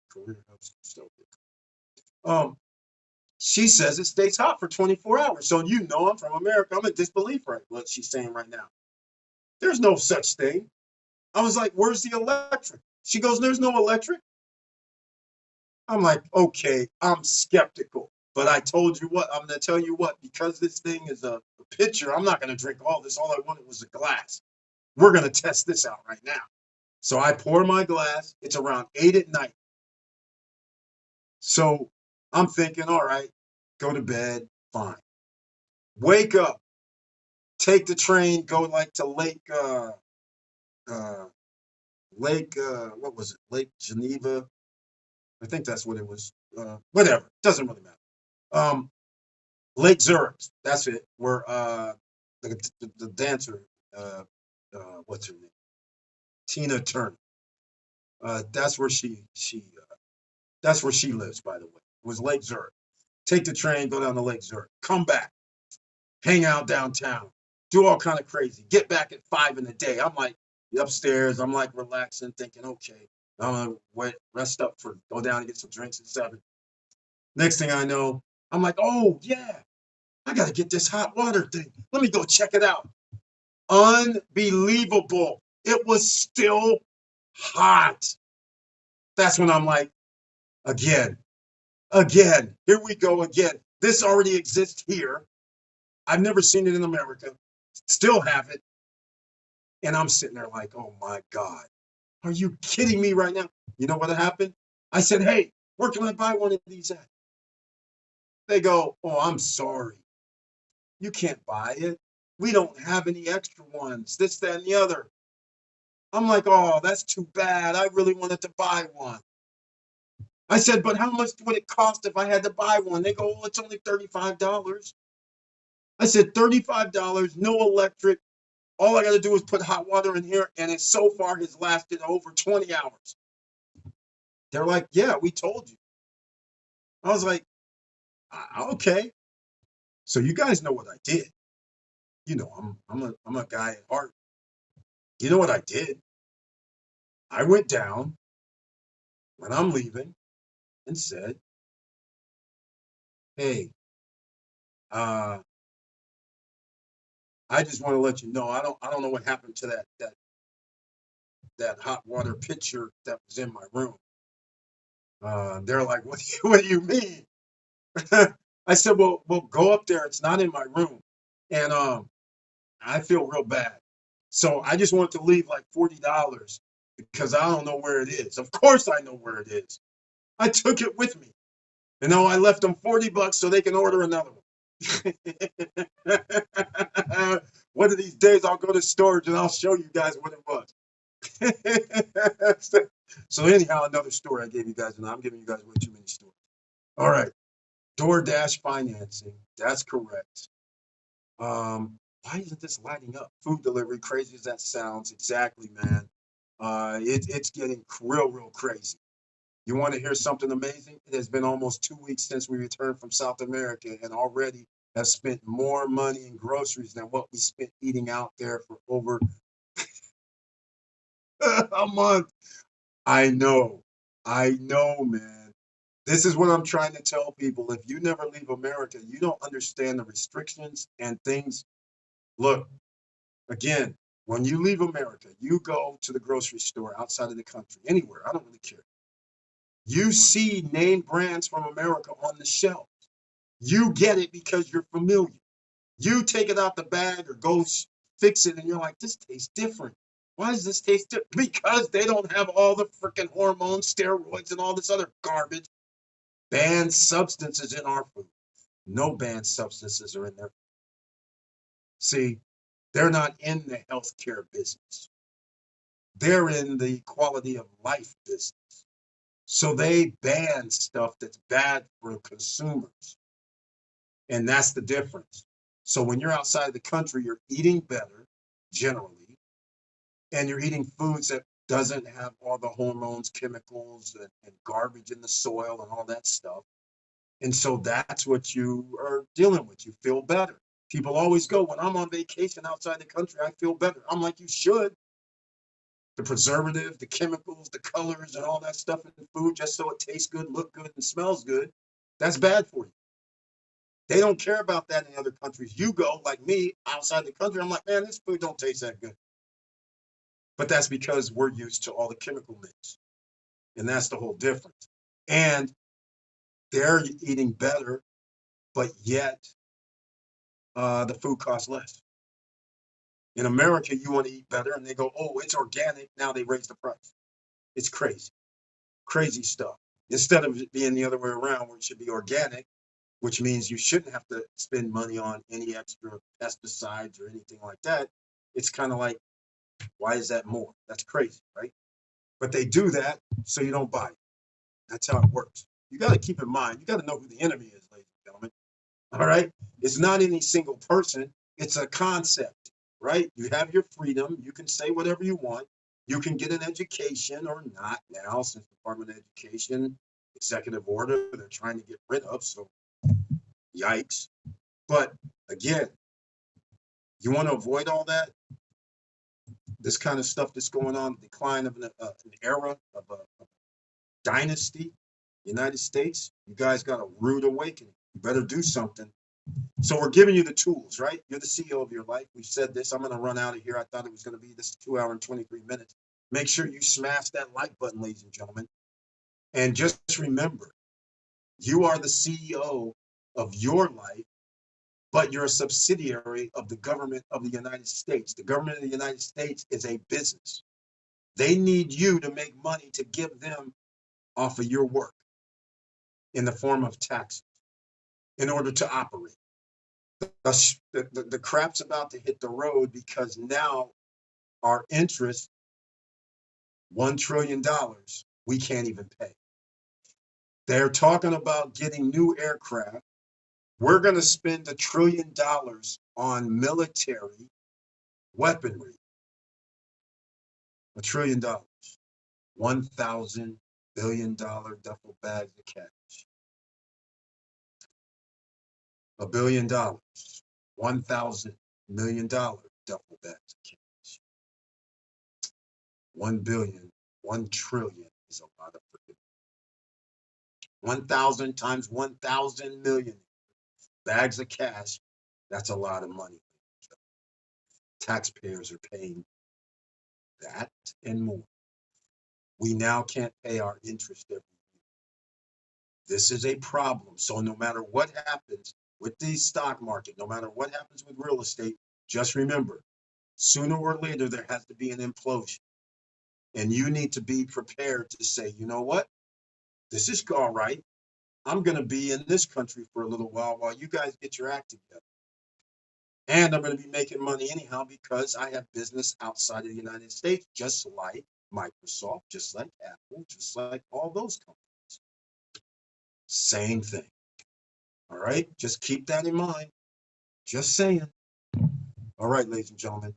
Speaker 3: She says it stays hot for 24 hours. So I'm from America. I'm in disbelief right what she's saying right now. There's no such thing. I was like, where's the electric? She goes, there's no electric. I'm like, okay, I'm skeptical. But I told you what, I'm going to tell you what, because this thing is a pitcher, I'm not going to drink all this. All I wanted was a glass. We're going to test this out right now. So I pour my glass. It's around 8 at night. So I'm thinking, all right, go to bed, fine. Wake up, take the train, go like to Lake, what was it? Lake Geneva. I think that's what it was. Whatever, doesn't really matter. Lake Zurich, that's it. Where the dancer, what's her name? Tina Turner. That's where that's where she lives, by the way. It was Lake Zurich. Take the train, go down to Lake Zurich, come back, hang out downtown, do all kind of crazy. Get back at 5 in the day. I'm like upstairs. I'm like relaxing, thinking, okay, I'm gonna rest up go down and get some drinks at 7. Next thing I know, I'm like, oh yeah, I gotta get this hot water thing. Let me go check it out. Unbelievable. It was still hot. That's when I'm like, again, here we go again. This already exists here. I've never seen it in America. Still have it. And I'm sitting there like, oh my God, are you kidding me right now? You know what happened? I said, hey, where can I buy one of these at? They go, oh, I'm sorry. You can't buy it. We don't have any extra ones, this, that, and the other. I'm like, oh, that's too bad. I really wanted to buy one. I said, but how much would it cost if I had to buy one? They go, oh, it's only $35. I said, $35, no electric. All I got to do is put hot water in here, and it so far has lasted over 20 hours. They're like, yeah, we told you. I was like, okay. So you guys know what I did. I'm a guy at heart. You know what I did? I went down when I'm leaving and said, hey, I just want to let you know, I don't know what happened to that hot water pitcher that was in my room. They're like, what do you mean? I said, well, go up there. It's not in my room. And I feel real bad. So I just wanted to leave like $40 because I don't know where it is. Of course I know where it is. I took it with me. You know, I left them $40 so they can order another one. One of these days I'll go to storage and I'll show you guys what it was. So anyhow, another story I gave you guys, and I'm giving you guys way too many stories. All right. DoorDash financing. That's correct. Why isn't this lighting up? Food delivery, crazy as that sounds. Exactly, man. It's getting real crazy. You want to hear something amazing? It has been almost 2 weeks since we returned from South America and already have spent more money in groceries than what we spent eating out there for over a month. I know, man. This is what I'm trying to tell people. If you never leave America, you don't understand the restrictions and things. Look, again, when you leave America, you go to the grocery store outside of the country, anywhere, I don't really care. You see name brands from America on the shelf. You get it because you're familiar. You take it out the bag or go fix it and you're like, this tastes different. Why does this taste different? Because they don't have all the freaking hormones, steroids, and all this other garbage. Banned substances in our food. No banned substances are in there. See, they're not in the healthcare business. They're in the quality of life business. So they ban stuff that's bad for consumers. And that's the difference. So when you're outside the country, you're eating better, generally, and you're eating foods that doesn't have all the hormones, chemicals, and garbage in the soil and all that stuff. And so that's what you are dealing with. You feel better. People always go, when I'm on vacation outside the country, I feel better. I'm like, you should. The preservative, the chemicals, the colors, and all that stuff in the food, just so it tastes good, look good, and smells good, that's bad for you. They don't care about that in other countries. You go, like me, outside the country, I'm like, man, this food don't taste that good. But that's because we're used to all the chemical mix. And that's the whole difference. And they're eating better, but yet the food costs less. In America, you want to eat better, and they go, oh, it's organic. Now they raise the price. It's crazy. Crazy stuff. Instead of it being the other way around, where it should be organic, which means you shouldn't have to spend money on any extra pesticides or anything like that. It's kind of like, why is that more? That's crazy, right? But they do that so you don't buy it. That's how it works. You got to keep in mind, you got to know who the enemy is, ladies and gentlemen. All right? It's not any single person. It's a concept, right? You have your freedom. You can say whatever you want. You can get an education or not now, since the Department of Education executive order they're trying to get rid of. So yikes. But again, you want to avoid all that, this kind of stuff that's going on, the decline of an era, of a dynasty, United States. You guys got a rude awakening. You better do something. So we're giving you the tools, right? You're the CEO of your life. We've said this. I'm going to run out of here. I thought it was going to be this 2 hour and 23 minutes. Make sure you smash that like button, ladies and gentlemen. And just remember, you are the CEO of your life, but you're a subsidiary of the government of the United States. The government of the United States is a business. They need you to make money to give them off of your work in the form of taxes in order to operate. The crap's about to hit the road because now our interest, $1 trillion, we can't even pay. They're talking about getting new aircraft. We're going to spend $1 trillion on military weaponry. $1 trillion. $1,000 billion duffel bags of cash. $1 billion. $1,000 million duffel bags of cash. 1 billion, 1 trillion is a lot of freaking. 1,000 times 1,000 million bags of cash. That's a lot of money. Taxpayers are paying that and more. We now can't pay our interest every year. This is a problem. So no matter what happens with the stock market, no matter what happens with real estate, just remember, sooner or later, there has to be an implosion. And you need to be prepared to say, you know what? This is all right. I'm going to be in this country for a little while you guys get your act together. And I'm going to be making money anyhow because I have business outside of the United States, just like Microsoft, just like Apple, just like all those companies. Same thing. All right? Just keep that in mind. Just saying. All right, ladies and gentlemen,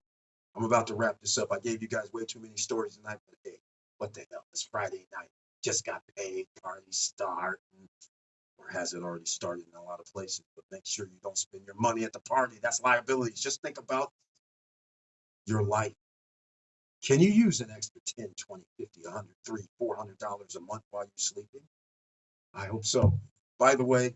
Speaker 3: I'm about to wrap this up. I gave you guys way too many stories tonight, but hey, what the hell? It's Friday night. Just got paid, party starting. Or has it already started in a lot of places? But make sure you don't spend your money at the party. That's liabilities. Just think about your life. Can you use an extra 10, 20, 50, 100, $300, $400 a month while you're sleeping? I hope so. By the way,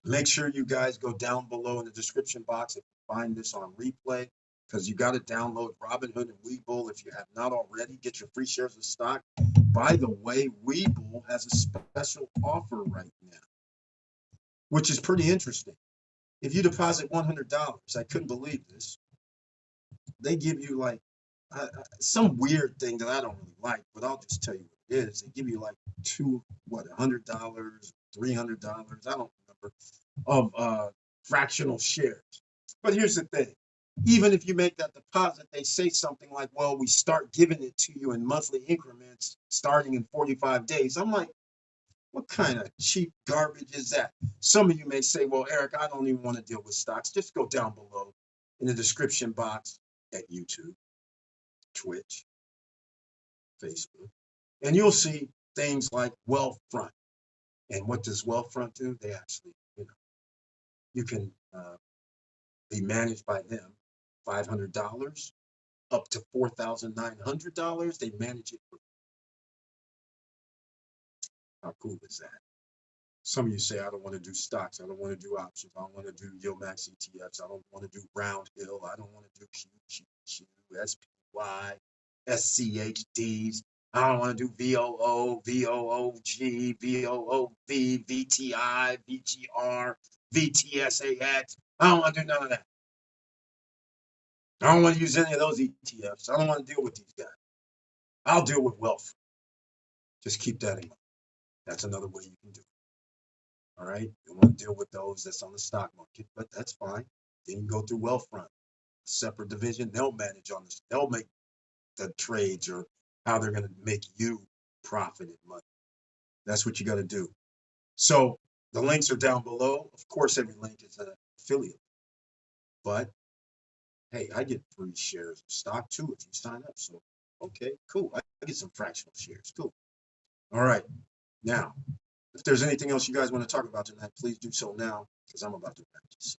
Speaker 3: make sure you guys go down below in the description box if you find this on replay, because you got to download Robinhood and Webull. If you have not already, get your free shares of stock. By the way, Webull has a special offer right now, which is pretty interesting. If you deposit $100, I couldn't believe this. They give you like some weird thing that I don't really like, but I'll just tell you what it is. They give you like $100, $300, I don't remember, of fractional shares. But here's the thing. Even if you make that deposit, they say something like, well, we start giving it to you in monthly increments starting in 45 days. I'm like, what kind of cheap garbage is that? Some of you may say, well, Eric, I don't even want to deal with stocks. Just go down below in the description box at YouTube, Twitch, Facebook, and you'll see things like Wealthfront. And what does Wealthfront do? They actually, you can be managed by them. $500 up to $4,900. They manage it for you. How cool is that? Some of you say, I don't want to do stocks. I don't want to do options. I don't want to do YieldMax ETFs. I don't want to do Roundhill. I don't want to do QQQ, SPY, SCHDs. I don't want to do VOO, VOOG, VOOV, VTI, VGR, VTSAX. I don't want to do none of that. I don't want to use any of those ETFs. I don't want to deal with these guys. I'll deal with wealth. Just keep that in mind. That's another way you can do it. All right? You want to deal with those that's on the stock market, but that's fine. Then you go through Wealthfront, separate division. They'll manage on this. They'll make the trades or how they're going to make you profit and money. That's what you got to do. So the links are down below. Of course, every link is an affiliate. But hey, I get free shares of stock too if you sign up. So, okay, cool. I get some fractional shares. Cool. All right. Now, if there's anything else you guys want to talk about tonight, please do so now because I'm about to practice.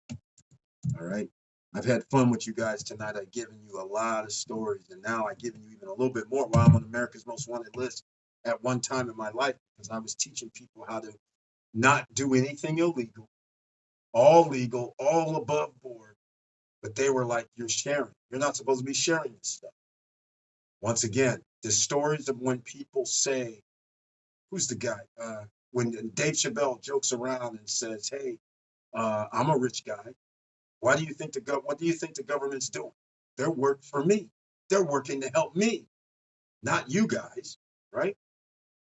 Speaker 3: All right. I've had fun with you guys tonight. I've given you a lot of stories, and now I've given you even a little bit more while I'm on America's Most Wanted list at one time in my life because I was teaching people how to not do anything illegal, all legal, all above board. But they were like, you're sharing. You're not supposed to be sharing this stuff. Once again, the stories of when people say, who's the guy? When Dave Chappelle jokes around and says, hey, I'm a rich guy. What do you think the government's doing? They're working for me. They're working to help me, not you guys, right?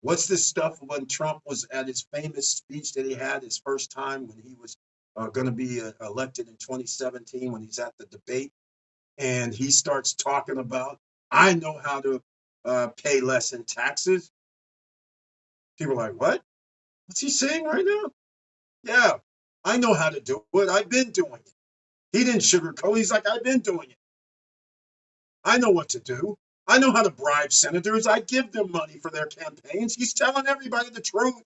Speaker 3: What's this stuff when Trump was at his famous speech that he had his first time when he was going to be elected in 2017 when he's at the debate, and he starts talking about, I know how to pay less in taxes. People are like, what? What's he saying right now? Yeah, I know how to do it. I've been doing it. He didn't sugarcoat. He's like, I've been doing it. I know what to do. I know how to bribe senators. I give them money for their campaigns. He's telling everybody the truth.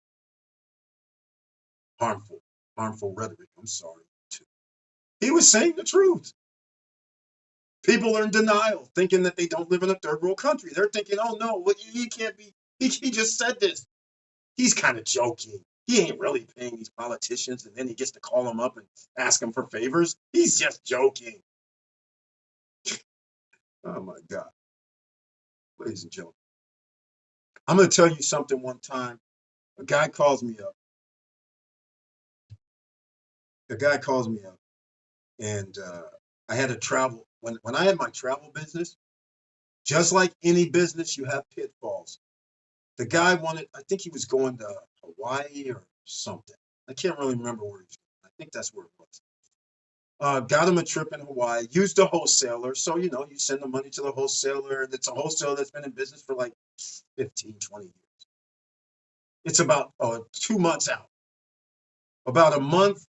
Speaker 3: Harmful rhetoric. I'm sorry. He was saying the truth. People are in denial, thinking that they don't live in a third world country. They're thinking, oh no, he can't be. He just said this. He's kind of joking. He ain't really paying these politicians, and then he gets to call them up and ask them for favors. He's just joking. Oh my God, ladies and gentlemen. I'm going to tell you something one time. A guy calls me up. And I had to travel. When I had my travel business, just like any business, you have pitfalls. The guy wanted, I think he was going to Hawaii or something. I can't really remember where he was going. I think that's where it was. Got him a trip in Hawaii, used a wholesaler. So, you send the money to the wholesaler, and it's a wholesaler that's been in business for like 15, 20 years. It's about 2 months out. About a month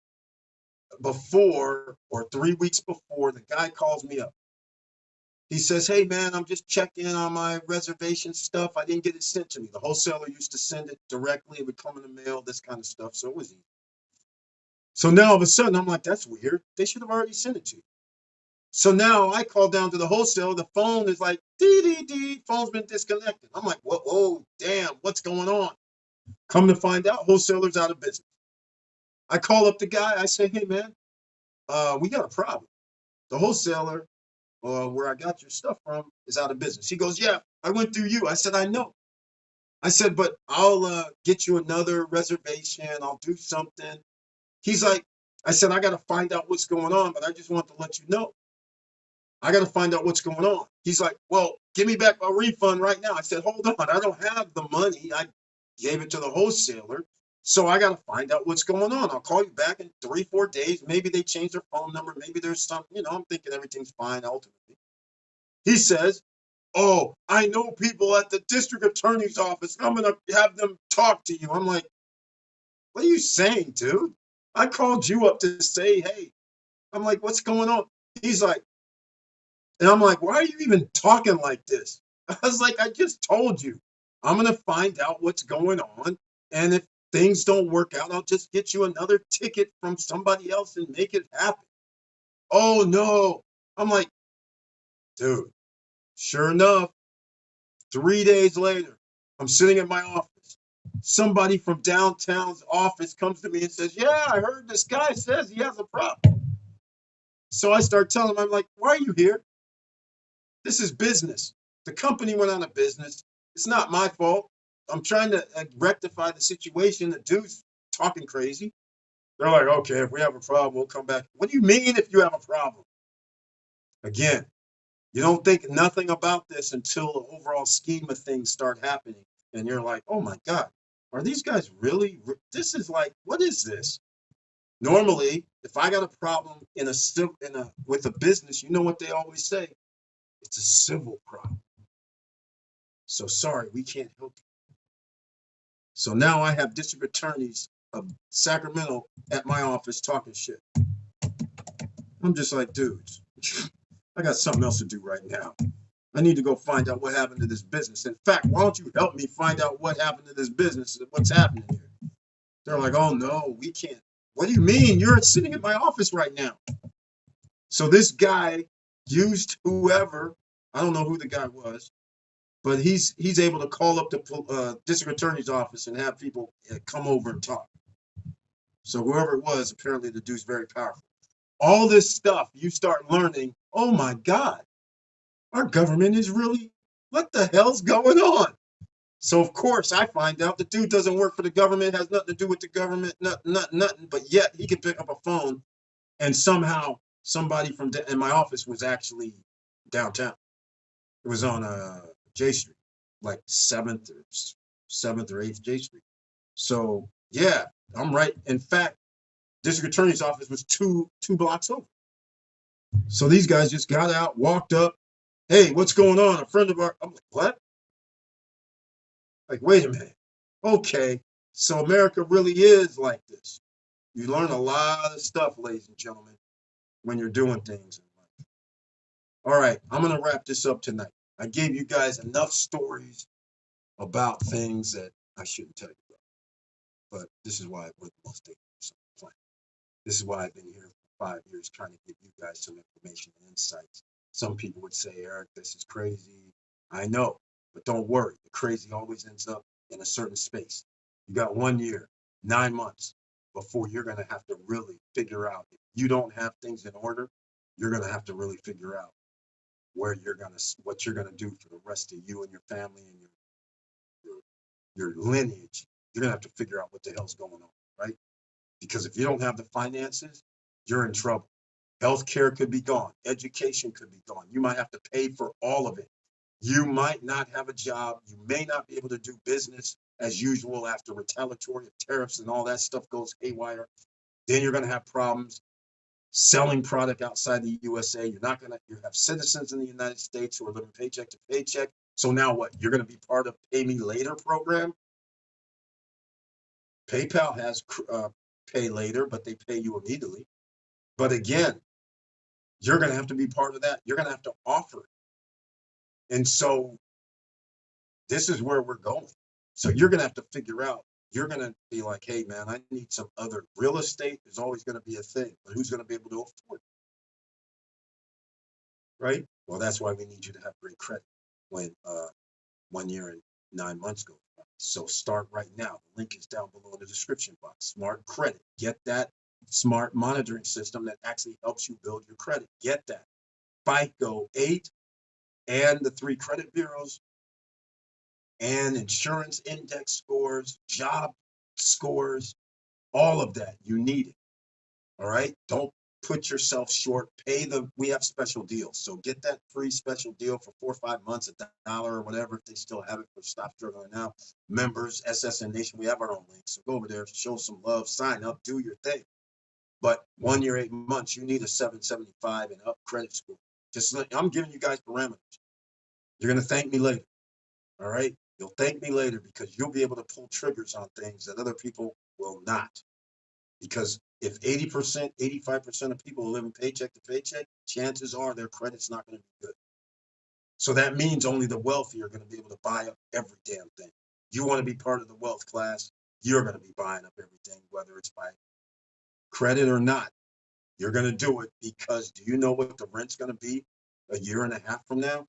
Speaker 3: before or 3 weeks before, the guy calls me up. He says, hey, man, I'm just checking on my reservation stuff. I didn't get it sent to me. The wholesaler used to send it directly. It would come in the mail, this kind of stuff. So it was easy. So now all of a sudden, I'm like, that's weird. They should have already sent it to you. So now I call down to the wholesaler. The phone is like, dee. Phone's been disconnected. I'm like, whoa, damn, what's going on? Come to find out, wholesaler's out of business. I call up the guy. I say, hey, man, we got a problem. The wholesaler where I got your stuff from is out of business. He goes, yeah, I went through you. I said, I know. I said, but I'll get you another reservation. I'll do something. He's like, I said, I got to find out what's going on, but I just want to let you know. I got to find out what's going on. He's like, well, give me back my refund right now. I said, hold on. I don't have the money. I gave it to the wholesaler. So I got to find out what's going on. I'll call you back in 3-4 days. Maybe they changed their phone number. Maybe there's something, I'm thinking everything's fine ultimately. He says, oh, I know people at the district attorney's office. I'm going to have them talk to you. I'm like, what are you saying, dude? I called you up to say, hey. I'm like, what's going on? He's like, and I'm like, why are you even talking like this? I was like, I just told you. I'm going to find out what's going on. And if things don't work out, I'll just get you another ticket from somebody else and make it happen. Oh, no. I'm like, dude, sure enough, 3 days later, I'm sitting in my office. Somebody from downtown's office comes to me and says, yeah, I heard this guy says he has a problem. So I start telling him, I'm like, why are you here? This is business. The company went out of business. It's not my fault. I'm trying to rectify the situation. The dude's talking crazy. They're like, okay, if we have a problem, we'll come back. What do you mean if you have a problem? Again, you don't think nothing about this until the overall scheme of things start happening. And you're like, oh my God, are these guys really? This is like, what is this? Normally, if I got a problem with a business, you know what they always say? It's a civil problem. So sorry, we can't help you. So now I have district attorneys of Sacramento at my office talking shit. I'm just like, dudes, I got something else to do right now. I need to go find out what happened to this business. In fact, why don't you help me find out what happened to this business and what's happening here? They're like, oh no, we can't. What do you mean? You're sitting in my office right now. So this guy used whoever, I don't know who the guy was, but he's able to call up the district attorney's office and have people come over and talk. So whoever it was, apparently the dude's very powerful. All this stuff, you start learning, oh my God, our government is really, what the hell's going on? So of course I find out the dude doesn't work for the government, has nothing to do with the government, nothing, but yet he can pick up a phone and somehow somebody in my office was actually downtown. It was on J Street, like 7th or 8th J Street. So yeah, I'm right. In fact, district attorney's office was two blocks over. So these guys just got out, walked up. Hey, what's going on? A friend of ours. I'm like, what? Like, wait a minute. Okay, so America really is like this. You learn a lot of stuff, ladies and gentlemen, when you're doing things in life. All right, I'm going to wrap this up tonight. I gave you guys enough stories about things that I shouldn't tell you about. But this is why we're the most dangerous on the planet. This is why I've been here for 5 years trying to give you guys some information and insights. Some people would say, Eric, this is crazy. I know, but don't worry. The crazy always ends up in a certain space. You got 1 year, 9 months before you're going to have to really figure out. If you don't have things in order, you're going to have to really figure out what you're gonna do for the rest of you and your family and your lineage. You're gonna have to figure out what the hell's going on, right? Because if you don't have the finances, you're in trouble. Healthcare could be gone. Education could be gone. You might have to pay for all of it. You might not have a job. You may not be able to do business as usual after retaliatory tariffs and all that stuff goes haywire. Then you're going to have problems selling product outside the USA. You have citizens in the United States who are living paycheck to paycheck. So now what? You're going to be part of Pay Me Later program? PayPal has pay later, but they pay you immediately. But again, you're going to have to be part of that. You're going to have to offer it. And so this is where we're going. So you're going to have to figure out, you're going to be like, hey, man, I need some other real estate. Is always going to be a thing, but who's going to be able to afford it? Right? Well, that's why we need you to have great credit when 1 year and 9 months go by. So start right now. The link is down below in the description box. Smart Credit. Get that smart monitoring system that actually helps you build your credit. Get that. FICO 8 and the 3 credit bureaus and insurance index scores, job scores, all of that. You need it. All right. Don't put yourself short. We have special deals. So get that free special deal for 4 or 5 months, $1 or whatever, if they still have it for Stop Struggling Now. Members, SSN Nation, we have our own link. So go over there, show some love, sign up, do your thing. But 1 year, 8 months, you need a 775 and up credit score. I'm giving you guys parameters. You're going to thank me later. All right. You'll thank me later because you'll be able to pull triggers on things that other people will not. Because if 80%, 85% of people are living paycheck to paycheck, chances are their credit's not going to be good. So that means only the wealthy are going to be able to buy up every damn thing. You want to be part of the wealth class, you're going to be buying up everything, whether it's by credit or not. You're going to do it because do you know what the rent's going to be a year and a half from now?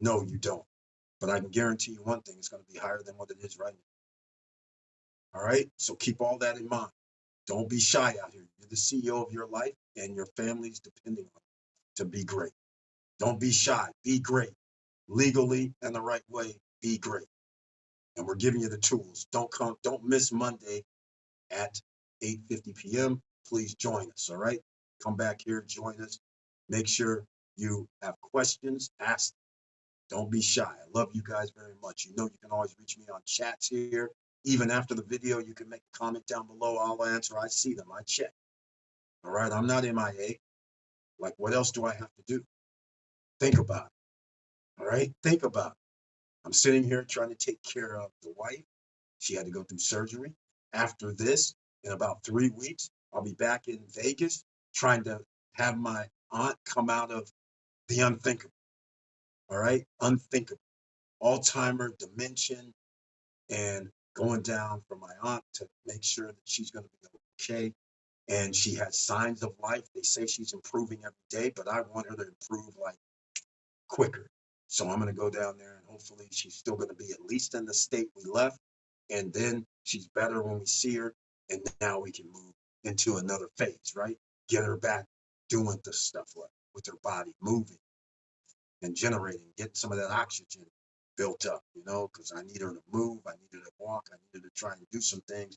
Speaker 3: No, you don't. But I can guarantee you one thing, it's going to be higher than what it is right now. All right? So keep all that in mind. Don't be shy out here. You're the CEO of your life and your family's depending on you to be great. Don't be shy. Be great. Legally and the right way, be great. And we're giving you the tools. Don't miss Monday at 8:50 p.m. Please join us, all right? Come back here, join us. Make sure you have questions, ask them. Don't be shy. I love you guys very much. You know you can always reach me on chats here. Even after the video, you can make a comment down below. I'll answer. I see them. I check. All right. I'm not MIA. Like, what else do I have to do? Think about it. All right. Think about it. I'm sitting here trying to take care of the wife. She had to go through surgery. After this, in about 3 weeks, I'll be back in Vegas trying to have my aunt come out of the unthinkable. All right. Unthinkable. Alzheimer's, dementia, and going down for my aunt to make sure that she's going to be okay. And she has signs of life. They say she's improving every day, but I want her to improve like quicker. So I'm going to go down there and hopefully she's still going to be at least in the state we left. And then she's better when we see her. And now we can move into another phase, right? Get her back doing the stuff with her body, moving and generating, getting some of that oxygen built up, because I need her to move, I need her to walk, I need her to try and do some things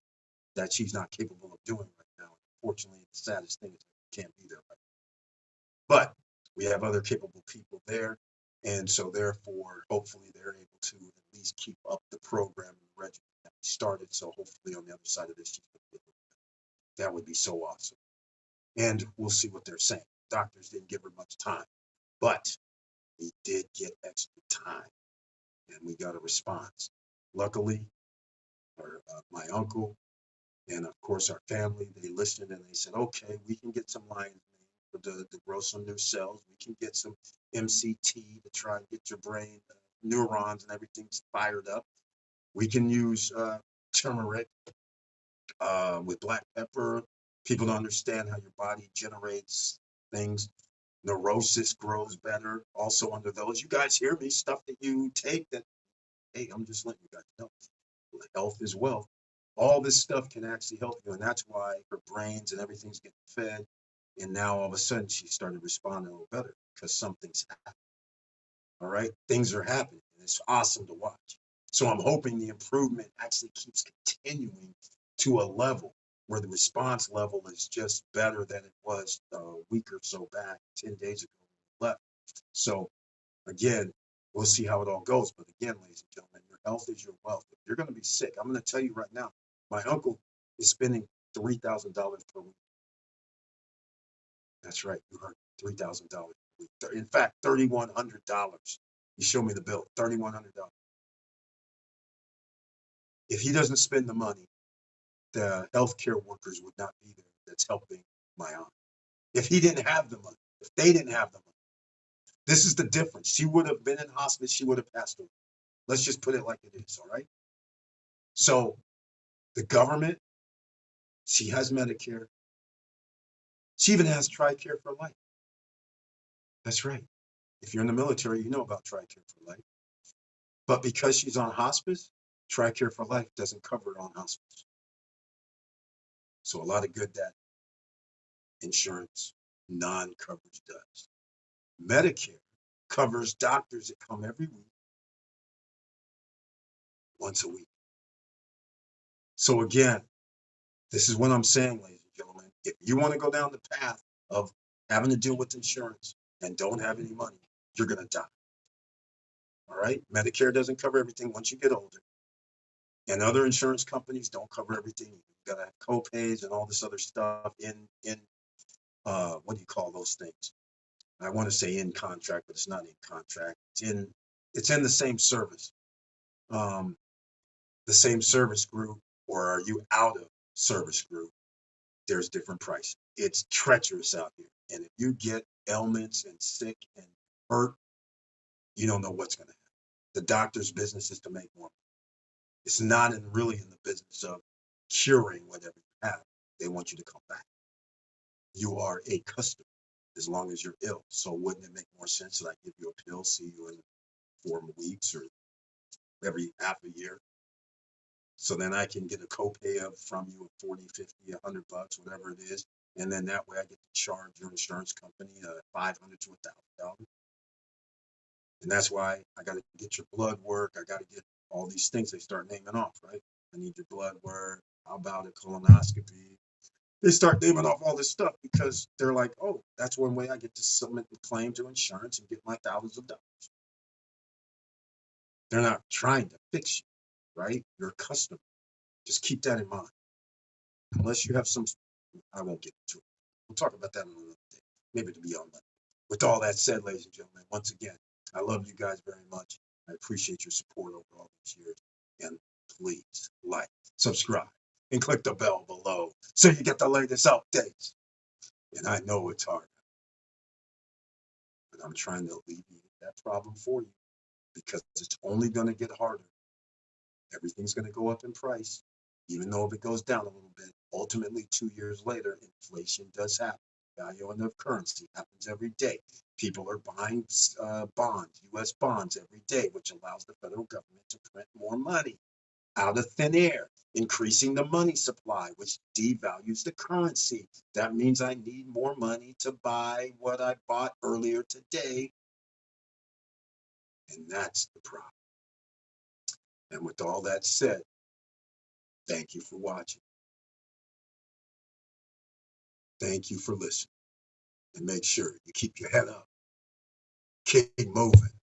Speaker 3: that she's not capable of doing right now. Unfortunately, the saddest thing is I can't be there right now. But we have other capable people there, and so therefore, hopefully they're able to at least keep up the program and the regimen that we started. So hopefully on the other side of this, she's going to be able to. That would be so awesome. And we'll see what they're saying. Doctors didn't give her much time, but we did get extra time. And we got a response. Luckily, my uncle and of course our family, they listened and they said, okay, we can get some lion's mane to grow some new cells. We can get some MCT to try and get your brain, neurons and everything fired up. We can use turmeric with black pepper. People don't understand how your body generates things. Neurosis grows better also under those. You guys hear me, stuff that you take that, hey, I'm just letting you guys know. Health is wealth. All this stuff can actually help you. And that's why her brains and everything's getting fed. And now all of a sudden she started responding a little better because something's happened. All right. Things are happening. And it's awesome to watch. So I'm hoping the improvement actually keeps continuing to a level where the response level is just better than it was a week or so back, 10 days ago left. So again, we'll see how it all goes. But again, ladies and gentlemen, your health is your wealth. If you're going to be sick, I'm going to tell you right now, my uncle is spending $3,000 per week. That's right. You heard $3,000 per week. In fact, $3,100. He showed me the bill, $3,100. If he doesn't spend the money, the healthcare workers would not be there that's helping my aunt. If he didn't have the money, if they didn't have the money, this is the difference. She would have been in hospice. She would have passed away. Let's just put it like it is. All right. So the government, she has Medicare. She even has TRICARE for life. That's right. If you're in the military, you know about TRICARE for life. But because she's on hospice, TRICARE for life doesn't cover it on hospice. So a lot of good that insurance non-coverage does. Medicare covers doctors that come every week, once a week. So again, this is what I'm saying, ladies and gentlemen. If you want to go down the path of having to deal with insurance and don't have any money, you're going to die. All right? Medicare doesn't cover everything once you get older. And other insurance companies don't cover everything. You got to have co-pays and all this other stuff in what do you call those things? I want to say in contract, but it's not in contract. It's in the same service. The same service group, or are you out of service group? There's different pricing. It's treacherous out here. And if you get ailments and sick and hurt, you don't know what's going to happen. The doctor's business is to make more money. It's not really in the business of curing whatever you have. They want you to come back. You are a customer as long as you're ill. So wouldn't it make more sense that I give you a pill, see you in 4 weeks or every half a year? So then I can get a copay from you of 40, 50, $100, whatever it is. And then that way I get to charge your insurance company $500 to $1,000. And that's why I got to get your blood work. I got to get all these things they start naming off, right? I need your blood work. How about a colonoscopy? They start naming off all this stuff because they're like, oh, that's one way I get to submit the claim to insurance and get my thousands of dollars. They're not trying to fix you, right? You're a customer. Just keep that in mind. Unless you have some, I won't get into it. We'll talk about that another day. Maybe it'll be on Monday. With all that said, ladies and gentlemen, once again, I love you guys very much. I appreciate your support over all these years. And please like, subscribe, and click the bell below so you get the latest updates. And I know it's hard, but I'm trying to alleviate that problem for you because it's only going to get harder. Everything's going to go up in price, even though if it goes down a little bit. Ultimately, 2 years later, inflation does happen. Value of currency happens every day. People are buying bonds, U.S. bonds every day, which allows the federal government to print more money out of thin air, increasing the money supply, which devalues the currency. That means I need more money to buy what I bought earlier today. And that's the problem. And with all that said, thank you for watching. Thank you for listening. And make sure you keep your head up. Keep moving.